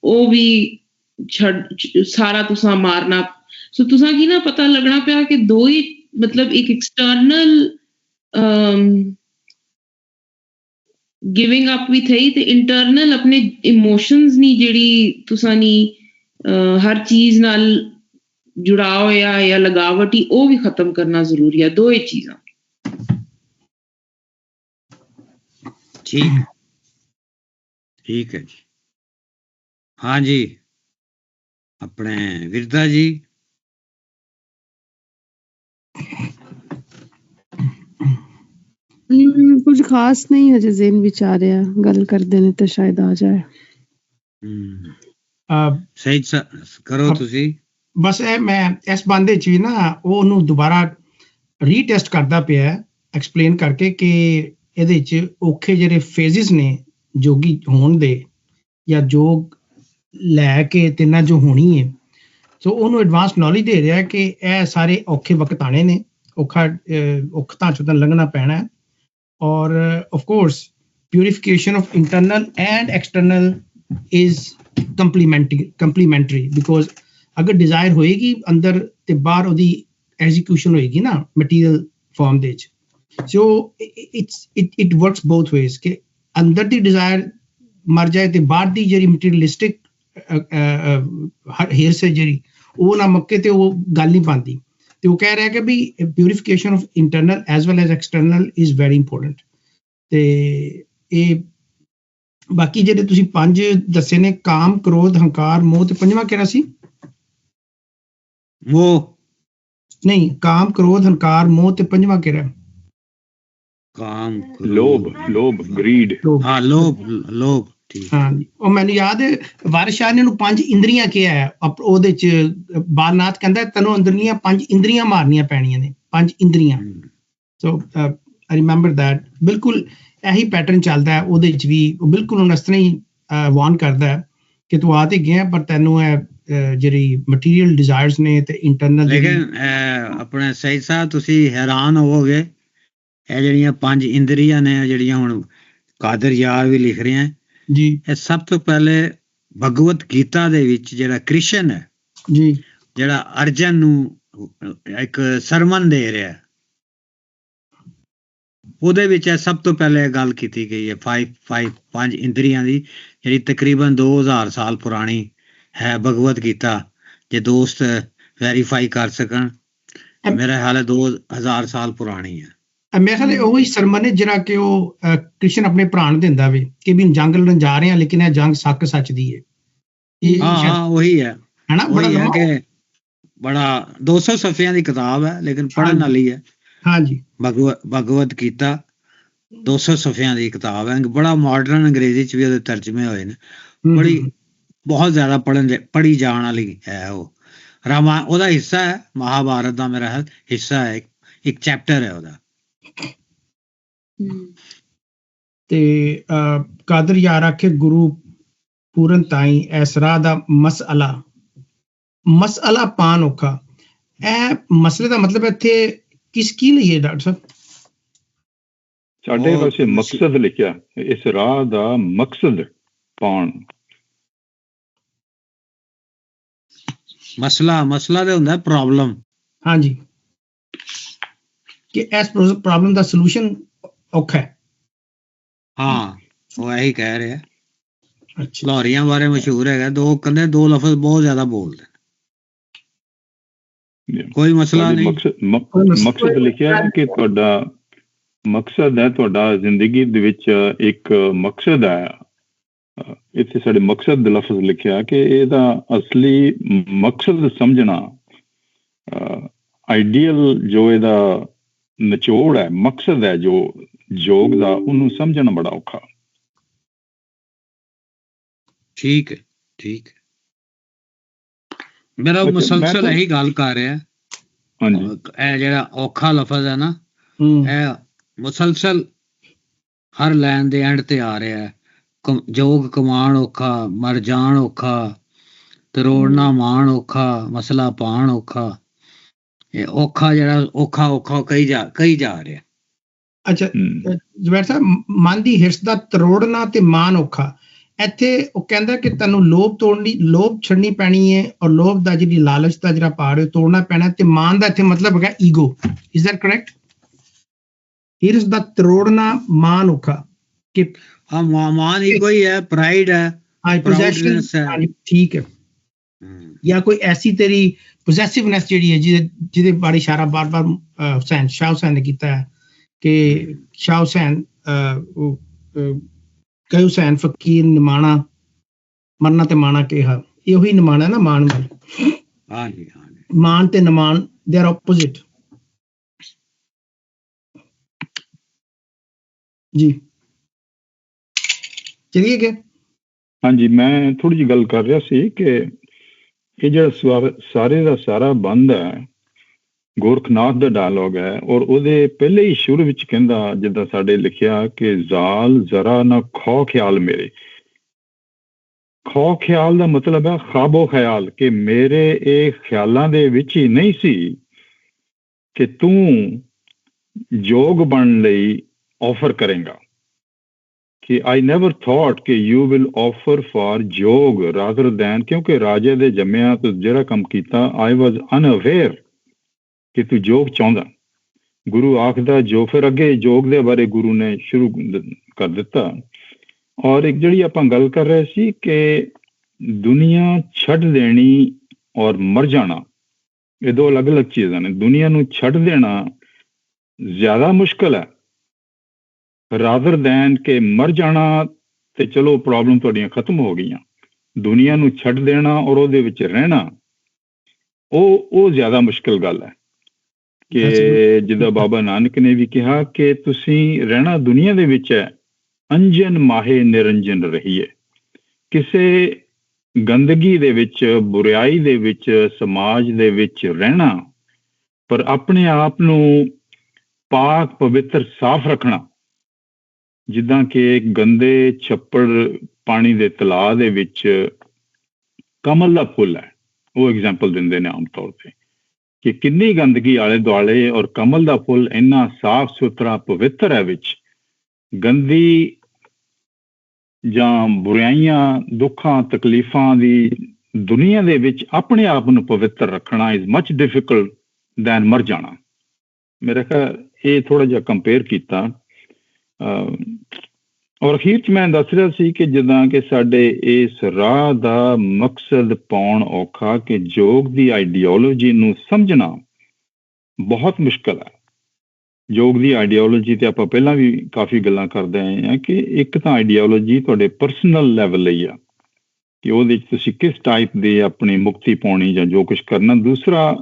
ਉਹ ਵੀ ਛੱਡ ਸਾਰਾ ਤੁਸਾਂ ਮਾਰਨਾ। ਸੋ ਤੁਸਾਂ ਕੀ ਨਾ ਪਤਾ ਲੱਗਣਾ ਪਿਆ ਕਿ ਦੋ ਹੀ ਮਤਲਬ ਇੱਕ ਐਕਸਟਰਨਲ ਗਿਵਿੰਗ ਅਪ ਵੀ ਥਈ ਤੇ ਇੰਟਰਨਲ ਆਪਣੇ ਇਮੋਸ਼ਨਸ ਨਹੀਂ ਜਿਹੜੀ ਤੁਸਾਂ ਨਹੀਂ ਹਰ ਚੀਜ਼ ਨਾਲ ਜੁੜਾ ਹੋਇਆ ਜਾਂ ਲਗਾਵਟੀ ਉਹ ਵੀ ਖਤਮ ਕਰਨਾ ਜ਼ਰੂਰੀ ਹੈ। ਦੋ ਹੀ ਚੀਜ਼ਾਂ। ਠੀਕ, ਠੀਕ ਹੈ ਜੀ। ਹਾਂ ਜੀ, ਆਪਣੇ ਵਿਰਦਾ ਜੀ। ਕੁਝ ਖਾਸ ਨਹੀਂ ਹਜੇ ਜ਼ਿਹਨ ਵਿੱਚ ਆ ਰਿਹਾ, ਗੱਲ ਕਰਦੇ ਨੇ ਤਾਂ ਸ਼ਾਇਦ ਆ ਜਾਏ। ਸਹੀ ਕਰੋ ਤੁਸੀਂ। ਬਸ ਇਹ ਮੈਂ ਇਸ ਬੰਦੇ ਚ ਵੀ ਨਾ ਉਹਨੂੰ ਦੁਬਾਰਾ ਰੀਟੈਸਟ ਕਰਦਾ ਪਿਆ ਐਕਸਪਲੇਨ ਕਰਕੇ ਕਿ ਇਹਦੇ ਚ ਔਖੇ ਜਿਹੜੇ ਫੇਜ਼ਿਸ ਨੇ ਜੋਗੀ ਹੋਣ ਦੇ ਜਾਂ ਜੋਗ ਲੈ ਕੇ ਤਿੰਨਾਂ ਜੋ ਹੋਣੀ ਹੈ, ਸੋ ਉਹਨੂੰ ਐਡਵਾਂਸ ਨੌਲੇਜ ਦੇ ਰਿਹਾ ਕਿ ਇਹ ਸਾਰੇ ਔਖੇ ਵਕਤ ਆਣੇ ਨੇ, ਔਖਤਾਂ ਚੋਂ ਤਾਂ ਲੰਘਣਾ ਪੈਣਾ। ਔਰ of course purification of internal and external is complementary because ਅਗਰ ਡਿਜ਼ਾਇਰ ਹੋਏਗੀ ਅੰਦਰ ਤੇ ਬਾਹਰ ਉਹਦੀ ਐਗਜ਼ੀਕਿਊਸ਼ਨ ਹੋਏਗੀ ਨਾ ਮਟੀਰੀਅਲ ਫਾਰਮ ਦੇ ਵਿੱਚ। So it works both ways ਕਿ ਅੰਦਰ ਦੀ ਡਿਜ਼ਾਇਰ ਮਰ ਜਾਏ ਤੇ ਬਾਹਰ ਦੀ ਜਿਹੜੀ ਮਟੀਰੀਅਲਿਸਟਿਕ ਹੇਰਸੇ ਜਿਹੜੀ ਉਹ ਨਾ ਮੱਕੇ ਤੇ ਉਹ ਗੱਲ ਨਹੀਂ ਪਾਉਂਦੀ। ਤੇ ਉਹ ਕਹਿ ਰਿਹਾ ਕਿ ਵੀ purification of internal as well as external is very important. ਤੇ ਇਹ ਬਾਕੀ ਜਿਹੜੇ ਤੁਸੀਂ ਪੰਜ ਦੱਸੇ ਨੇ, ਕਾਮ ਕ੍ਰੋਧ ਹੰਕਾਰ ਮੋਹ, ਤੇ ਪੰਜਵਾਂ ਕਿਹੜਾ ਸੀ? ਮੋਹ ਨਹੀਂ, ਕਾਮ ਕ੍ਰੋਧ ਹੰਕਾਰ ਮੋਹ ਤੇ ਪੰਜਵਾਂ ਕਿਹੜਾ? ਕਾਮ ਲੋਭ ਗਰੀਡ। ਹਾਂ, ਲੋਭ। ਹਾਂ, ਉਹ ਮੈਨੂੰ ਯਾਦ ਹੈ ਵਾਰਿਸ ਸ਼ਾਹ ਨੇ ਉਹਨੂੰ ਪੰਜ ਇੰਦਰੀਆਂ ਕਿਹਾ ਹੈ। ਉਹਦੇ ਚ ਬਾਲਨਾਥ ਕਹਿੰਦਾ ਤੈਨੂੰ ਅੰਦਰਲੀਆਂ ਪੰਜ ਇੰਦਰੀਆਂ ਮਾਰਨੀਆਂ ਪੈਣੀਆਂ ਨੇ, ਪੰਜ ਇੰਦਰੀਆਂ। ਸੋ ਆਈ ਰਿਮੈਂਬਰ ਦੈਟ। ਬਿਲਕੁਲ ਇਹੀ ਪੈਟਰਨ ਚੱਲਦਾ ਹੈ ਉਹਦੇ ਚ ਵੀ। ਉਹ ਬਿਲਕੁਲ ਹੁਣ ਇਸ ਤਰ੍ਹਾਂ ਹੀ ਵਾਰਨ ਕਰਦਾ ਹੈ ਕਿ ਤੂੰ ਆ ਤੇ ਗਿਆ ਪਰ ਤੈਨੂੰ ਇਹ ਜਿਹੜੀ ਮਟੀਰੀਅਲ ਡਿਜ਼ਾਇਰਸ ਨੇ ਤੇ ਇੰਟਰਨਲ। ਲੇਕਿਨ ਆਪਣੇ ਸਹੀਦ ਸਾਹਿਬ ਤੁਸੀਂ ਹੈਰਾਨ ਹੋਵੋਗੇ, ਇਹ ਜਿਹੜੀਆਂ ਪੰਜ ਇੰਦਰੀਆਂ ਨੇ ਜਿਹੜੀਆਂ ਹੁਣ ਕਾਦਰ ਯਾਰ ਵੀ ਲਿਖ ਰਹੇ ਹੈ ਜੀ, ਇਹ ਸਭ ਤੋਂ ਪਹਿਲੇ ਭਗਵਤ ਗੀਤਾ ਦੇ ਵਿੱਚ ਜਿਹੜਾ ਕ੍ਰਿਸ਼ਨ ਹੈ ਜੀ, ਜਿਹੜਾ ਅਰਜਨ ਨੂੰ ਇੱਕ ਸਰਮਨ ਦੇ ਰਿਹਾ, ਉਹਦੇ ਵਿੱਚ ਇਹ ਸਭ ਤੋਂ ਪਹਿਲੇ ਗੱਲ ਕੀਤੀ ਗਈ ਹੈ ਪੰਜ ਇੰਦਰੀਆਂ ਦੀ, ਜਿਹੜੀ ਤਕਰੀਬਨ 2000 ਸਾਲ ਪੁਰਾਣੀ ਹੈ ਭਗਵਤ ਗੀਤਾ। ਜੇ ਦੋਸਤ ਵੈਰੀਫਾਈ ਕਰ ਸਕਣ, ਮੇਰਾ ਖਿਆਲ ਹੈ 2000 ਸਾਲ ਪੁਰਾਣੀ ਹੈ। ਮੇਰੇ ਖਿਆਲ ਉਹੀ ਸਰਮਨ ਹੈ ਜਿਹੜਾ ਕਿ ਉਹ ਕ੍ਰਿਸ਼ਨ ਆਪਣੇ ਭਰਾ ਨੂੰ ਦਿੰਦਾ ਵੇ ਕਿ ਵੀ ਜੰਗ ਲੜਨ ਜਾ ਰਹੇ ਹਾਂ ਲੇਕਿਨ ਇਹ ਜੰਗ ਸੱਚ ਦੀ ਹੈ। ਹਾਂ ਉਹੀ ਹੈ ਹਨਾ, ਬੜਾ 200 ਸਫ਼ਿਆਂ ਦੀ ਕਿਤਾਬ ਹੈ ਲੇਕਿਨ ਪੜ੍ਹਨ ਵਾਲੀ ਹੈ। ਹਾਂਜੀ, ਭਗਵਤ ਗੀਤਾ 200 ਸਫ਼ਿਆਂ ਦੀ ਕਿਤਾਬ ਹੈ, ਬੜਾ ਮਾਡਰਨ ਅੰਗਰੇਜ਼ੀ ਚ ਵੀ ਉਹਦੇ ਤਰਜਮੇ ਹੋਏ ਨੇ, ਬਹੁਤ ਜ਼ਿਆਦਾ ਪੜ੍ਹੀ ਜਾਣ ਵਾਲੀ ਹੈ। ਉਹ ਉਹਦਾ ਹਿੱਸਾ ਹੈ, ਮਹਾਭਾਰਤ ਦਾ ਮੇਰਾ ਹਿੱਸਾ ਹੈ, ਇੱਕ ਚੈਪਟਰ ਹੈ ਉਹਦਾ। ਤੇ ਕਾਦਰ ਯਾਰ ਆਖੇ ਗੁਰੂ ਪੂਰਨ ਤਾਈ ਐਸਰਾ ਦਾ ਮਸਅਲਾ ਪਾਨ ਔਖਾ। ਇਹ ਮਸਲੇ ਦਾ ਮਤਲਬ ਇੱਥੇ ਕਿਸ ਕੀ ਲਈ ਹੈ ਡਾਕਟਰ ਸਾਹਿਬ? ਸਾਡੇ ਪਾਸੇ ਮਕਸਦ ਲਿਖਿਆ, ਇਸ ਰਾਹ ਦਾ ਮਕਸਦ ਪਾਉਣ। ਮਸਲਾ ਤੇ ਹੁੰਦਾ ਪ੍ਰੋਬਲਮ। ਹਾਂਜੀ, ਕਿ ਇਸ ਪ੍ਰੋਬਲਮ ਦਾ ਸੋਲੂਸ਼ਨ ਔਖਾ ਹੈ। ਹਾਂ, ਉਹ ਇਹੀ ਕਹਿ ਰਿਹਾ। ਲਾਹੌਰੀਆਂ ਬਾਰੇ ਮਸ਼ਹੂਰ ਹੈਗਾ, ਦੋ ਲਫ਼ਜ਼ ਬਹੁਤ ਜ਼ਿਆਦਾ ਬੋਲਦੇ। ਕੋਈ ਮਸਲਾ ਨਹੀਂ। ਮਕਸਦ ਲਿਖਿਆ ਹੈ ਕਿ ਤੁਹਾਡਾ ਮਕਸਦ ਹੈ, ਤੁਹਾਡਾ ਜ਼ਿੰਦਗੀ ਦੇ ਵਿੱਚ ਇੱਕ ਮਕਸਦ ਹੈ। ਇੱਥੇ ਸਾਡੇ ਮਕਸਦ ਦਾ ਲਫ਼ਜ਼ ਲਿਖਿਆ ਕਿ ਇਹਦਾ ਅਸਲੀ ਮਕਸਦ ਸਮਝਣਾ, ਆਈਡੀਅਲ ਜੋ ਇਹਦਾ ਨਿਚੋੜ ਹੈ, ਮਕਸਦ ਹੈ ਜੋ ਯੋਗ ਦਾ, ਉਹਨੂੰ ਸਮਝਣਾ ਬੜਾ ਔਖਾ। ਠੀਕ ਹੈ, ਠੀਕ ਹੈ। ਮੇਰਾ ਮੁਸਲਸਲ ਇਹੀ ਗੱਲ ਕਰ ਰਿਹਾ। ਹਾਂਜੀ, ਇਹ ਜਿਹੜਾ ਔਖਾ ਲਫ਼ਜ਼ ਹੈ ਨਾ, ਇਹ ਮੁਸਲਸਲ ਹਰ ਲਾਈਨ ਦੇ ਐਂਡ ਤੇ ਆ ਰਿਹਾ ਹੈ। ਜੋਗ ਕਮਾਣ ਔਖਾ, ਮਰ ਜਾਣ ਔਖਾ, ਤਰੋੜਨਾ ਮਾਣ ਔਖਾ, ਮਸਲਾ ਪਾਣ ਔਖਾ। ਇਹ ਔਖਾ ਜਿਹੜਾ ਔਖਾ ਕਹੀ ਜਾ ਰਿਹਾ। ਅੱਛਾ ਜ਼ਬੈਰ ਸਾਹਿਬ, ਮਨ ਦੀ ਹਿਰਸ ਦਾ ਤਰੋੜਨਾ ਤੇ ਮਾਣ ਔਖਾ, ਇੱਥੇ ਉਹ ਕਹਿੰਦਾ ਕਿ ਤੈਨੂੰ ਲੋਭ ਛੱਡਣੀ ਪੈਣੀ ਹੈ, ਔਰ ਲੋਭ ਦਾ ਜਿਹੜੀ ਲਾਲਚ ਦਾ ਜਿਹੜਾ ਪਹਾੜ ਹੈ ਤੋੜਨਾ ਪੈਣਾ, ਤੇ ਮਾਣ ਦਾ ਇੱਥੇ ਮਤਲਬ ਹੈਗਾ ਈਗੋ। Is that correct? ਹਿਰਸ ਦਾ ਤਰੋੜਨਾ ਮਾਣ ਔਖਾ, ਕਿ ਹਾਂ ਮਾਨ ਈਗੋ ਹੀ ਹੈ, ਪ੍ਰਾਈਡ ਹੈ, ਪ੍ਰਾਊਡਨੈਸ ਹੈ। ਠੀਕ ਹੈ। ਜਾਂ ਕੋਈ ਐਸੀ ਤੇਰੀ ਪੋਸੈਸਿਵਨੈਸ ਜਿਹੜੀ ਹੈ ਜਿਹਦੇ ਬਾਰੇ ਇਸ਼ਾਰਾ ਬਾਰ-ਬਾਰ ਸ਼ਾਹ ਹੁਸੈਨ ਨੇ ਕੀਤਾ ਹੈ ਕਿ ਸ਼ਾਹ ਹੁਸੈਨ ਕਈ ਹੁਸੈਨ ਫਕੀਰ ਨਿਮਾਣਾ ਮਰਨਾ ਤੇ ਮਾਣਾ ਕਿਹਾ, ਇਹ ਉਹੀ ਨਿਮਾਣਾ ਨਾ ਮਾਣ ਵੱਲ। ਹਾਂਜੀ, ਮਾਣ ਤੇ ਨਿਮਾਣ ਦੇ ਆਰ ਆਪੋਜ਼ਿਟ ਜੀ। ਚਲਿਏ ਕਿ ਹਾਂਜੀ, ਮੈਂ ਥੋੜੀ ਜਿਹੀ ਗੱਲ ਕਰ ਰਿਹਾ ਸੀ ਕਿ ਇਹ ਜਿਹੜਾ ਸਾਰੇ ਦਾ ਸਾਰਾ ਬੰਦ ਹੈ ਗੋਰਖਨਾਥ ਦਾ ਡਾਇਲੋਗ ਹੈ, ਔਰ ਉਹਦੇ ਪਹਿਲੇ ਹੀ ਸ਼ੁਰੂ ਵਿੱਚ ਕਹਿੰਦਾ, ਜਿੱਦਾਂ ਸਾਡੇ ਲਿਖਿਆ ਕਿ ਜ਼ਾਲ ਜ਼ਰਾ ਨਾ ਖੋ ਖਿਆਲ ਮੇਰੇ। ਖੋ ਖਿਆਲ ਦਾ ਮਤਲਬ ਹੈ ਖਾਬੋ ਖਿਆਲ, ਕਿ ਮੇਰੇ ਇਹ ਖਿਆਲਾਂ ਦੇ ਵਿੱਚ ਹੀ ਨਹੀਂ ਸੀ ਕਿ ਤੂੰ ਯੋਗ ਬਣਨ ਲਈ ਆਫਰ ਕਰੇਗਾ, ਕਿ I never thought ਕਿ you will offer for ਯੋਗ rather than, ਕਿਉਂਕਿ ਰਾਜੇ ਦੇ ਜੰਮਿਆ ਤੋਂ ਜਿਹੜਾ ਕੰਮ ਕੀਤਾ, I was unaware ਕਿ ਤੂੰ ਯੋਗ ਚਾਹੁੰਦਾ। ਗੁਰੂ ਆਖਦਾ ਜੋ, ਫਿਰ ਅੱਗੇ ਯੋਗ ਦੇ ਬਾਰੇ ਗੁਰੂ ਨੇ ਸ਼ੁਰੂ ਕਰ ਦਿੱਤਾ। ਔਰ ਇੱਕ ਜਿਹੜੀ ਆਪਾਂ ਗੱਲ ਕਰ ਰਹੇ ਸੀ ਕਿ ਦੁਨੀਆ ਛੱਡ ਦੇਣੀ ਔਰ ਮਰ ਜਾਣਾ, ਇਹ ਦੋ ਅਲੱਗ-ਅਲੱਗ ਚੀਜ਼ਾਂ ਨੇ। ਦੁਨੀਆ ਨੂੰ ਛੱਡ ਦੇਣਾ ਜ਼ਿਆਦਾ ਮੁਸ਼ਕਲ ਹੈ ਰਾਦਰ ਦੈਨ ਕਿ ਮਰ ਜਾਣਾ ਤੇ ਚਲੋ ਪ੍ਰੋਬਲਮ ਤੁਹਾਡੀਆਂ ਖਤਮ ਹੋ ਗਈਆਂ। ਦੁਨੀਆ ਨੂੰ ਛੱਡ ਦੇਣਾ ਔਰ ਉਹਦੇ ਵਿੱਚ ਰਹਿਣਾ, ਉਹ ਜ਼ਿਆਦਾ ਮੁਸ਼ਕਲ ਗੱਲ ਹੈ। ਕਿ ਜਿੱਦਾਂ ਬਾਬਾ ਨਾਨਕ ਨੇ ਵੀ ਕਿਹਾ ਕਿ ਤੁਸੀਂ ਰਹਿਣਾ ਦੁਨੀਆ ਦੇ ਵਿੱਚ ਹੈ, ਅੰਜਨ ਮਾਹੇ ਨਿਰੰਜਨ ਰਹੀਏ। ਕਿਸੇ ਗੰਦਗੀ ਦੇ ਵਿੱਚ, ਬੁਰਾਈ ਦੇ ਵਿੱਚ, ਸਮਾਜ ਦੇ ਵਿੱਚ ਰਹਿਣਾ, ਪਰ ਆਪਣੇ ਆਪ ਨੂੰ ਪਾਕ ਪਵਿੱਤਰ ਸਾਫ਼ ਰੱਖਣਾ। ਜਿੱਦਾਂ ਕਿ ਗੰਦੇ ਛੱਪੜ ਪਾਣੀ ਦੇ ਤਲਾਅ ਦੇ ਵਿੱਚ ਕਮਲ ਦਾ ਫੁੱਲ ਹੈ, ਉਹ ਐਗਜ਼ਾਮਪਲ ਦਿੰਦੇ ਨੇ ਆਮ ਤੌਰ ਤੇ, ਕਿ ਕਿੰਨੀ ਗੰਦਗੀ ਆਲੇ ਦੁਆਲੇ, ਔਰ ਕਮਲ ਦਾ ਫੁੱਲ ਇੰਨਾ ਸਾਫ਼ ਸੁਥਰਾ ਪਵਿੱਤਰ ਹੈ। ਵਿੱਚ ਗੰਦੀ ਜਾਂ ਬੁਰਾਈਆਂ, ਦੁੱਖਾਂ, ਤਕਲੀਫਾਂ ਦੀ ਦੁਨੀਆ ਦੇ ਵਿੱਚ ਆਪਣੇ ਆਪ ਨੂੰ ਪਵਿੱਤਰ ਰੱਖਣਾ ਇਜ਼ ਮਚ ਡਿਫਿਕਲਟ ਦੈਨ ਮਰ ਜਾਣਾ। ਮੇਰੇ ਖਿਆਲ ਇਹ ਥੋੜਾ ਜਿਹਾ ਕੰਪੇਅਰ ਕੀਤਾ। ਔਰ ਅਖੀਰ 'ਚ ਮੈਂ ਦੱਸ ਰਿਹਾ ਸੀ ਕਿ ਜਿੱਦਾਂ ਕਿ ਸਾਡੇ ਇਸ ਰਾਹ ਦਾ ਮਕਸਦ ਪਾਉਣ ਔਖਾ, ਕਿ ਯੋਗ ਦੀ ਆਈਡੀਓਲੋਜੀ ਨੂੰ ਸਮਝਣਾ ਬਹੁਤ ਮੁਸ਼ਕਲ ਹੈ। ਯੋਗ ਦੀ ਆਈਡੀਓਲੋਜੀ ਤੇ ਆਪਾਂ ਪਹਿਲਾਂ ਵੀ ਕਾਫੀ ਗੱਲਾਂ ਕਰਦੇ ਆਏ ਹਾਂ ਕਿ ਇੱਕ ਤਾਂ ਆਈਡੀਓਲੋਜੀ ਤੁਹਾਡੇ ਪਰਸਨਲ ਲੈਵਲ ਲਈ ਆ, ਕਿ ਉਹਦੇ 'ਚ ਤੁਸੀਂ ਕਿਸ ਟਾਈਪ ਦੀ ਆਪਣੀ ਮੁਕਤੀ ਪਾਉਣੀ ਜਾਂ ਜੋ ਕੁਛ ਕਰਨਾ। ਦੂਸਰਾ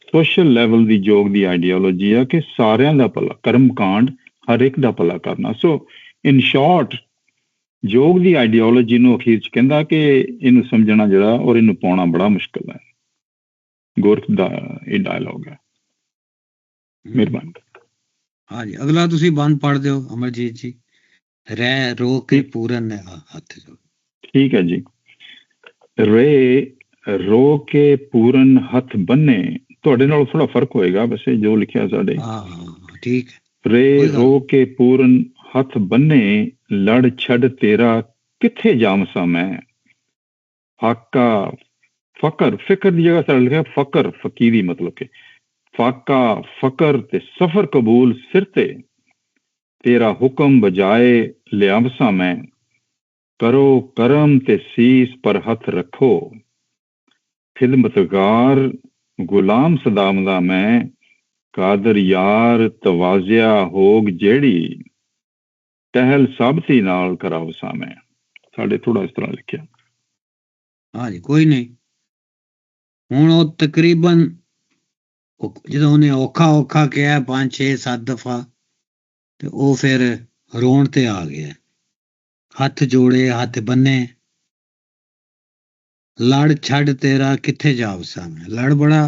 ਸੋਸ਼ਲ ਲੈਵਲ ਦੀ ਯੋਗ ਦੀ ਆਈਡੀਓਲੋਜੀ ਆ ਕਿ ਸਾਰਿਆਂ ਦਾ ਭਲਾ, ਕਰਮ ਕਾਂਡ ਹਰ ਇੱਕ ਦਾ ਭਲਾ ਕਰਨਾ। ਸੋ ਇਨ ਸ਼ਾਰਟ, ਯੋਗ ਦੀ ਆਈਡੀਓਲੋਜੀ ਨੂੰ ਅਖੀਰ 'ਚ ਕਹਿੰਦਾ ਕਿ ਇਹਨੂੰ ਸਮਝਣਾ ਜਿਹੜਾ ਔਰ ਇਹਨੂੰ ਪਾਉਣਾ ਬੜਾ ਮੁਸ਼ਕਲ ਹੈ। ਗੋਰਖ ਦਾ ਇਹ ਡਾਇਲੋਗ ਹੈ। ਮਿਹਰਬਾਨੀ। ਹਾਂਜੀ, ਅਗਲਾ ਤੁਸੀਂ ਬੰਦ ਪੜ੍ਹ ਦਿਓ ਅਮਰਜੀਤ ਜੀ। ਰਹਿ ਰੋ ਕੇ ਪੂਰਨ ਹੱਥ ਜੋੜ। ਠੀਕ ਹੈ ਜੀ। ਰੇ ਰੋ ਕੇ ਪੂਰਨ ਹੱਥ ਬੰਨੇ, ਤੁਹਾਡੇ ਨਾਲ ਥੋੜਾ ਫਰਕ ਹੋਏਗਾ ਵੈਸੇ ਜੋ ਲਿਖਿਆ ਸਾਡੇ। ਹਾਂ ਠੀਕ ਹੈ। ਰੇ ਰੋ ਕੇ ਪੂਰਨ ਹੱਥ ਬੰਨੇ, ਲੜ ਛੱਡ ਤੇਰਾ ਕਿੱਥੇ ਜਾਮਸਾਂ ਮੈਂ। ਫਾਕਾ ਫਕਰ, ਫਿਕਰ ਦੀ ਜਗ੍ਹਾ ਸਾਡੇ ਲਿਖਿਆ ਫਕਰ, ਫਕੀਰੀ ਮਤਲਬ ਕਿ ਫਾਕਾ ਫਕਰ ਤੇ ਸਫਰ ਕਬੂਲ ਸਿਰ ਤੇ, ਤੇਰਾ ਹੁਕਮ ਬਜਾਏ ਲਿਆਵਸਾਂ ਮੈਂ। ਕਰੋ ਕਰਮ ਤੇ ਸੀਸ ਪਰ ਹੱਥ ਰੱਖੋ, ਖਿਦਮਤਗਾਰ ਗੁਲਾਮ ਸਦਾਮ ਦਾ ਮੈਂ, ਕਾਦਰ ਯਾਰ ਤਵਾਜ਼ਿਆ ਹੋਗ ਜਿਹੜੀ, ਟਹਿਲ ਸਾਬਤੀ ਨਾਲ ਕਰਾਵਸਾਂ ਮੈਂ। ਸਾਡੇ ਥੋੜਾ ਇਸ ਤਰ੍ਹਾਂ ਲਿਖਿਆ। ਹਾਂਜੀ ਕੋਈ ਨਹੀਂ। ਹੁਣ ਉਹ ਤਕਰੀਬਨ ਜਦੋਂ ਉਹਨੇ ਔਖਾ ਕਿਹਾ 5 6 7 ਦਫਾ, ਤੇ ਉਹ ਫਿਰ ਰੋਣ ਤੇ ਆ ਗਿਆ, ਹੱਥ ਜੋੜੇ ਹੱਥ ਬੰਨੇ, ਲੜ ਛੱਡ ਤੇਰਾ ਕਿੱਥੇ ਜਾਵਸਾਂ ਮੈਂ। ਲੜ ਬੜਾ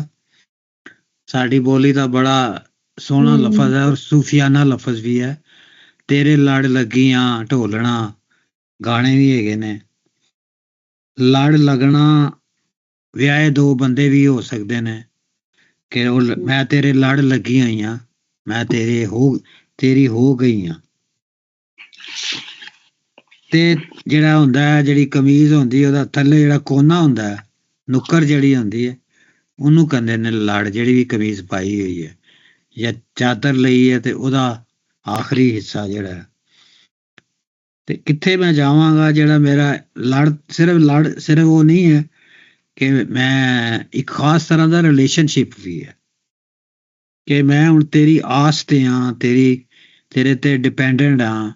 ਸਾਡੀ ਬੋਲੀ ਦਾ ਬੜਾ ਸੋਹਣਾ ਲਫ਼ਜ਼ ਹੈ ਔਰ ਸੂਫੀਆਨਾ ਲਫ਼ਜ਼ ਵੀ ਹੈ। ਤੇਰੇ ਲੜ ਲੱਗੀਆਂ ਢੋਲਣਾ ਗਾਣੇ ਵੀ ਹੈਗੇ ਨੇ। ਲੜ ਲੱਗਣਾ ਵਿਆਹੇ ਦੋ ਬੰਦੇ ਵੀ ਹੋ ਸਕਦੇ ਨੇ ਕਿ ਉਹ ਮੈਂ ਤੇਰੇ ਲੜ ਲੱਗੀ ਹੋਈ ਹਾਂ, ਮੈਂ ਤੇਰੀ ਹੋ ਗਈ ਹਾਂ। ਤੇ ਜਿਹੜਾ ਹੁੰਦਾ ਹੈ, ਜਿਹੜੀ ਕਮੀਜ਼ ਹੁੰਦੀ ਉਹਦਾ ਥੱਲੇ ਜਿਹੜਾ ਕੋਨਾ ਹੁੰਦਾ, ਨੁੱਕਰ ਜਿਹੜੀ ਹੁੰਦੀ ਹੈ, ਉਹਨੂੰ ਕਹਿੰਦੇ ਨੇ ਲੜ। ਜਿਹੜੀ ਵੀ ਕਮੀਜ਼ ਪਾਈ ਹੋਈ ਹੈ ਜਾਂ ਚਾਦਰ ਲਈ ਹੈ ਤੇ ਉਹਦਾ ਆਖਰੀ ਹਿੱਸਾ ਜਿਹੜਾ। ਤੇ ਕਿੱਥੇ ਮੈਂ ਜਾਵਾਂਗਾ, ਜਿਹੜਾ ਮੇਰਾ ਲੜ ਸਿਰਫ ਉਹ ਨਹੀਂ ਹੈ ਕਿ ਮੈਂ ਇੱਕ ਖਾਸ ਤਰ੍ਹਾਂ ਦਾ ਰਿਲੇਸ਼ਨਸ਼ਿਪ ਵੀ ਹੈ ਕਿ ਮੈਂ ਹੁਣ ਤੇਰੀ ਆਸ ਤੇ ਹਾਂ, ਤੇਰੇ ਤੇ ਡਿਪੈਂਡੈਂਟ ਹਾਂ,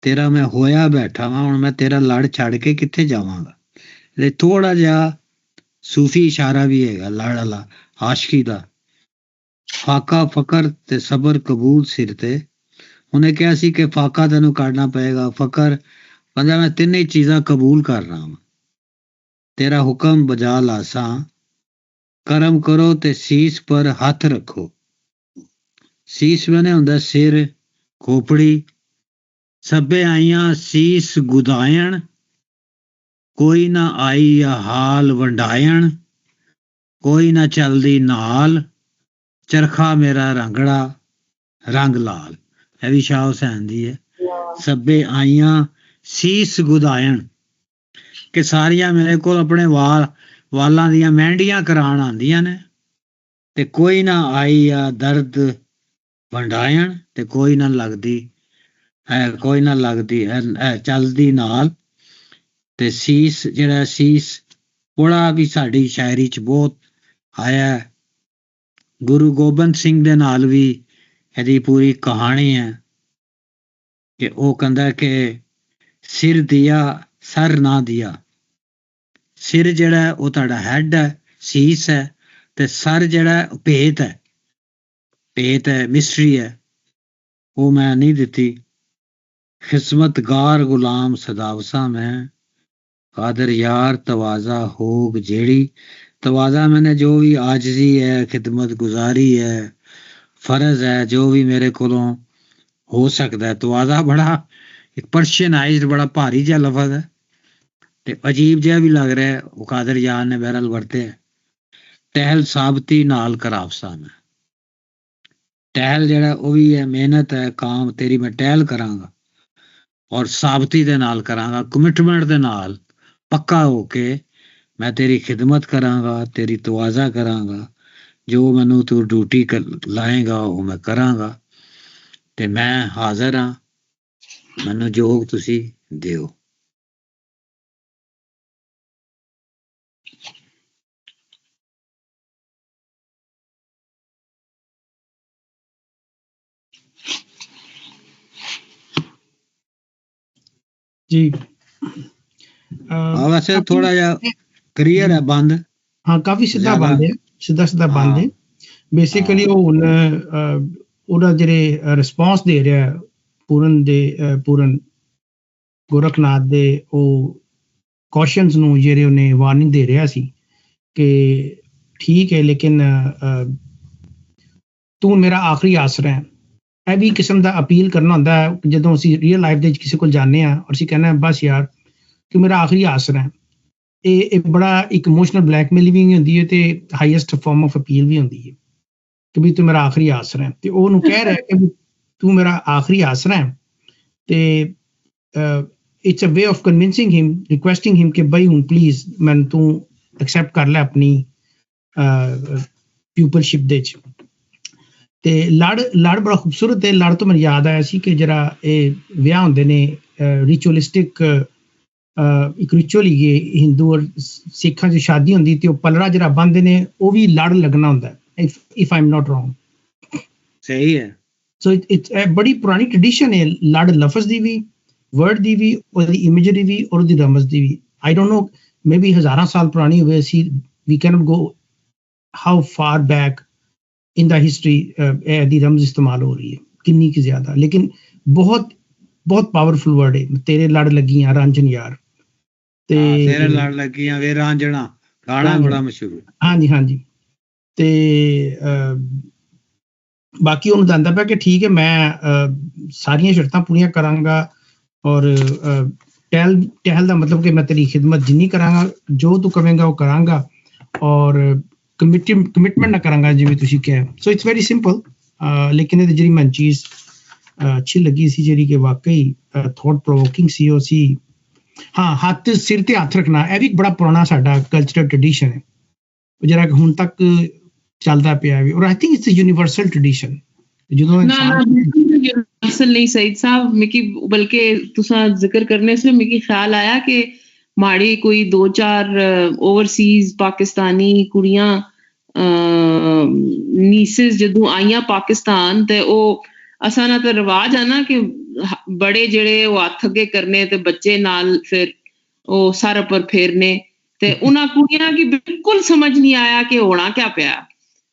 ਤੇਰਾ ਮੈਂ ਹੋਇਆ ਬੈਠਾ ਵਾਂ। ਹੁਣ ਮੈਂ ਤੇਰਾ ਲੜ ਛੱਡ ਕੇ ਕਿੱਥੇ ਜਾਵਾਂਗਾ। ਤੇ ਥੋੜਾ ਜਿਹਾ ਸੂਫੀ ਇਸ਼ਾਰਾ ਵੀ ਹੈਗਾ ਲੜ ਵਾਲਾ, ਆਸ਼ਕੀ ਦਾ। ਫਾਕਾ ਫਕਰ ਤੇ ਸਬਰ ਕਬੂਲ ਸਿਰ ਤੇ। ਉਹਨੇ ਕਿਹਾ ਸੀ ਕਿ ਫਾਕਾ ਤੈਨੂੰ ਕੱਢਣਾ ਪਏਗਾ, ਫਕਰ ਕਹਿੰਦਾ ਮੈਂ ਤਿੰਨੇ ਚੀਜ਼ਾਂ ਕਬੂਲ ਕਰ ਰਹਾ ਹਾਂ। ਤੇਰਾ ਹੁਕਮ ਬਜਾ ਲਾਸਾਂ, ਕਰਮ ਕਰੋ ਤੇ ਸੀਸ ਪਰ ਹੱਥ ਰੱਖੋ। ਸੀਸ ਬਣੇ ਹੁੰਦਾ ਸਿਰ, ਖੋਪੜੀ। ਸਭੇ ਆਈਆਂ ਸੀਸ ਗੁਦਾਇਣ, ਕੋਈ ਨਾ ਆਈ ਆ ਹਾਲ ਵੰਡਾਇਣ। ਕੋਈ ਨਾ ਚਲਦੀ ਨਾਲ, ਚਰਖਾ ਮੇਰਾ ਰੰਗੜਾ ਰੰਗ ਲਾਲ। ਇਹ ਵੀ ਸ਼ਾਹ ਹੁਸੈਨ ਦੀ ਹੈ। ਸਭੇ ਆਈਆਂ ਸੀਸ ਗੁਦਾਇਣ, ਕਿ ਸਾਰੀਆਂ ਮੇਰੇ ਕੋਲ ਆਪਣੇ ਵਾਲਾਂ ਦੀਆਂ ਮਹਿੰਡੀਆਂ ਕਰਾਉਣ ਆਉਂਦੀਆਂ ਨੇ। ਤੇ ਕੋਈ ਨਾ ਆਈ ਆ ਦਰਦ ਵੰਡਾਇਣ, ਤੇ ਕੋਈ ਨਾ ਲੱਗਦੀ ਚੱਲਦੀ ਨਾਲ। ਤੇ ਸੀਸ ਜਿਹੜਾ ਸੀਸ ਬੜਾ ਵੀ ਸਾਡੀ ਸ਼ਾਇਰੀ ਚ ਬਹੁਤ ਆਇਆ। ਗੁਰੂ ਗੋਬਿੰਦ ਸਿੰਘ ਦੇ ਨਾਲ ਵੀ ਇਹਦੀ ਪੂਰੀ ਕਹਾਣੀ ਹੈ ਕਿ ਉਹ ਕਹਿੰਦਾ ਕਿ ਸਿਰ ਦਿਆ ਸਰ ਨਾ ਦਿਆ। ਸਿਰ ਜਿਹੜਾ ਉਹ ਤੁਹਾਡਾ ਹੈਡ ਹੈ, ਸੀਸ ਹੈ, ਤੇ ਸਰ ਜਿਹੜਾ ਭੇਤ ਹੈ, ਮਿਸਟਰੀ ਹੈ, ਉਹ ਮੈਂ ਨਹੀਂ ਦਿੱਤੀ। ਖਿਸਮਤਗਾਰ ਗੁਲਾਮ ਸਦਾਵਸਾ ਮੈਂ, ਕਾਦਰ ਯਾਰ ਤਵਾਜ਼ਾ ਹੋਗ ਜਿਹੜੀ। ਤਵਾਜ਼ਾ ਮੈंने ਜੋ ਵੀ ਆਜਜ਼ੀ ਹੈ, ਖਿਦਮਤ ਗੁਜ਼ਾਰੀ ਹੈ, ਫਰਜ਼ ਹੈ, ਜੋ ਵੀ ਮੇਰੇ ਕੋਲੋਂ ਹੋ ਸਕਦਾ। ਤਵਾਜ਼ਾ ਬੜਾ ਇੱਕ ਪਰਸ਼ੀਅਨਾਈਜ਼ਡ ਬੜਾ ਭਾਰੀ ਜਿਹਾ ਲਫ਼ਜ਼ ਹੈ ਤੇ ਅਜੀਬ ਜਿਹਾ ਵੀ ਲੱਗ ਰਿਹਾ ਹੈ। ਉਹ ਕਾਦਰ ਯਾਰ ਨੇ ਬਹਿਰਲ ਵਰਤਿਆ। ਟਹਿਲ ਸਾਬਤੀ ਨਾਲ ਕਰਾਵਸਾ ਮੈਂ। ਟਹਿਲ ਜਿਹੜਾ ਉਹ ਵੀ ਹੈ, ਮਿਹਨਤ ਹੈ, ਕਾਮ ਤੇਰੀ ਮੈਂ ਟਹਿਲ ਕਰਾਂਗਾ ਔਰ ਸਾਬਤੀ ਦੇ ਨਾਲ ਕਰਾਂਗਾ, ਕਮਿਟਮੈਂਟ ਦੇ ਨਾਲ ਪੱਕਾ ਹੋ ਕੇ ਮੈਂ ਤੇਰੀ ਖਿਦਮਤ ਕਰਾਂਗਾ, ਤੇਰੀ ਤਵਾਜ਼ਾ ਕਰਾਂਗਾ। ਜੋ ਮੈਨੂੰ ਤੂੰ ਡਿਊਟੀ ਲਾਏਗਾ ਉਹ ਮੈਂ ਕਰਾਂਗਾ ਤੇ ਮੈਂ ਹਾਜ਼ਰ ਹਾਂ, ਮੈਨੂੰ ਜੋ ਤੁਸੀਂ ਦਿਓ। ਜੀ ਵੈਸੇ ਥੋੜਾ ਜਿਹਾ ਕਲੀਅਰ ਹੈ ਬੰਦ। ਹਾਂ ਕਾਫੀ ਸਿੱਧਾ ਬੰਦ ਹੈ, ਸਿੱਧਾ ਬੰਦ ਹੈ। ਬੇਸਿਕਲੀ ਉਹ ਹੁਣ ਉਹਦਾ ਜਿਹੜੇ ਰਿਸਪੌਂਸ ਦੇ ਰਿਹਾ ਪੂਰਨ ਗੋਰਖਨਾਥ ਦੇ ਉਹ ਕੌਸ਼ਨਸ ਨੂੰ, ਜਿਹੜੇ ਉਹਨੇ ਵਾਰਨਿੰਗ ਦੇ ਰਿਹਾ ਸੀ ਕਿ ਠੀਕ ਹੈ ਲੇਕਿਨ ਤੂੰ ਮੇਰਾ ਆਖਰੀ ਆਸਰਾ ਹੈ। ਇਹ ਵੀ ਕਿਸਮ ਦਾ ਅਪੀਲ ਕਰਨਾ ਹੁੰਦਾ ਹੈ ਜਦੋਂ ਅਸੀਂ ਰੀਅਲ ਲਾਈਫ ਦੇ ਵਿੱਚ ਕਿਸੇ ਕੋਲ ਜਾਂਦੇ ਹਾਂ ਔਰ ਅਸੀਂ ਕਹਿੰਦੇ ਬਸ ਯਾਰ ਤੂੰ ਮੇਰਾ ਆਖਰੀ ਆਸਰਾ ਹੈ। ਇਹ ਬੜਾ ਇੱਕ ਇਮੋਸ਼ਨਲ ਬਲੈਕਮੇਲ ਵੀ ਹੁੰਦੀ ਹੈ ਤੇ ਹਾਈਐਸਟ ਫਾਰਮ ਆਫ ਅਪੀਲ ਵੀ ਹੁੰਦੀ ਹੈ ਕਿ ਵੀ ਤੂੰ ਮੇਰਾ ਆਖਰੀ ਆਸਰਾ ਹੈ। ਤੇ ਉਹਨੂੰ ਕਹਿ ਰਿਹਾ ਕਿ ਤੂੰ ਮੇਰਾ ਆਖਰੀ ਆਸਰਾ ਹੈ। ਤੇ it's a way of convincing him, requesting him ਕਿ ਬਈ ਹੁਣ ਪਲੀਜ਼ ਮੈਨੂੰ ਤੂੰ ਐਕਸੈਪਟ ਕਰ ਲੈ ਆਪਣੀ ਪਿਊਪਲਸ਼ਿਪ ਦੇ ਵਿੱਚ। ਤੇ ਲੜ ਬੜਾ ਖੂਬਸੂਰਤ ਹੈ। ਲੜ ਤੋਂ ਮੈਨੂੰ ਯਾਦ ਆਇਆ ਸੀ ਕਿ ਜਿਹੜਾ ਇਹ ਵਿਆਹ ਹੁੰਦੇ ਨੇ ਰਿਚੁਅਲਿਸਟਿਕ ਇੱਕ ਰਿਚੁਅਲ ਹੀ ਹਿੰਦੂ ਔਰ ਸਿੱਖਾਂ 'ਚ ਸ਼ਾਦੀ ਹੁੰਦੀ ਤੇ ਉਹ ਪਲੜਾ ਜਿਹੜਾ ਬੰਨ੍ਹਦੇ ਨੇ ਉਹ ਵੀ ਲੜ ਲੱਗਣਾ ਹੁੰਦਾ, if I am not wrong. ਸਹੀ ਹੈ। ਸੋ ਇਟਸ ਬੜੀ ਪੁਰਾਣੀ ਟ੍ਰੈਡੀਸ਼ਨ ਹੈ ਲੜ ਲਫ਼ਜ਼ ਦੀ ਵੀ, ਵਰਡ ਦੀ ਵੀ, ਉਹਦੀ ਇਮੇਜਰੀ ਵੀ ਔਰ ਉਹਦੀ ਰਮਜ਼ ਦੀ ਵੀ। I don't know, may be 1000 ਸਾਲ ਪੁਰਾਣੀ ਹੋਵੇ, ਅਸੀਂ ਵੀ cannot go how far back in the history ਦੀ ਰਮਜ਼ ਇਸਤੇਮਾਲ ਹੋ ਰਹੀ ਹੈ ਕਿੰਨੀ ਕੁ ਜ਼ਿਆਦਾ, ਲੇਕਿਨ ਬਹੁਤ ਬਹੁਤ ਪਾਵਰਫੁਲ ਵਰਡ ਹੈ। ਤੇਰੇ ਲੜ ਲੱਗੀਆਂ ਰਾਂਝਣ ਯਾਰ, ਤੇ ਤੇਰੇ ਲੜ ਲੱਗੀਆਂ ਵੇ ਰਾਂਝਣਾ ਗਾਣਾ ਬੜਾ ਮਸ਼ਹੂਰ। ਹਾਂਜੀ ਹਾਂਜੀ। ਤੇ ਬਾਕੀ ਉਹਨੂੰ ਦੱਸਦਾ ਪਿਆ ਕਿ ਠੀਕ ਹੈ ਮੈਂ ਸਾਰੀਆਂ ਸ਼ਰਤਾਂ ਪੂਰੀਆਂ ਕਰਾਂਗਾ ਔਰ ਟਹਿਲ ਦਾ ਮਤਲਬ ਕਿ ਮੈਂ ਤੇਰੀ ਖਿਦਮਤ ਜਿੰਨੀ ਕਰਾਂਗਾ, ਜੋ ਤੂੰ ਕਵੇਂਗਾ ਉਹ ਕਰਾਂਗਾ, ਔਰ ਕਮਿਟਮੈਂਟ ਨਾ ਕਰਾਂਗਾ ਜਿਵੇਂ ਤੁਸੀਂ ਕਿਹਾ। So it's very simple. ਲੇਕਿਨ ਇਹਦੀ ਜਿਹੜੀ ਮੈਨੂੰ ਚੀਜ਼ ਅੱਛੀ ਲੱਗੀ ਸੀ, ਜਿਹੜੀ ਕਿ ਵਾਕਈ ਥੋਟ ਪ੍ਰੋਵੋਕਿੰਗ ਸੀ, ਉਹ ਸੀ ਹਾਂ ਹੱਥ ਸਿਰ ਤੇ ਹੱਥ ਰੱਖਣਾ। ਇਹ ਵੀ ਬੜਾ ਪੁਰਾਣਾ ਸਾਡਾ ਕਲਚਰਲ ਟ੍ਰੈਡੀਸ਼ਨ ਹੈ ਜਿਹੜਾ ਹੁਣ ਤੱਕ ਚੱਲਦਾ ਪਿਆ ਵੀ, ਔਰ I think it's a universal tradition. ਜਦੋਂ यूनिवर्सल नहीं सईद साहब, मिकी बल्कि तुसा जिक्र करने से मिकी ख्याल आया कि माड़ी कोई 2-4 ओवरसीज पाकिस्तानी कुड़ियां नीसेस जदों आईयां पाकिस्तान ते ओ असां ना ते रिवाज है ना कि बड़े जेड़े ओ हत्थ अगे करने ते बच्चे नाल फिर ओ सर पर फेरने, ते उन्हां कुड़ियां की बिल्कुल समझ नहीं आया कि होना क्या पिया।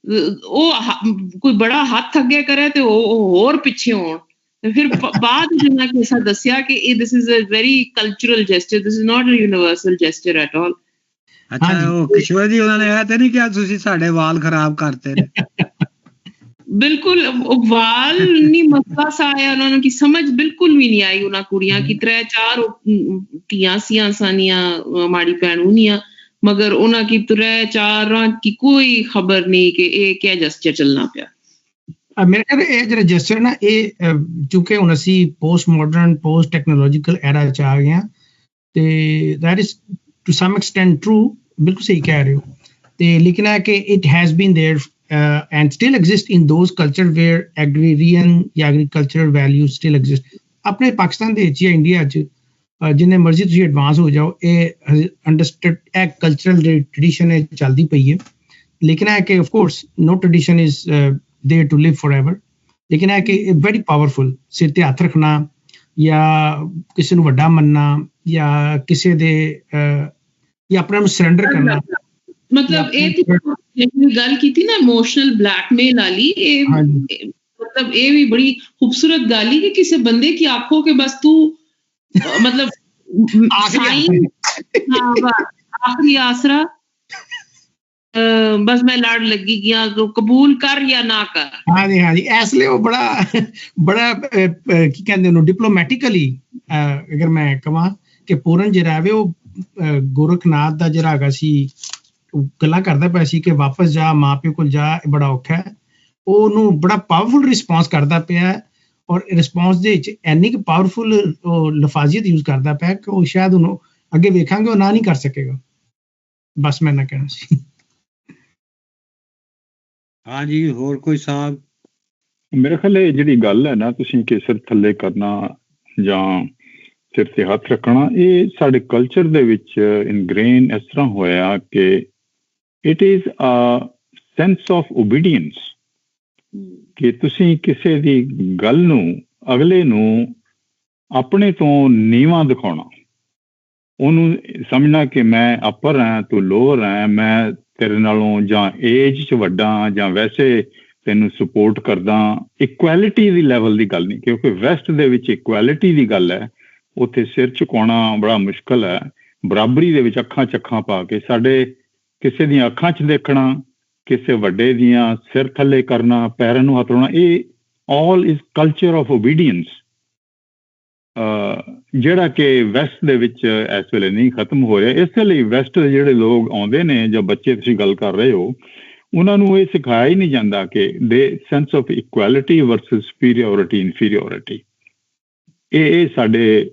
कोई बड़ा हथ अगे करे तो होर पिछे होण, फिर बाद जिन्ना किसा दसिया कि this is a very cultural gesture, this is not a universal gesture at all. ਅੱਛਾ, ਉਹ ਕਿਸ਼ੋਰ ਜੀ ਉਹਨਾਂ ਨੇ ਇਹ ਤੇ ਨਹੀਂ ਕਿਹਾ ਤੁਸੀਂ ਸਾਡੇ ਵਾਲ ਖਰਾਬ ਕਰਤੇ ਨੇ? बिल्कुल वाल नहीं मसला सा आया, उन्होंने की समझ बिल्कुल भी नहीं आई। उन्होंने कुड़ियां की 3-4 धियां सियां सानियां माड़ी भैनू नियां, मगर उन्हां की 3-4 की कोई खबर नहीं कि ये क्या जेस्चर चलना पिया। ਮੇਰੇ ਖਿਆਲ ਇਹ ਜਿਹੜਾ ਜੈਸਚਰ ਨਾ ਇਹ ਚੂੰਕਿ ਹੁਣ ਅਸੀਂ post modern post technological era 'ਚ ਆ ਗਏ ਹਾਂ, ਤੇ that is to some extent true, ਬਿਲਕੁਲ ਸਹੀ ਕਹਿ ਰਹੇ ਹੋ। ਤੇ ਲੇਕਿਨ ਹੈ ਕਿ it has been there and still exist in those culture where agrarian ਜਾਂ agricultural values still exist। ਆਪਣੇ ਪਾਕਿਸਤਾਨ ਦੇ ਵਿੱਚ ਜਾਂ ਇੰਡੀਆ 'ਚ ਜਿੰਨੇ ਮਰਜ਼ੀ ਤੁਸੀਂ ਐਡਵਾਂਸ ਹੋ ਜਾਓ, ਇਹ ਅੰਡਰਸਟੈਂਡ ਇਹ ਕਲਚਰਲ ਜਿਹੜੀ ਟ੍ਰੈਡੀਸ਼ਨ ਹੈ ਚੱਲਦੀ ਪਈ ਹੈ। ਲੇਕਿਨ ਹੈ ਕਿ of course no tradition is there to live forever, ਲੇਕਿਨ ਹੈ ਕਿ ਵੈਰੀ ਪਾਵਰਫੁਲ। ਸਿਰ ਤੇ ਹੱਥ ਰੱਖਣਾ ਜਾਂ ਕਿਸੇ ਨੂੰ ਵੱਡਾ ਮੰਨਣਾ ਜਾਂ ਕਿਸੇ ਦੇ ਜਾਂ ਆਪਣੇ ਨੂੰ ਸਰੈਂਡਰ ਕਰਨਾ, मतलब गल की थी ना इमोशनल ब्लैकमेल वाली, मतलब ये भी बड़ी खूबसूरत गल ही कि किसी बंदे की आंखों के बस तू मतलब आखिरी आसरा, बस मैं लड़ लगी गया तो कबूल कर या ना कर। हाँ जी हाँ जी, इसलिए वो बड़ा की कहते हैं डिप्लोमैटिकली अगर मैं कहां कि पूरन जिहड़ा है वो गोरखनाथ दा जिहड़ा हैगा सी ਗੱਲਾਂ ਕਰਦਾ ਪਿਆ ਸੀ ਕਿ ਵਾਪਸ ਜਾ, ਮਾਂ ਪਿਓ ਕੋਲ ਜਾ, ਬੜਾ ਔਖਾ ਹੈ। ਉਹਨੂੰ ਬੜਾ ਪਾਵਰਫੁਲ ਰਿਸਪੌਂਸ ਕਰਦਾ ਪਿਆ, ਔਰ ਰਿਸਪੌਂਸ ਦੇ ਵਿੱਚ ਇੰਨੀ ਕੁ ਪਾਵਰਫੁਲ ਲਫ਼ਾਜ਼ੀਅਤ ਯੂਜ਼ ਕਰਦਾ ਪਿਆ ਕਿ ਉਹ ਸ਼ਾਇਦ ਉਹਨੂੰ ਅੱਗੇ ਵੇਖਾਂਗੇ ਉਹ ਨਾ ਨਹੀਂ ਕਰ ਸਕੇਗਾ। ਬਸ ਮੈਂ ਨਾ ਕਹਿਣਾ ਸੀ। ਹਾਂਜੀ, ਹੋਰ ਕੋਈ ਸਾਹਿਬ? ਮੇਰੇ ਖਿਆਲ ਇਹ ਜਿਹੜੀ ਗੱਲ ਹੈ ਨਾ, ਤੁਸੀਂ ਕਿ ਸਿਰ ਥੱਲੇ ਕਰਨਾ ਜਾਂ ਸਿਰ ਤੇ ਹੱਥ ਰੱਖਣਾ, ਇਹ ਸਾਡੇ ਕਲਚਰ ਦੇ ਵਿੱਚ ਇਨਗ੍ਰੇਨ ਇਸ ਤਰ੍ਹਾਂ ਹੋਇਆ ਕਿ it is a sense of obedience, ਕਿ ਤੁਸੀਂ ਕਿਸੇ ਦੀ ਗੱਲ ਨੂੰ, ਅਗਲੇ ਨੂੰ ਆਪਣੇ ਤੋਂ ਨੀਵਾਂ ਦਿਖਾਉਣਾ, ਉਹਨੂੰ ਸਮਝਣਾ ਕਿ ਮੈਂ ਅਪਰ ਹਾਂ, ਤੂੰ ਲੋਅਰ ਹੈ, ਮੈਂ ਤੇਰੇ ਨਾਲੋਂ ਜਾਂ ਏਜ 'ਚ ਵੱਡਾ ਜਾਂ ਵੈਸੇ ਤੈਨੂੰ ਸਪੋਰਟ ਕਰਦਾ। ਇਕੁਐਲਿਟੀ ਦੀ ਲੈਵਲ ਦੀ ਗੱਲ ਨਹੀਂ, ਕਿਉਂਕਿ ਵੈਸਟ ਦੇ ਵਿੱਚ ਇਕੁਐਲਿਟੀ ਦੀ ਗੱਲ ਹੈ, ਉੱਥੇ ਸਿਰ ਝੁਕਾਉਣਾ ਬੜਾ ਮੁਸ਼ਕਲ ਹੈ। ਬਰਾਬਰੀ ਦੇ ਵਿੱਚ ਅੱਖਾਂ 'ਚ ਅੱਖਾਂ ਪਾ ਕੇ, ਸਾਡੇ ਕਿਸੇ ਦੀਆਂ ਅੱਖਾਂ 'ਚ ਦੇਖਣਾ, ਕਿਸੇ ਵੱਡੇ ਦੀਆਂ ਸਿਰ ਥੱਲੇ ਕਰਨਾ, ਪੈਰਾਂ ਨੂੰ ਹੱਥ ਲਾਉਣਾ, ਇਹ ਆਲ ਇਜ਼ ਕਲਚਰ ਆਫ ਓਬੀਡੀਐਂਸ, ਜਿਹੜਾ ਕਿ ਵੈਸਟ ਦੇ ਵਿੱਚ ਇਸ ਵੇਲੇ ਨਹੀਂ ਖਤਮ ਹੋ ਰਿਹਾ। ਇਸੇ ਲਈ ਵੈਸਟ ਦੇ ਜਿਹੜੇ ਲੋਕ ਆਉਂਦੇ ਨੇ ਜਾਂ ਬੱਚੇ ਤੁਸੀਂ ਗੱਲ ਕਰ ਰਹੇ ਹੋ, ਉਹਨਾਂ ਨੂੰ ਇਹ ਸਿਖਾਇਆ ਹੀ ਨਹੀਂ ਜਾਂਦਾ ਕਿ ਦੇ ਸੈਂਸ ਆਫ ਇਕੁਐਲਿਟੀ ਵਰਸਸ ਸੁਪੀਰੀਓਰਿਟੀ ਇਨਫੀਰੀਓਰਿਟੀ। ਇਹ ਸਾਡੇ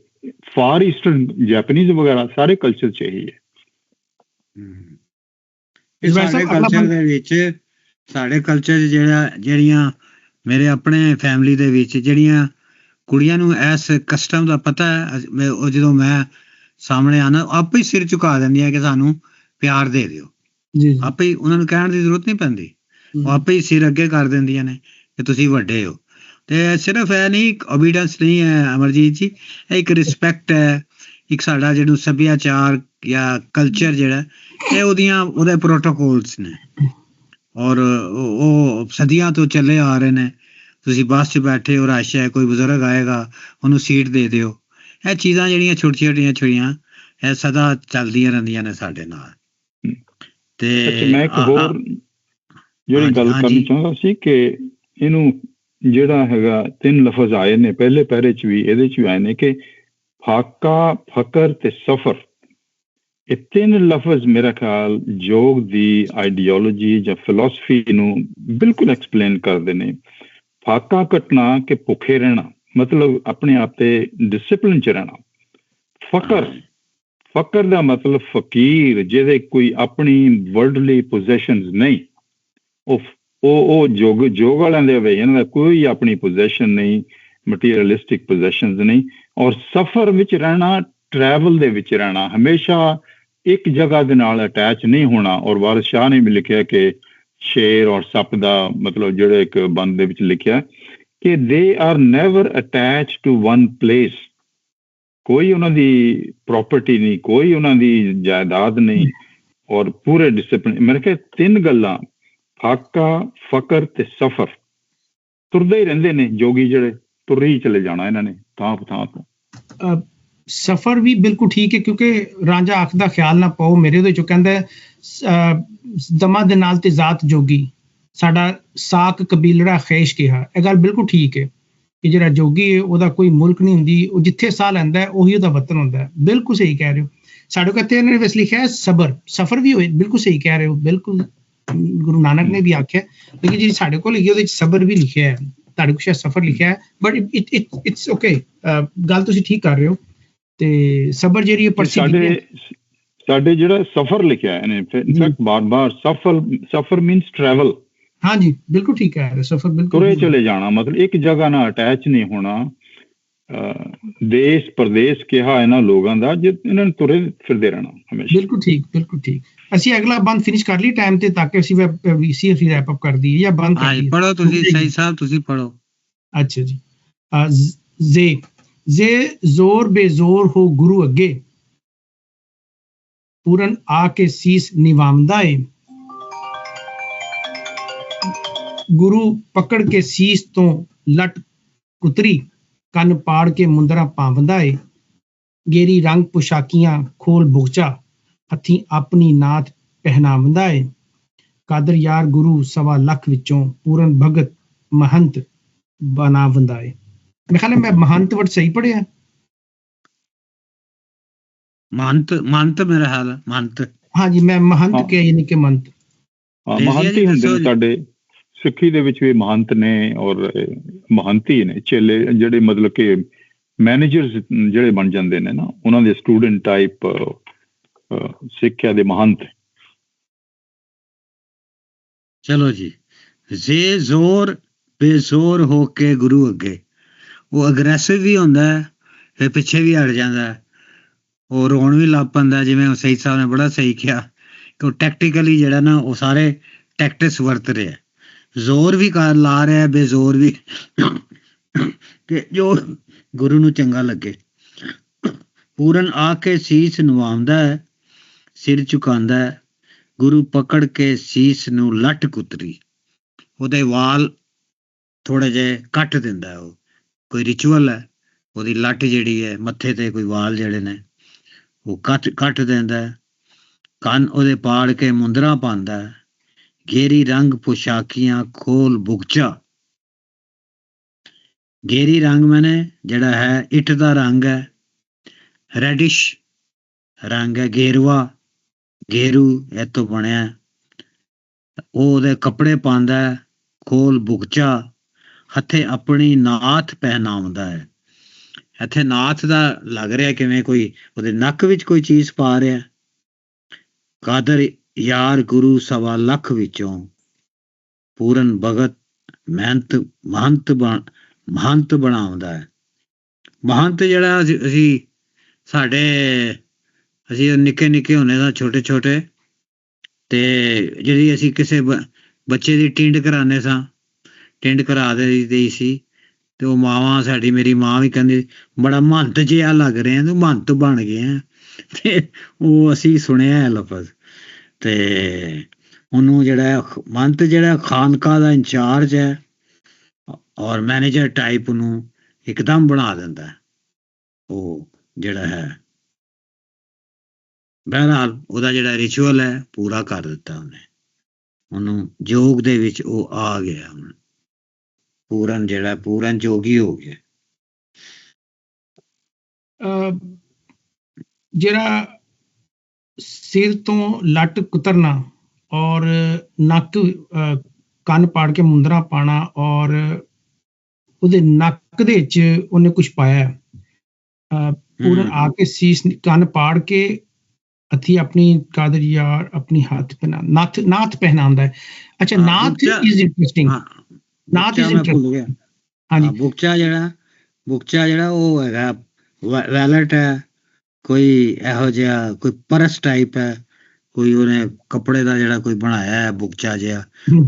ਫਾਰ ਈਸਟਰਨ ਜੈਪਨੀਜ਼ ਵਗੈਰਾ ਸਾਰੇ ਕਲਚਰ 'ਚ ਇਹੀ ਹੈ। ਸਾਡੇ ਕਲਚਰ ਦੇ ਵਿੱਚ, ਸਾਡੇ ਕਲਚਰ 'ਚ ਜਿਹੜੀਆਂ ਮੇਰੇ ਆਪਣੇ ਫੈਮਿਲੀ ਦੇ ਵਿੱਚ ਜਿਹੜੀਆਂ ਕੁੜੀਆਂ ਨੂੰ ਇਸ ਕਸਟਮ ਦਾ ਪਤਾ ਹੈ, ਉਹ ਜਦੋਂ ਮੈਂ ਸਾਹਮਣੇ ਆਣਾ, ਆਪੇ ਹੀ ਸਿਰ ਝੁਕਾ ਦਿੰਦੀਆਂ ਕਿ ਸਾਨੂੰ ਪਿਆਰ ਦੇ ਦਿਓ। ਜੀ ਆਪੇ ਹੀ ਉਹਨਾਂ ਨੂੰ ਕਹਿਣ ਦੀ ਜ਼ਰੂਰਤ ਨਹੀਂ ਪੈਂਦੀ, ਉਹ ਆਪੇ ਹੀ ਸਿਰ ਅੱਗੇ ਕਰ ਦਿੰਦੀਆਂ ਨੇ ਕਿ ਤੁਸੀਂ ਵੱਡੇ ਹੋ। ਤੇ ਸਿਰਫ ਇਹ ਨਹੀਂ, ਓਬੀਡੀਐਂਸ ਨਹੀਂ ਹੈ ਅਮਰਜੀਤ ਜੀ, ਇਹ ਇੱਕ ਰਿਸਪੈਕਟ ਹੈ, ਇੱਕ ਸਾਡਾ ਜਿਹਨੂੰ ਸੱਭਿਆਚਾਰ ਜਾਂ ਕਲਚਰ ਜਿਹੜਾ ਇਹ ਉਹਦੇ ਪ੍ਰੋਟੋਕੋਲਸ ਨੇ, ਔਰ ਉਹ ਸਦੀਆਂ ਤੋਂ ਚੱਲੇ ਆ ਰਹੇ ਨੇ। ਤੁਸੀਂ ਬੱਸ 'ਚ ਬੈਠੇ ਹੋ, ਰਸ਼ ਹੈ, ਕੋਈ ਬਜ਼ੁਰਗ ਆਏਗਾ ਉਹਨੂੰ ਸੀਟ ਦੇ ਦਿਓ। ਇਹ ਚੀਜ਼ਾਂ ਜਿਹੜੀਆਂ ਛੋਟੀਆਂ ਇਹ ਸਦਾ ਚੱਲਦੀਆਂ ਰਹਿੰਦੀਆਂ ਨੇ ਸਾਡੇ ਨਾਲ। ਤੇ ਮੈਂ ਇੱਕ ਹੋਰ ਜਿਹੜੀ ਗੱਲ ਕਰਨੀ ਚਾਹੁੰਦਾ ਸੀ ਕਿ ਇਹਨੂੰ ਜਿਹੜਾ ਹੈਗਾ 3 ਲਫ਼ਜ਼ ਆਏ ਨੇ ਪਹਿਲੇ ਪਹਿਰੇ 'ਚ ਵੀ, ਇਹਦੇ 'ਚ ਵੀ ਆਏ ਨੇ ਕਿ ਫਾਕਾ, ਫਕਰ ਤੇ ਸਫਰ। ਇਹ 3 ਲਫ਼ਜ਼ ਮੇਰਾ ਖਿਆਲ ਯੋਗ ਦੀ ਆਈਡੀਓਲੋਜੀ ਜਾਂ ਫਿਲਾਸਫੀ ਨੂੰ ਬਿਲਕੁਲ ਐਕਸਪਲੇਨ ਕਰਦੇ ਨੇ। ਫਾਕਾ ਕੱਟਣਾ ਕਿ ਭੁੱਖੇ ਰਹਿਣਾ, ਮਤਲਬ ਆਪਣੇ ਆਪ ਤੇ ਡਿਸਿਪਲਿਨ 'ਚ ਰਹਿਣਾ। ਫਕਰ ਦਾ ਮਤਲਬ ਫਕੀਰ, ਜਿਹਦੇ ਕੋਈ ਆਪਣੀ ਵਰਲਡਲੀ ਪੋਜੈਸ਼ਨਸ ਨਹੀਂ। ਉਹ ਜੋਗ ਵਾਲਿਆਂ ਦੇ ਵੇ, ਇਹਨਾਂ ਦਾ ਕੋਈ ਆਪਣੀ ਪੋਜੈਸ਼ਨ ਨਹੀਂ, ਮਟੀਰੀਅਲਿਸਟਿਕ ਪੋਜੈਸ਼ਨਸ ਨਹੀਂ। ਔਰ ਸਫ਼ਰ ਵਿੱਚ ਰਹਿਣਾ, ਟਰੈਵਲ ਦੇ ਵਿੱਚ ਰਹਿਣਾ, ਹਮੇਸ਼ਾ ਇੱਕ ਜਗ੍ਹਾ ਦੇ ਨਾਲ ਅਟੈਚ ਨਹੀਂ ਹੋਣਾ। ਔਰ ਵਾਰਿਸ ਸ਼ਾਹ ਨੇ ਵੀ ਲਿਖਿਆ ਕਿ ਸ਼ੇਰ ਔਰ ਸੱਪ ਦਾ ਮਤਲਬ ਜਿਹੜੇ ਇੱਕ ਬੰਦ ਦੇ ਵਿੱਚ ਲਿਖਿਆ ਕਿ they are never attach to one place. ਕੋਈ ਉਹਨਾਂ ਦੀ ਪ੍ਰੋਪਰਟੀ ਨਹੀਂ, ਕੋਈ ਉਹਨਾਂ ਦੀ ਜਾਇਦਾਦ ਨਹੀਂ, ਔਰ ਪੂਰੇ ਡਿਸਿਪਲਿਨ। ਮੇਰੇ ਖਿਆਲ 3 ਗੱਲਾਂ, ਫਾਕਾ, ਫਕਰ ਤੇ ਸਫਰ, ਤੁਰਦੇ ਹੀ ਰਹਿੰਦੇ ਨੇ ਜੋਗੀ, ਜਿਹੜੇ ਤੁਰ ਹੀ ਚਲੇ ਜਾਣਾ ਇਹਨਾਂ ਨੇ ਥਾਂ ਤੋਂ। ਸਫਰ ਵੀ ਬਿਲਕੁਲ ਠੀਕ ਹੈ, ਕਿਉਂਕਿ ਰਾਂਝਾ ਆਖਦਾ ਖਿਆਲ ਨਾ ਪਾਓ ਮੇਰੇ, ਉਹਦੇ ਚੋਂ ਕਹਿੰਦਾ ਦਮਾਂ ਦੇ ਨਾਲ ਤੇ ਜ਼ਾਤ ਜੋਗੀ, ਸਾਡਾ ਸਾਕ ਕਬੀਲੜਾ ਖੇਸ਼ ਕਿਹਾ। ਇਹ ਗੱਲ ਬਿਲਕੁਲ ਠੀਕ ਹੈ ਕਿ ਜਿਹੜਾ ਜੋਗੀ ਹੈ ਉਹਦਾ ਕੋਈ ਮੁਲਕ ਨਹੀਂ ਹੁੰਦੀ, ਉਹ ਜਿੱਥੇ ਸਾਹ ਲੈਂਦਾ ਉਹੀ ਉਹਦਾ ਵਤਨ ਹੁੰਦਾ ਹੈ। ਬਿਲਕੁਲ ਸਹੀ ਕਹਿ ਰਹੇ ਹੋ। ਸਾਡੇ ਕੋਲ ਇੱਥੇ ਇਹਨਾਂ ਨੇ ਵੈਸੇ ਲਿਖਿਆ ਹੈ ਸਬਰ, ਸਫਰ ਵੀ ਹੋਏ, ਬਿਲਕੁਲ ਸਹੀ ਕਹਿ ਰਹੇ ਹੋ, ਬਿਲਕੁਲ ਗੁਰੂ ਨਾਨਕ ਨੇ ਵੀ ਆਖਿਆ, ਲੇਕਿਨ ਜਿਹੜੀ ਸਾਡੇ ਕੋਲ ਲਿਖੀ ਉਹਦੇ ਵਿੱਚ ਸਬਰ ਵੀ ਲਿਖਿਆ ਹੈ, ਤੁਹਾਡੇ ਕੋਲ ਸ਼ਾਇਦ ਸਫਰ ਲਿਖਿਆ ਹੈ, ਬਟ ਇਟਸ ਓਕੇ। ਗੱਲ ਤੁਸੀਂ ਠੀਕ ਕਰ ਰਹੇ ਹੋ। ਤੇ ਸਬਰ ਜਿਹੜੀ ਸਾਡੇ ਜਿਹੜਾ ਸਫਰ ਲਿਖਿਆ ਇਹਨੇ, ਇਨਫੈਕਟ ਬਾਰ-ਬਾਰ ਸਫਰ ਮੀਨਸ ਟਰੈਵਲ। ਹਾਂਜੀ ਬਿਲਕੁਲ ਠੀਕ ਹੈ, ਸਫਰ ਬਿਲਕੁਲ ਤੁਰੇ ਚਲੇ ਜਾਣਾ, ਮਤਲਬ ਇੱਕ ਜਗ੍ਹਾ ਨਾਲ ਅਟੈਚ ਨਹੀਂ ਹੋਣਾ। ਦੇਸ਼ ਪ੍ਰਦੇਸ਼ ਕਿਹਾ ਇਹਨਾਂ ਲੋਕਾਂ ਦਾ, ਜੇ ਇਹਨਾਂ ਨੇ ਤੁਰੇ ਫਿਰਦੇ ਰਹਿਣਾ ਹਮੇਸ਼ਾ। ਬਿਲਕੁਲ ਠੀਕ, ਬਿਲਕੁਲ ਠੀਕ। ਅਸੀਂ ਅਗਲਾ ਬੰਦ ਫਿਨਿਸ਼ ਕਰ ਲਈ ਟਾਈਮ ਤੇ, ਤਾਂ ਕਿ ਅਸੀਂ ਰੈਪ ਅਪ ਕਰ ਦਈਏ ਜਾਂ ਬੰਦ ਕਰ ਦਈਏ। ਪੜੋ ਤੁਸੀਂ ਸਹੀ ਸਾਹਿਬ, ਤੁਸੀਂ ਪੜੋ। ਅੱਛਾ ਜੀ। ਜੇ ਜ਼ੋਰ ਬੇਜ਼ੋਰ ਹੋ ਗੁਰੂ ਅੱਗੇ, ਪੂਰਨ ਆ ਕੇ ਸੀਸ ਨਿਵਾਉਂਦਾ ਏ। ਗੁਰੂ ਪਕੜ ਕੇ ਸੀਸ ਤੋਂ ਲੱਟ ਕੁਤਰੀ, ਕੰਨ ਪਾੜ ਕੇ ਮੁੰਦਰਾ ਪਾਵੰਦਾ ਏ। ਗੇਰੀ ਰੰਗ ਪੁਸ਼ਾਕੀਆਂ ਖੋਲ ਬੁਗਚਾ, ਹੱਥੀਂ ਆਪਣੀ ਨਾਥ ਪਹਿਨਾਵੰਦਾ ਏ। ਕਾਦਰ ਯਾਰ ਗੁਰੂ 1.25 ਲੱਖ ਵਿੱਚੋਂ ਪੂਰਨ ਭਗਤ ਮਹੰਤ ਬਣਾਵੰਦਾ ਏ। ਮੇਰੇ ਖਿਆਲ ਮੈਂ ਮਹੰਤ ਵਰਡ ਸਹੀ ਪੜਿਆ? ਮਹੰਤ ਮੇਰਾ ਹਾਲ ਮਹੰਤ। ਹਾਂਜੀ ਮੈਂ ਮਹੰਤ ਕਿਹਾ, ਯਾਨੀ ਕਿ ਮੰਤ। ਮਹੰਤ ਹੀ ਹੁੰਦੇ ਨੇ ਸਾਡੇ ਸਿੱਖੀ ਦੇ ਵਿੱਚ ਵੀ, ਮਹੰਤ ਨੇ ਔਰ ਮਹੰਤੀ ਨੇ ਚੇਲੇ, ਜਿਹੜੇ ਮਤਲਬ ਕਿ ਮੈਨੇਜਰਸ ਜਿਹੜੇ ਬਣ ਜਾਂਦੇ ਨੇ ਨਾ, ਉਹਨਾਂ ਦੇ ਸਟੂਡੈਂਟ ਟਾਈਪ ਸਿੱਖਿਆ ਦੇ ਮਹੰਤ। ਚਲੋ ਜੀ। ਜੇ ਜ਼ੋਰ ਬੇਜ਼ੋਰ ਹੋ ਕੇ ਗੁਰੂ ਅੱਗੇ, ਉਹ ਅਗਰੈਸਿਵ ਵੀ ਹੁੰਦਾ ਹੈ, ਫਿਰ ਪਿੱਛੇ ਵੀ ਹਟ ਜਾਂਦਾ ਹੈ, ਉਹ ਰੋਣ ਵੀ ਲੱਗ ਪੈਂਦਾ। ਜਿਵੇਂ ਸਹੀਦ ਸਾਹਿਬ ਨੇ ਬੜਾ ਸਹੀ ਕਿਹਾ ਕਿ ਉਹ ਟੈਕਟੀਕਲੀ ਜਿਹੜਾ ਨਾ, ਉਹ ਸਾਰੇ ਟੈਕਟਿਕਸ ਵਰਤ ਰਿਹਾ, ਜ਼ੋਰ ਵੀ ਲਾ ਰਿਹਾ, ਬੇਜ਼ੋਰ ਵੀ, ਕਿ ਜੋ ਗੁਰੂ ਨੂੰ ਚੰਗਾ ਲੱਗੇ। ਪੂਰਨ ਆ ਕੇ ਸੀਸ ਨਵਾਉਂਦਾ ਹੈ, ਸਿਰ ਝੁਕਾਉਂਦਾ ਹੈ। ਗੁਰੂ ਪਕੜ ਕੇ ਸੀਸ ਨੂੰ ਲੱਟ ਕੁਤਰੀ, ਉਹਦੇ ਵਾਲ ਥੋੜੇ ਜਿਹੇ ਕੱਟ ਦਿੰਦਾ। ਉਹ ਕੋਈ ਰਿਚੁਅਲ ਹੈ, ਉਹਦੀ ਲੱਟ ਜਿਹੜੀ ਹੈ, ਮੱਥੇ ਤੇ ਕੋਈ ਵਾਲ ਜਿਹੜੇ ਨੇ ਉਹ ਕੱਟ ਦਿੰਦਾ ਹੈ। ਕੰਨ ਉਹਦੇ ਪਾੜ ਕੇ ਮੁੰਦਰਾ ਪਾਉਂਦਾ ਹੈ। ਗੇਰੀ ਰੰਗ ਪੁਸ਼ਾਕੀਆਂ ਖੋਲ ਬੁਗਚਾ। ਗੇਰੀ ਰੰਗ ਮੈਨੇ ਜਿਹੜਾ ਹੈ ਇੱਟ ਦਾ ਰੰਗ ਹੈ, ਰੈਡਿਸ਼ ਰੰਗ ਹੈ, ਗੇਰੂ ਇਹ ਤੋਂ ਬਣਿਆ। ਉਹ ਉਹਦੇ ਕੱਪੜੇ ਪਾਉਂਦਾ ਹੈ। ਖੋਲ ਬੁਗਚਾ, ਹੱਥੇ ਆਪਣੀ ਨਾਥ ਪਹਿਨਾਉਂਦਾ ਹੈ। ਇੱਥੇ ਨਾਥ ਦਾ ਲੱਗ ਰਿਹਾ ਕਿਵੇਂ ਕੋਈ ਉਹਦੇ ਨੱਕ ਵਿੱਚ ਕੋਈ ਚੀਜ਼ ਪਾ ਰਿਹਾ। ਕਾਦਰ ਯਾਰ ਗੁਰੂ 1.25 ਲੱਖ ਵਿੱਚੋਂ ਪੂਰਨ ਭਗਤ ਮਹੰਤ ਬਣਾਉਂਦਾ ਹੈ। ਮਹੰਤ ਜਿਹੜਾ ਅਸੀਂ ਸਾਡੇ ਅਸੀਂ ਨਿੱਕੇ ਨਿੱਕੇ ਹੁੰਦੇ ਸਾਂ, ਛੋਟੇ ਛੋਟੇ, ਤੇ ਜਿਹੜੀ ਅਸੀਂ ਕਿਸੇ ਬੱਚੇ ਦੀ ਟਿੰਡ ਕਰਾਉਂਦੇ ਸਾਂ, ਟਿੰਡ ਕਰਾ ਦੇਈ ਸੀ, ਤੇ ਉਹ ਮਾਵਾਂ ਸਾਡੀ, ਮੇਰੀ ਮਾਂ ਵੀ ਕਹਿੰਦੀ ਬੜਾ ਮਹੰਤ ਜਿਹਾ ਲੱਗ ਰਿਹਾ, ਤੂੰ ਮਹੰਤ ਬਣ ਗਿਆ। ਤੇ ਉਹ ਅਸੀਂ ਸੁਣਿਆ ਹੈ ਲਫ਼ਜ਼। ਤੇ ਉਹਨੂੰ ਜਿਹੜਾ ਮਹੰਤ, ਜਿਹੜਾ ਖਾਨਕਾ ਦਾ ਇੰਚਾਰਜ ਹੈ ਔਰ ਮੈਨੇਜਰ ਟਾਈਪ, ਉਹਨੂੰ ਇੱਕਦਮ ਬਣਾ ਦਿੰਦਾ ਉਹ ਜਿਹੜਾ ਹੈ। ਬਹਰਹਾਲ ਉਹਦਾ ਜਿਹੜਾ ਰਿਚੁਅਲ ਹੈ ਪੂਰਾ ਕਰ ਦਿੱਤਾ ਉਹਨੇ, ਉਹਨੂੰ ਯੋਗ ਦੇ ਵਿੱਚ ਉਹ ਆ ਗਿਆ, ਪੂਰਨ ਜਿਹੜਾ ਪੂਰਨ ਜੋਗੀ ਹੋ ਗਿਆ। ਜਿਹੜਾ ਸਿਰ ਤੋਂ ਲੱਟ ਕੁਤਰਨਾ ਔਰ ਨੱਕ ਕੰਨ ਪਾੜ ਕੇ ਮੁੰਦਰਾ ਪਾਣਾ, ਔਰ ਉਹਦੇ ਨੱਕ ਦੇ ਵਿੱਚ ਉਹਨੇ ਕੁਝ ਪਾਇਆ, ਪੂਰਨ ਆ ਕੇ ਸੀਸ ਕੰਨ ਪਾੜ ਕੇ ਹੱਥੀ ਆਪਣੀ ਕਾਦਰ ਯਾਰ ਆਪਣੀ ਹੱਥ ਪਹਿਨਾ ਨਾਥ ਪਹਿਨਾਉਂਦਾ ਹੈ। ਅੱਛਾ, nath is interesting, nath is interesting. ਹਾਂਜੀ, ਬੁਕਚਾ ਜਿਹੜਾ ਉਹ ਹੈਗਾ ਵੈਲਟ ਹੈ, ਕੋਈ ਇਹੋ ਜਿਹਾ ਕੋਈ ਪਰਸ ਟਾਈਪ ਹੈ, ਕੋਈ ਉਹਨੇ ਕੱਪੜੇ ਦਾ ਜਿਹੜਾ ਕੋਈ ਬਣਾਇਆ ਹੈ ਬੁਕਚਾ ਜਿਹਾ,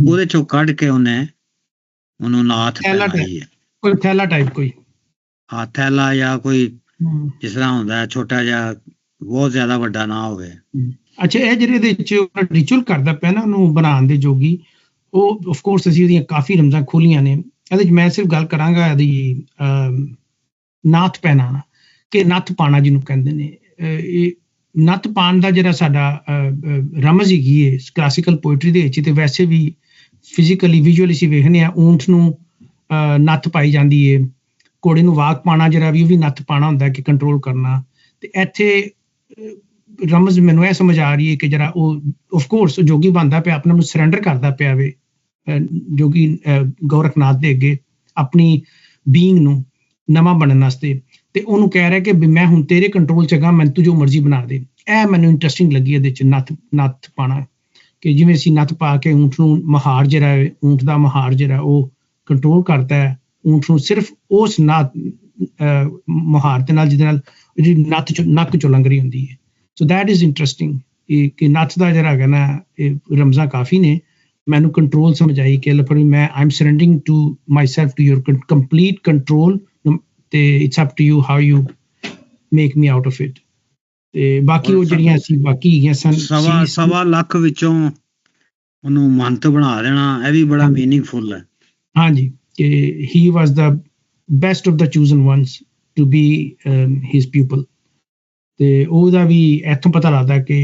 ਉਹਦੇ ਚੋਂ ਕੱਢ ਕੇ ਉਹਨੂੰ ਨਾਥ ਪਹਿਨਾਈ ਹੈ। ਕੋਈ ਥੈਲਾ ਟਾਈਪ, ਕੋਈ ਥੈਲਾ ਜਾਂ ਕੋਈ ਜਿਸ ਤਰ੍ਹਾਂ ਹੁੰਦਾ ਛੋਟਾ ਜਿਹਾ, ਬਹੁਤ ਜ਼ਿਆਦਾ ਵੱਡਾ ਨਾ ਹੋਵੇ। ਅੱਛਾ, ਇਹ ਜਿਹੜੇ ਇਹਦੇ ਵਿੱਚ ਰਿਚੁਅਲ ਕਰਦਾ ਪਿਆ ਨਾ ਉਹਨੂੰ ਬਣਾਉਣ ਦੇ ਜੋਗੀ, ਉਹ ਆਫ ਕੋਰਸ ਅਸੀਂ ਉਹਦੀਆਂ ਕਾਫੀ ਰਮਜ਼ਾਂ ਖੋਲੀਆਂ ਨੇ। ਇਹਦੇ 'ਚ ਮੈਂ ਸਿਰਫ ਗੱਲ ਕਰਾਂਗਾ ਇਹਦੀ ਨਾਥ ਪਹਿਨਾਣਾ, ਕਿ ਨੱਥ ਪਾਣਾ ਜਿਹਨੂੰ ਕਹਿੰਦੇ ਨੇ। ਇਹ ਨੱਥ ਪਾਣ ਦਾ ਜਿਹੜਾ ਸਾਡਾ ਰਮਜ਼ ਹੈਗੀ ਹੈ ਕਲਾਸੀਕਲ ਪੋਇਟਰੀ ਦੇ ਵਿੱਚ, ਤੇ ਵੈਸੇ ਵੀ ਫਿਜ਼ੀਕਲੀ ਵਿਜ਼ੂਅਲੀ ਅਸੀਂ ਵੇਖਦੇ ਹਾਂ, ਊਂਠ ਨੂੰ ਨੱਥ ਪਾਈ ਜਾਂਦੀ ਹੈ, ਘੋੜੇ ਨੂੰ ਵਾਕ ਪਾਣਾ ਜਿਹੜਾ ਵੀ ਉਹ ਵੀ ਨੱਥ ਪਾਣਾ ਹੁੰਦਾ ਕਿ ਕੰਟਰੋਲ ਕਰਨਾ। ਤੇ ਇੱਥੇ ਰਮਜ਼ ਮੈਨੂੰ ਇਹ ਸਮਝ ਆ ਰਹੀ ਹੈ ਕਿ ਜਿਹੜਾ ਉਹ ਆਫ ਕੋਰਸ ਜੋਗੀ ਬਣਦਾ ਪਿਆ, ਆਪਣੇ ਨੂੰ ਸਰੈਂਡਰ ਕਰਦਾ ਪਿਆ ਵੇ ਜੋਗੀ ਗੋਰਖਨਾਥ ਦੇ ਅੱਗੇ, ਆਪਣੀ ਬੀਇੰਗ ਨੂੰ ਨਵਾਂ ਬਣਨ ਵਾਸਤੇ, ਤੇ ਉਹਨੂੰ ਕਹਿ ਰਿਹਾ ਕਿ ਵੀ ਮੈਂ ਹੁਣ ਤੇਰੇ ਕੰਟਰੋਲ 'ਚ ਹੈਗਾ, ਮੈਨੂੰ ਤੂੰ ਜੋ ਮਰਜ਼ੀ ਬਣਾ ਦੇ। ਇਹ ਮੈਨੂੰ ਇੰਟਰਸਟਿੰਗ ਲੱਗੀ ਇਹਦੇ 'ਚ ਨੱਥ ਪਾਣਾ, ਕਿ ਜਿਵੇਂ ਅਸੀਂ ਨੱਥ ਪਾ ਕੇ ਊਂਠ ਨੂੰ ਮਹਾਰ ਜਿਹੜਾ ਹੈ, ਊਂਠ ਦਾ ਮਹਾਰ ਜਿਹੜਾ ਉਹ ਕੰਟਰੋਲ ਕਰਦਾ ਹੈ ਊਂਠ ਨੂੰ, ਸਿਰਫ ਉਸ ਮੁਹਾਰ ਦੇ ਨਾਲ ਜਿਹਦੇ ਨਾਲ ਜਿਹੜੀ ਨੱਕ ਚੋਂ ਲੰਘ ਰਹੀ ਹੁੰਦੀ ਹੈ। ਸੋ ਦੈਟ ਇਜ਼ ਇੰਟਰਸਟਿੰਗ ਕਿ ਨੱਥ ਦਾ ਜਿਹੜਾ ਹੈਗਾ ਨਾ, ਇਹ ਰਮਜ਼ਾਂ ਕਾਫੀ ਨੇ ਮੈਨੂੰ ਕੰਟਰੋਲ ਸਮਝ ਆਈ ਕਿ ਮੈਂ I am surrendering to my self to your complete control, ਤੇ it's up to you how you make me out of it. ਤੇ ਬਾਕੀ ਉਹ ਜਿਹੜੀਆਂ ਅਸੀਂ ਬਾਕੀ ਹੈਗੀਆਂ ਸਨ, 1.25 ਲੱਖ ਵਿੱਚੋਂ ਉਹਨੂੰ ਮੰਤ ਬਣਾ ਦੇਣਾ, ਇਹ ਵੀ ਬੜਾ ਮੀਨਿੰਗਫੁਲ ਹੈ। ਹਾਂਜੀ, ਕਿ he was the best of the chosen ones to be his people. ਤੇ ਉਹਦਾ ਵੀ ਇੱਥੋਂ ਪਤਾ ਲੱਗਦਾ ਕਿ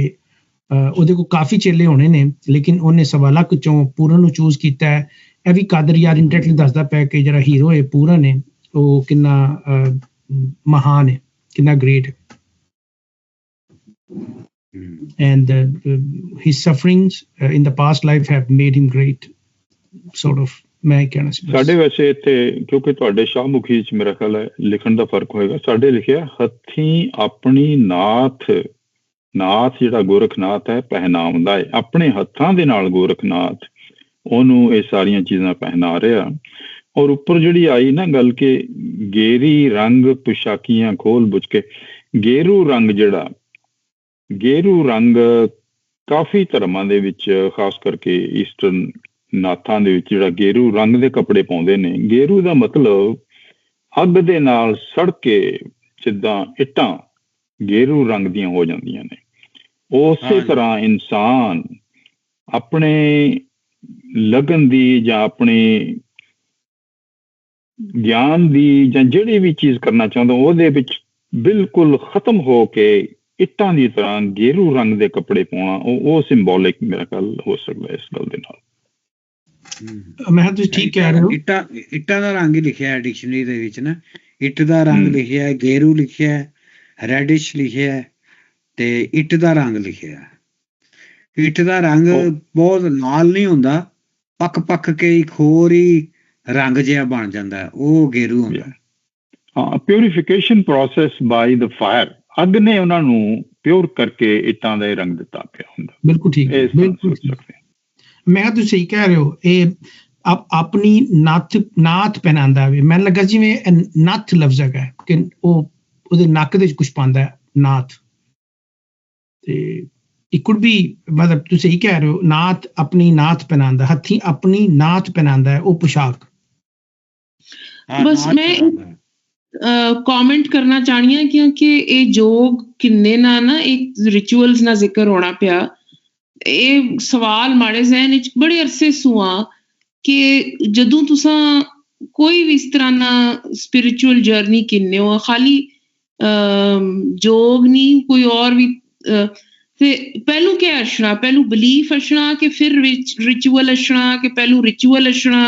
ਉਹਦੇ ਕੋਲ ਕਾਫੀ ਚੇਲੇ ਹੋਣੇ ਨੇ, ਲੇਕਿਨ ਉਹਨੇ 1.25 ਲੱਖ ਚੋਂ ਪੂਰਨ ਨੂੰ ਚੂਜ਼ ਕੀਤਾ ਹੈ। ਇਹ ਵੀ ਕਾਦਰ ਯਾਰ ਇੰਟਰੈਕਟਲੀ ਦੱਸਦਾ ਪਿਆ ਕਿ ਜਿਹੜਾ ਹੀਰੋ ਹੈ ਪੂਰਨ ਹੈ ਉਹ ਕਿੰਨਾ ਮਹਾਨ ਹੈ, ਕਿੰਨਾ ਗ੍ਰੇਟ ਹੈ। And his sufferings in the past life have made him great, sort of, ਮੈਂ ਕਹਿਣਾ ਸੀ। ਸਾਡੇ ਵੈਸੇ ਇੱਥੇ ਕਿਉਂਕਿ ਤੁਹਾਡੇ ਸ਼ਾਹਮੁਖੀ 'ਚ ਮੇਰਾ ਖਿਆਲ ਹੈ ਲਿਖਣ ਦਾ ਫਰਕ ਹੋਏਗਾ, ਸਾਡੇ ਲਿਖਿਆ ਹੱਥੀਂ ਆਪਣੀ ਨਾਥ ਜਿਹੜਾ ਗੋਰਖਨਾਥ ਹੈ ਪਹਿਨਾਉਂਦਾ ਹੈ, ਆਪਣੇ ਹੱਥਾਂ ਦੇ ਨਾਲ ਗੋਰਖਨਾਥ ਉਹਨੂੰ ਇਹ ਸਾਰੀਆਂ ਚੀਜ਼ਾਂ ਪਹਿਨਾ ਰਿਹਾ। ਔਰ ਉੱਪਰ ਜਿਹੜੀ ਆਈ ਨਾ ਗੱਲ ਕਿ ਗੇਰੀ ਰੰਗ ਪੁਸ਼ਾਕੀਆਂ ਖੋਲ ਬੁਝ ਕੇ, ਗੇਰੂ ਰੰਗ ਕਾਫੀ ਧਰਮਾਂ ਦੇ ਵਿੱਚ, ਖਾਸ ਕਰਕੇ ਈਸਟਰਨ ਨਾਥਾਂ ਦੇ ਵਿੱਚ ਜਿਹੜਾ ਗੇਰੂ ਰੰਗ ਦੇ ਕੱਪੜੇ ਪਾਉਂਦੇ ਨੇ। ਗੇਰੂ ਦਾ ਮਤਲਬ ਅੱਗ ਦੇ ਨਾਲ ਸੜ ਕੇ ਜਿੱਦਾਂ ਇੱਟਾਂ ਗੇਰੂ ਰੰਗ ਦੀਆਂ ਹੋ ਜਾਂਦੀਆਂ ਨੇ, ਉਸੇ ਤਰ੍ਹਾਂ ਇਨਸਾਨ ਆਪਣੇ ਲਗਨ ਦੀ ਜਾਂ ਆਪਣੇ ਗਿਆਨ ਦੀ ਜਾਂ ਜਿਹੜੀ ਵੀ ਚੀਜ਼ ਕਰਨਾ ਚਾਹੁੰਦਾ ਉਹਦੇ ਵਿੱਚ ਬਿਲਕੁਲ ਖਤਮ ਹੋ ਕੇ ਇੱਟਾਂ ਦੀ ਤਰ੍ਹਾਂ ਗੇਰੂ ਰੰਗ ਦੇ ਕੱਪੜੇ ਪਾਉਣਾ, ਉਹ ਸਿੰਬੋਲਿਕ ਮੇਰਾ ਖਿਆਲ ਹੋ ਸਕਦਾ ਇਸ ਗੱਲ ਦੇ ਨਾਲ। ਮੈਂ ਤੁਸੀਂ ਠੀਕ ਕਹਿ ਰਹੇ ਹੋ। ਇੱਟਾਂ ਦਾ ਰੰਗ ਹੀ ਲਿਖਿਆ ਹੈ ਡਿਕਸ਼ਨਰੀ ਦੇ ਵਿੱਚ ਨਾ, ਇੱਟ ਦਾ ਰੰਗ ਲਿਖਿਆ ਹੈ, ਗੇਰੂ ਲਿਖਿਆ ਹੈ, ਰੈਡਿਸ਼ ਲਿਖਿਆ ਹੈ, ਤੇ ਇੱਟ ਦਾ ਰੰਗ ਲਿਖਿਆ ਹੈ। ਇੱਟ ਦਾ ਰੰਗ ਬਹੁਤ ਲਾਲ ਨਹੀਂ ਹੁੰਦਾ, ਪੱਕ ਕੇ ਇੱਕ ਹੋਰ ਹੀ ਰੰਗ ਜਿਹਾ ਬਣ ਜਾਂਦਾ, ਉਹ ਗੇਰੂ ਹੁੰਦਾ। ਹਾਂ, ਪਿਊਰੀਫਿਕੇਸ਼ਨ ਪ੍ਰੋਸੈਸ ਬਾਈ ਦ ਫਾਇਰ, ਅੱਗ ਨੇ ਉਹਨਾਂ ਨੂੰ ਪਿਓਰ ਕਰਕੇ ਇੱਟਾਂ ਦਾ ਰੰਗ ਦਿੱਤਾ ਪਿਆ ਹੁੰਦਾ। ਬਿਲਕੁਲ ਠੀਕ, ਬਿਲਕੁਲ। ਮੈਂ ਤੁਸੀਂ ਸਹੀ ਕਹਿ ਰਹੇ ਹੋ। ਇਹ ਆਪਣੀ ਨਾਥ ਪਹਿਨਾਉਂਦਾ ਵੇ। ਮੈਨੂੰ ਲੱਗਾ ਜਿਵੇਂ ਨੱਥ ਲਫ਼ਜ਼ ਹੈਗਾ ਕਿ ਉਹ ਉਹਦੇ ਨੱਕ ਦੇ ਕੁਛ ਪਾਉਂਦਾ ਨਾਥ, ਤੇ ਇਟ ਕੁਡ ਬੀ ਮਤਲਬ ਤੁਸੀਂ ਸਹੀ ਕਹਿ ਰਹੇ ਹੋ, ਨਾਥ ਆਪਣੀ ਨਾਥ ਪਹਿਨਾਉਂਦਾ, ਹੱਥੀਂ ਆਪਣੀ ਨਾਥ ਪਹਿਨਾਉਂਦਾ ਉਹ ਪੁਸ਼ਾਕ। ਬਸ ਮੈਂ ਕਮੈਂਟ ਕਰਨਾ ਚਾਹਣੀ ਹਾਂ ਕਿਉਂਕਿ ਇਹ ਜੋਗ ਕਿੰਨੇ ਨਾ ਇੱਕ ਰਿਚੁਅਲਸ ਨਾਲ ਜ਼ਿਕਰ ਹੋਣਾ ਪਿਆ। ਇਹ ਸਵਾਲ ਮਾੜੇ ਜ਼ਹਿਨ ਵਿੱਚ ਬੜੇ ਅਰਸੇ ਸੁਆ ਕਿ ਜਦੋਂ ਤੁਸੀਂ ਕੋਈ ਵੀ ਇਸ ਤਰ੍ਹਾਂ ਨਾ ਸਪਿਰਿਚੁਅਲ ਜਰਨੀ ਕਿੰਨੇ ਹੋ, ਖਾਲੀ ਜੋਗ ਨਹੀਂ ਕੋਈ ਔਰ ਵੀ, ਤੇ ਪਹਿਲੂ क्या अछना, ਪਹਿਲू बिलीफ अछना कि फिर रिचुअल अछना, कि ਪਹਿਲू रिचुअल अछना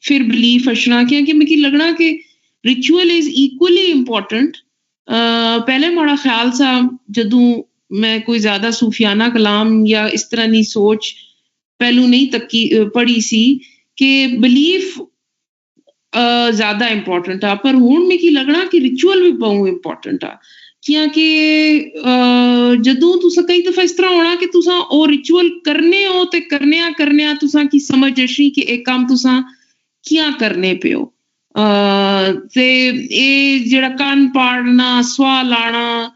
फिर बिलीफ अछना, क्योंकि मिगी लगना कि रिचुअल इज इक्वली इंपॉर्टेंट। पहले माड़ा ख्याल सा जदों मैं कोई ज्यादा सूफियाना कलाम या इस तरह की सोच पहलू नहीं तकी पढ़ी सी कि बिलीफ ज्यादा इंपॉर्टेंट आ, पर हुण मिगी लगना कि रिचुअल भी बहुत इंपॉर्टेंट आ, क्योंकि जदों तुस कई दफा इस तरह होना कि तुसा ਉਹ रिचुअल करने हो ते करने तुसा की समझ अछी कि एक काम तुसा किया करने पियो। ते ਇਹ ਜਿਹੜਾ ਕੰਨ ਪਾੜਨਾ, ਸਵਾਹ ਲਾਣਾ,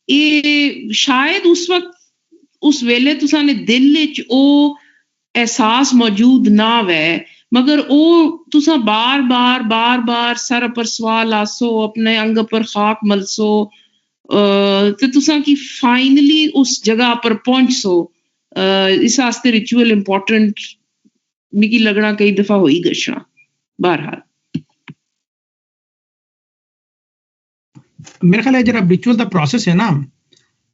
ਇਹ ਸ਼ਾयद उस वक्त उस वेले तुसा ने दिल विच ਉਹ एहसास मौजूद ना वै, मगर ਉਹ तुसा बार सर पर सवाह लासो, अपने अंग पर खाक मलसो, ਤੇ ਤੁਸੀਂ ਕੀ ਫਾਈਨਲੀ ਉਸ ਜਗ੍ਹਾ ਪਰ ਪਹੁੰਚੋ। ਇਸ ਵਾਸਤੇ ਰਿਚੁਅਲ ਇੰਪੋਰਟੈਂਟ ਮਿਗੀ ਲੱਗਣਾ ਕਈ ਦਫਾ ਹੋਈ ਗਸ਼ਣਾ। ਬਹਰਹਾਲ ਮੇਰੇ ਖਿਆਲ ਹੈ ਜਿਹੜਾ ਰਿਚੁਅਲ ਦਾ ਪ੍ਰੋਸੈਸ ਹੈ ਨਾ,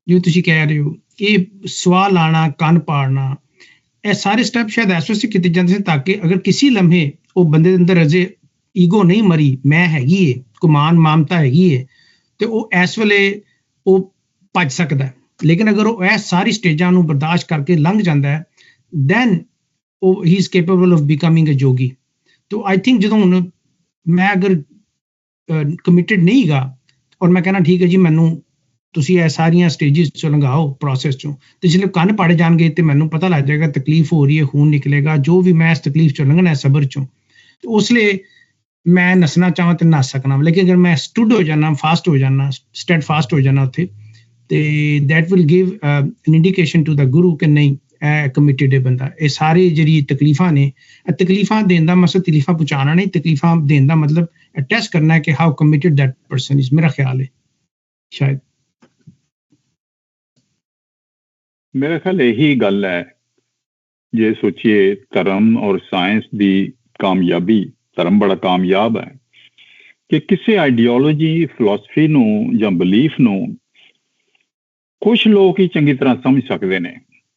ਜੋ ਤੁਸੀਂ ਕਹਿ ਰਹੇ ਹੋ, ਇਹ ਸਵਾਹ ਲਾਣਾ, ਕੰਨ ਪਾੜਨਾ, ਇਹ ਸਾਰੇ ਸਟੈਪ ਸ਼ਾਇਦ ਇਸ ਵਾਸਤੇ ਕੀਤੇ ਜਾਂਦੇ ਸੀ ਤਾਂ ਕਿ ਅਗਰ ਕਿਸੇ ਲਮਹੇ ਉਹ ਬੰਦੇ ਦੇ ਅੰਦਰ ਅਜੇ ਈਗੋ ਨਹੀਂ ਮਰੀ, ਮੈਂ ਹੈਗੀ ਏ, ਕੁਮਾਨ ਮਾਮਤਾ ਹੈਗੀ ਏ, ਤੇ ਉਹ ਇਸ ਵੇਲੇ ਉਹ ਭੱਜ ਸਕਦਾ। ਲੇਕਿਨ ਅਗਰ ਉਹ ਇਹ ਸਾਰੀ ਸਟੇਜਾਂ ਨੂੰ ਬਰਦਾਸ਼ਤ ਕਰਕੇ ਲੰਘ ਜਾਂਦਾ ਹੈ, ਦੈਨ ਉਹ he is capable of becoming a jogi. ਤੋ ਆਈ ਥਿੰਕ ਜਦੋਂ ਹੁਣ ਮੈਂ ਅਗਰ ਕਮਿਟਡ ਨਹੀਂ ਗਾ ਔਰ ਮੈਂ ਕਹਿਣਾ ਠੀਕ ਹੈ ਜੀ ਮੈਨੂੰ ਤੁਸੀਂ ਇਹ ਸਾਰੀਆਂ ਸਟੇਜਿਸ ਚੋਂ ਲੰਘਾਓ ਪ੍ਰੋਸੈਸ ਚੋਂ, ਤੇ ਜਿਵੇਂ ਕੰਨ ਪਾੜੇ ਜਾਣਗੇ ਤੇ ਮੈਨੂੰ ਪਤਾ ਲੱਗ ਜਾਏਗਾ ਤਕਲੀਫ ਹੋ ਰਹੀ ਹੈ, ਖੂਨ ਨਿਕਲੇਗਾ, ਜੋ ਵੀ ਮੈਂ ਇਸ ਤਕਲੀਫ ਚੋਂ ਲੰਘਣਾ ਸਬਰ ਚੋਂ, ਤੇ ਉਸ ਲਈ ਮੈਂ ਨੱਸਣਾ ਚਾਹਾਂ ਤੇ ਨੱਸ ਸਕਣਾ। ਲੇਕਿਨ ਅਗਰ ਮੈਂ ਸਟੂਡ ਹੋ ਜਾਣਾ, ਫਾਸਟ ਹੋ ਜਾਣਾ, ਸਟੈਡ ਫਾਸਟ ਹੋ ਜਾਣਾ ਉੱਥੇ, ਤੇ that will give an indication to the guru ਕਿ ਨਹੀਂ ਇਹ ਕਮਿਟਡ ਹੈ ਬੰਦਾ। ਇਹ ਸਾਰੀ ਜਿਹੜੀ ਤਕਲੀਫਾਂ ਨੇ, ਇਹ ਤਕਲੀਫਾਂ ਦੇਣ ਦਾ ਮਕਸਦ ਤਕਲੀਫਾਂ ਪਹੁੰਚਾਉਣਾ ਨਹੀਂ, ਤਕਲੀਫਾਂ ਦੇਣ ਦਾ ਮਤਲਬ ਟੈਸਟ ਕਰਨਾ ਹੈ ਕਿ how committed that person is. ਮੇਰਾ ਖਿਆਲ ਹੈ ਸ਼ਾਇਦ ਮੇਰਾ ਖਿਆਲ ਇਹੀ ਗੱਲ ਹੈ। ਜੇ ਸੋਚੀਏ ਧਰਮ ਔਰ ਸਾਇੰਸ ਦੀ ਕਾਮਯਾਬੀ, ਧਰਮ ਬੜਾ ਕਾਮਯਾਬ ਹੈ ਕਿ ਕਿਸੇ ਆਈਡੀਓਲੋਜੀ, ਫਿਲਾਸਫੀ ਨੂੰ ਜਾਂ ਬਲੀਫ ਨੂੰ ਕੁਛ ਲੋਕ ਹੀ ਚੰਗੀ ਤਰ੍ਹਾਂ ਸਮਝ ਸਕਦੇ ਨੇ।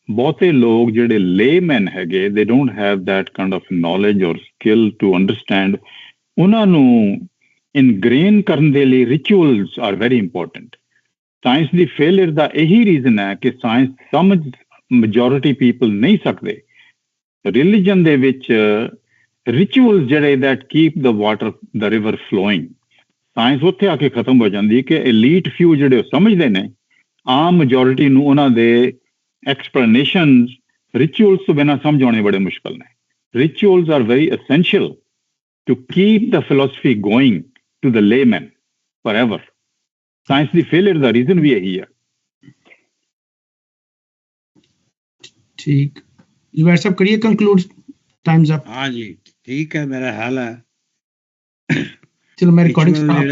ਬਹੁਤੇ ਲੋਕ ਜਿਹੜੇ ਲੇਮੈਨ ਹੈਗੇ, ਦੇ don't have that kind of knowledge ਔਰ ਸਕਿੱਲ ਟੂ ਅੰਡਰਸਟੈਂਡ। ਉਹਨਾਂ ਨੂੰ ਇਨਗ੍ਰੇਨ ਕਰਨ ਦੇ ਲਈ rituals are very important. Science ਦੀ ਫੇਲਿਅਰ ਦਾ ਇਹੀ ਰੀਜ਼ਨ ਹੈ ਕਿ ਸਾਇੰਸ ਸਮਝ ਮੈਜੋਰਿਟੀ ਪੀਪਲ ਨਹੀਂ ਸਕਦੇ। ਰਿਲੀਜਨ ਦੇ ਵਿੱਚ ਰਿਚੁਅਲਸ ਜਿਹੜੇ that keep the water the river flowing, science ਉੱਥੇ ਆ ਕੇ ਖਤਮ ਹੋ ਜਾਂਦੀ ਕਿ ਐਲੀਟ ਫਿਊ ਜਿਹੜੇ ਉਹ ਸਮਝਦੇ ਨੇ, ਆਮ ਮੈਜੋਰਿਟੀ ਨੂੰ ਉਹਨਾਂ ਦੇ ਐਕਸਪਲੇਨੇਸ਼ਨਸ ਰਿਚੁਅਲਸ ਤੋਂ ਬਿਨਾਂ ਸਮਝਾਉਣੇ ਬੜੇ ਮੁਸ਼ਕਲ ਨੇ। Rituals are very essential to keep the philosophy going to the layman forever. Science ਦੀ ਫੇਲਿਅਰ ਦਾ ਰੀਜ਼ਨ ਵੀ ਇਹੀ ਹੈ। ਠੀਕ ਜੀ, ਵੈਸੇ ਸਭ ਕਰੀਏ ਕੰਕਲੂਡ, टाइम्स अप। हाँ जी ठीक है, मेरा हाल है। चलो मैं रिकॉर्डिंग स्टॉप,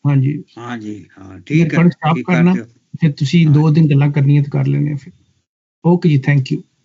हाँ जी हाँ ठीक है, स्टॉप करना, फिर तुसी 2 दिन गल्लां करनी है तो कर लेने फिर। Okay ji, thank you.